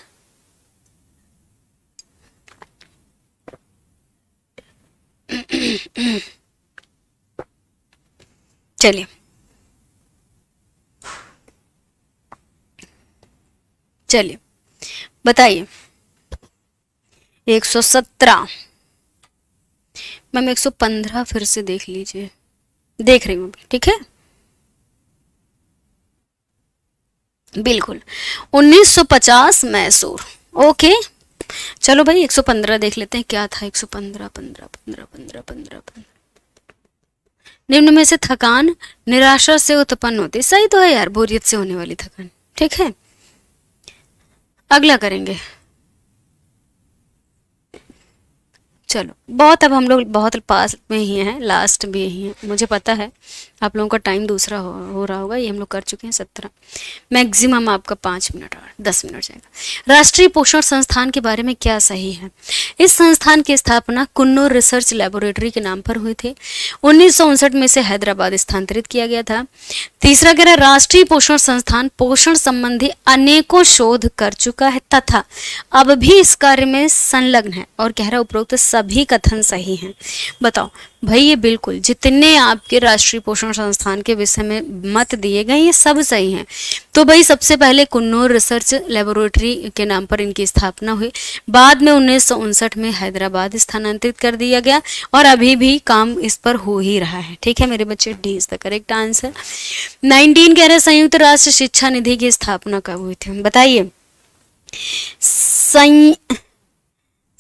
चलिए चलिए बताइए। 117 मैम, 115 फिर से देख लीजिए, देख रही हूँ, ठीक है, बिल्कुल 1950 मैसूर। ओके, चलो भाई 115 देख लेते हैं क्या था। 115 15 15 15 15 15 निम्न में से थकान निराशा से उत्पन्न होती, सही तो है यार, बोरियत से होने वाली थकान, ठीक है। अगला करेंगे, चलो बहुत, अब हम लोग बहुत पास में ही हैं, लास्ट भी यही है, मुझे पता है आप लोगों का टाइम दूसरा हो रहा होगा, ये हम लोग कर चुके हैं 17, मैक्सिमम आपका 5 मिनट और 10 मिनट जाएगा। राष्ट्रीय पोषण संस्थान के बारे में क्या सही है? इस संस्थान की स्थापना कुन्नूर रिसर्च लेबोरेटरी के नाम पर हुई थी। 1959 में से हैदराबाद स्थानांतरित किया गया था। तीसरा कह रहा है राष्ट्रीय पोषण संस्थान पोषण संबंधी अनेकों शोध कर चुका है तथा अब भी इस कार्य में संलग्न है, और कह रहा उपरोक्त सभी कथन सही हैं। बताओ भाई, ये बिल्कुल जितने आपके राष्ट्रीय पोषण संस्थान के विषय में मत दिए गए ये सब सही हैं। तो भाई सबसे पहले कुन्नूर रिसर्च लेबोरेटरी के नाम पर इनकी स्थापना हुई, बाद में 1959 में हैदराबाद स्थानांतरित कर दिया गया, और अभी भी काम इस पर हो ही रहा है, ठीक है मेरे बच्चे, D is the correct answer. 19 कह रहे संयुक्त राष्ट्र शिक्षा निधि की स्थापना कब हुई थी? बताइए।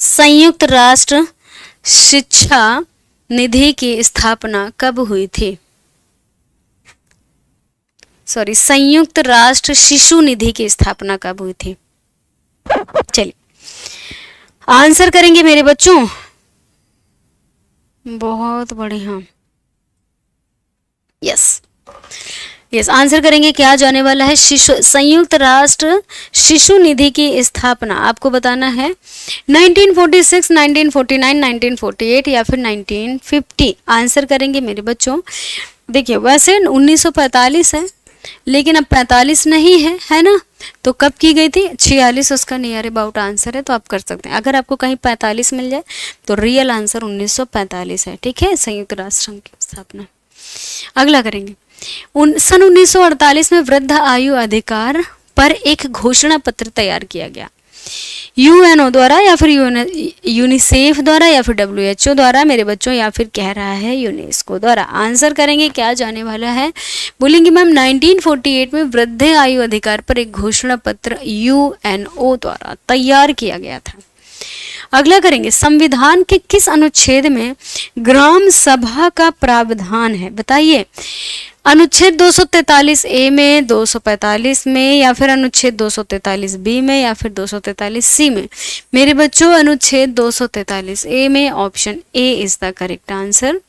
संयुक्त राष्ट्र शिक्षा निधि की स्थापना कब हुई थी? सॉरी, संयुक्त राष्ट्र शिशु निधि की स्थापना कब हुई थी? चलिए आंसर करेंगे मेरे बच्चों, बहुत बढ़िया, यस यस आंसर करेंगे। क्या जाने वाला है? संयुक्त राष्ट्र शिशु निधि की स्थापना आपको बताना है 1946, 1949, 1948 या फिर 1950। आंसर करेंगे मेरे बच्चों। देखिए वैसे 1945 है, लेकिन अब 45 नहीं है, है ना, तो कब की गई थी? 46 उसका नियर अबाउट आंसर है, तो आप कर सकते हैं। अगर आपको कहीं 45 मिल जाए तो रियल आंसर 1945 है, ठीक है, संयुक्त राष्ट्र संघ की स्थापना। अगला करेंगे। सन 1948 में वृद्ध आयु अधिकार पर एक घोषणा पत्र तैयार किया गया, यूएनओ द्वारा या फिर यूनिसेफ द्वारा या फिर WHO द्वारा मेरे बच्चों, या फिर कह रहा है यूनेस्को द्वारा। आंसर करेंगे, क्या जाने वाला है? बोलेंगे मैम 1948 में वृद्ध आयु अधिकार पर एक घोषणा पत्र यूएनओ द्वारा तैयार किया गया था। अगला करेंगे, संविधान के किस अनुच्छेद में ग्राम सभा का प्रावधान है? बताइए। अनुच्छेद 243 ए में, 245 में, या फिर अनुच्छेद 243 बी में, या फिर 243 सी में? मेरे बच्चों अनुच्छेद 243 ए में, option A is the correct answer.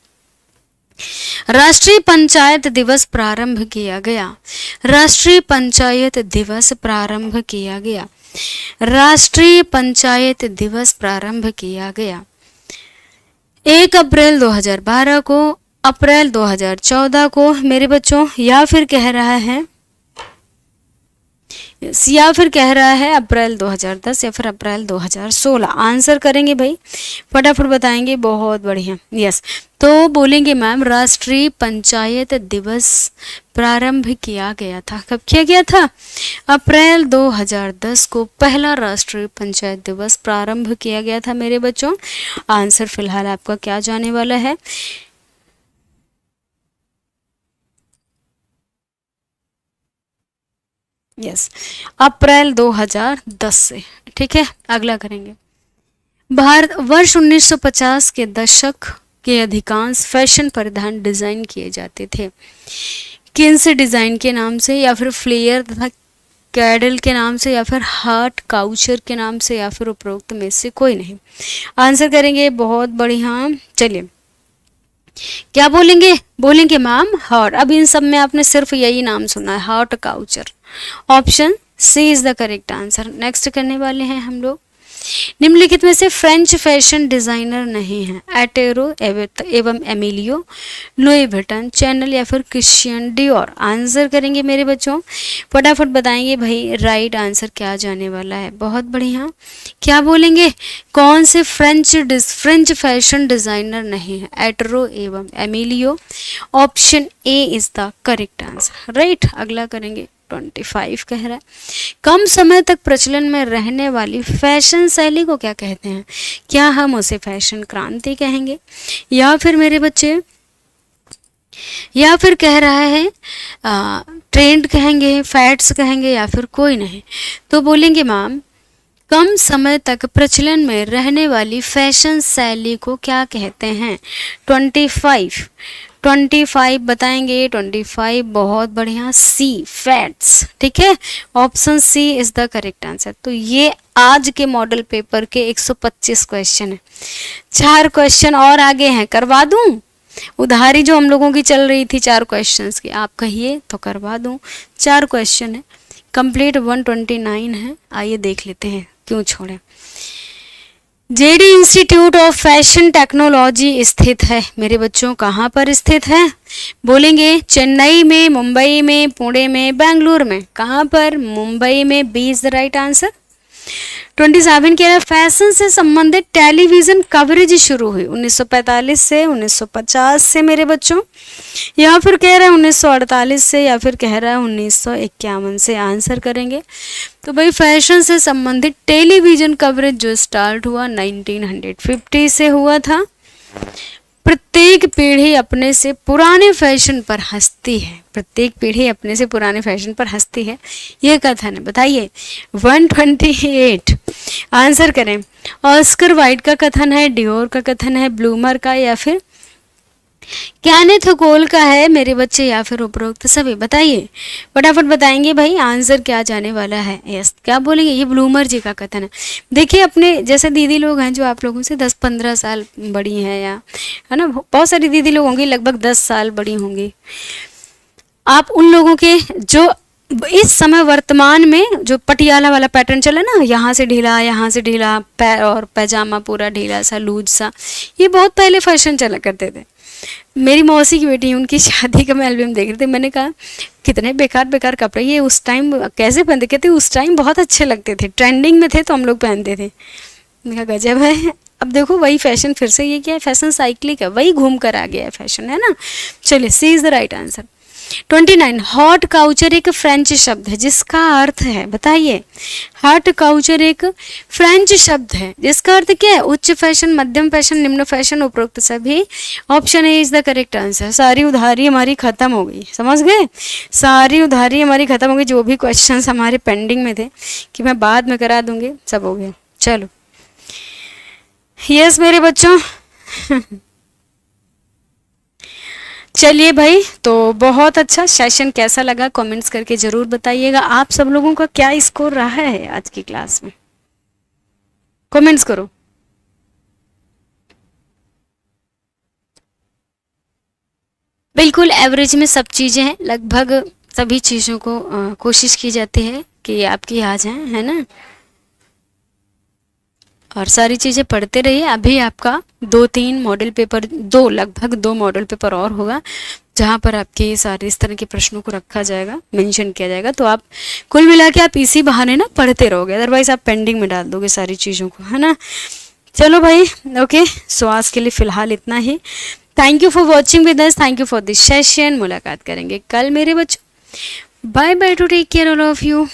राष्ट्रीय पंचायत दिवस प्रारंभ किया गया, राष्ट्रीय पंचायत दिवस प्रारंभ किया गया, राष्ट्रीय पंचायत दिवस प्रारंभ किया गया 1 अप्रैल 2012 को, अप्रैल 2014 को मेरे बच्चों, या फिर कह रहा है अप्रैल 2010 या फिर अप्रैल 2016। आंसर करेंगे भाई, फटाफट बताएंगे, बहुत बढ़िया, यस तो बोलेंगे मैम राष्ट्रीय पंचायत दिवस प्रारंभ किया गया था। कब किया गया था? अप्रैल 2010 को पहला राष्ट्रीय पंचायत दिवस प्रारंभ किया गया था मेरे बच्चों। आंसर फिलहाल आपका क्या जाने वाला है? यस, अप्रैल 2010 से। ठीक है, अगला करेंगे। भारत वर्ष 1950 के दशक के अधिकांश फैशन परिधान डिजाइन किए जाते थे। किन से डिजाइन के नाम से, या फिर फ्लेयर तथा कैडल के नाम से, या फिर हार्ट काउचर के नाम से, या फिर उपरोक्त में से कोई नहीं। आंसर करेंगे, बहुत बढ़िया। चलिए क्या बोलेंगे? बोलेंगे मैम हॉट। अब इन सब में आपने सिर्फ यही नाम सुना है, haute couture. Option C is the correct answer. Next करने वाले हैं हम लोग। निम्नलिखित में से फ्रेंच फैशन डिजाइनर नहीं है। एटेरो एवं एमिलियो, लुई विटन, चैनल, या फिर क्रिश्चियन डियोर। आंसर करेंगे मेरे बच्चों, फटाफट बताएंगे भाई राइट आंसर क्या जाने वाला है। बहुत बढ़िया। क्या बोलेंगे? कौन से फ्रेंच फैशन डिजाइनर नहीं है? एटेरो एवं Emilio. Option A is the correct answer. Right, अगला करेंगे। 25 कह रहा है, कम समय तक प्रचलन में रहने वाली फैशन शैली को क्या कहते हैं? क्या हम उसे फैशन क्रांति कहेंगे, या फिर मेरे बच्चे, या फिर कह रहा है ट्रेंड कहेंगे, फैड्स कहेंगे, या फिर कोई नहीं? तो बोलेंगे मैम कम समय तक प्रचलन में रहने वाली फैशन शैली को क्या कहते हैं? 25 बताएंगे। 25 बहुत बढ़िया। C fats. ठीक है, option C is the correct answer. तो ये आज के मॉडल पेपर के 125 क्वेश्चन है। 4 क्वेश्चन और आगे हैं, करवा दूं? उधारी जो हम लोगों की चल रही थी 4 क्वेश्चंस की, आप कहिए तो करवा दूं। 4 क्वेश्चन है, कंप्लीट 129 है। आइए देख लेते हैं, क्यों छोड़े। JD institute of fashion technology स्थित है मेरे बच्चों, कहाँ पर स्थित है? बोलेंगे चेन्नई में, मुंबई में, पुणे में, बेंगलुरु में। कहाँ पर? मुंबई में। B is the right answer. 27 कह रहा है फैशन से संबंधित टेलीविजन कवरेज शुरू हुई 1945 से, 1950 से मेरे बच्चों, या फिर कह रहा है 1948 से, या फिर कह रहा है 1951 से। आंसर करेंगे तो भाई फैशन से संबंधित टेलीविजन कवरेज जो स्टार्ट हुआ 1950 से हुआ था। प्रत्येक पीढ़ी अपने से पुराने फैशन पर हंसती है। प्रत्येक पीढ़ी अपने से पुराने फैशन पर हंसती है, यह कथन है। बताइए 128। आंसर करें। ऑस्कर वाइल्ड का कथन है, डियोर का कथन है, ब्लूमर का, या फिर कैनेथ कोल का है मेरे बच्चे, या फिर उपरोक्त सभी? बताइए, फटाफट बताएंगे भाई आंसर क्या जाने वाला है। यस, क्या बोलेंगे? ये ब्लूमर जी का कथन है। देखिए अपने जैसे दीदी लोग हैं जो आप लोगों से 10-15 साल बड़ी हैं, या है ना, बहुत सारी दीदी लोग होंगी लगभग 10 साल बड़ी होंगी। आप उन लोगों के जो इस समय वर्तमान में जो पटियाला वाला पैटर्न चला ना, यहाँ से ढीला, यहाँ से ढीला, और पैजामा पूरा ढीला सा, लूज सा, ये बहुत पहले फैशन चला करते थे। मेरी मौसी की बेटी, उनकी शादी का मैं एल्बम देख रही थी, मैंने कहा कितने बेकार बेकार कपड़े, ये उस टाइम कैसे पहनते? कहते उस टाइम बहुत अच्छे लगते थे, ट्रेंडिंग में थे तो हम लोग पहनते थे। मैंने कहा गजब है। अब देखो वही फैशन फिर से, ये क्या है? फैशन साइक्लिक है, वही घूम कर आ गया है फैशन, है ना। चलिए C is the right answer. 29 haute couture एक फ्रेंच शब्द है जिसका अर्थ है, बताइए। हॉट काउचर एक फ्रेंच शब्द है जिसका अर्थ क्या है? उच्च फैशन, मध्यम फैशन, निम्न फैशन, उपरोक्त सभी। Option A is the correct answer. सारी उधारी हमारी खत्म हो गई, समझ गए? सारी उधारी हमारी खत्म हो गई। जो भी क्वेश्चंस हमारे पेंडिंग में थे कि मैं बाद में करा दूंगी, सब हो गया। चलो यस मेरे बच्चों। चलिए भाई, तो बहुत अच्छा सेशन कैसा लगा कमेंट्स करके जरूर बताइएगा। आप सब लोगों का क्या स्कोर रहा है आज की क्लास में? कमेंट्स करो। बिल्कुल एवरेज में सब चीजें हैं, लगभग सभी चीजों को कोशिश की जाती है कि आपकी आ जाए, है ना। और सारी चीज़ें पढ़ते रहिए। अभी आपका 2-3 मॉडल पेपर, लगभग 2 मॉडल पेपर और होगा जहाँ पर आपके सारे इस तरह के प्रश्नों को रखा जाएगा, मेंशन किया जाएगा। तो आप कुल मिला के आप इसी बहाने ना पढ़ते रहोगे, अदरवाइज आप पेंडिंग में डाल दोगे सारी चीज़ों को, है ना। चलो भाई, ओके, सो आज के लिए फ़िलहाल इतना ही। Thank you for watching with us, thank you for this session. मुलाकात करेंगे कल मेरे बच्चों। Bye bye, to take care all of you.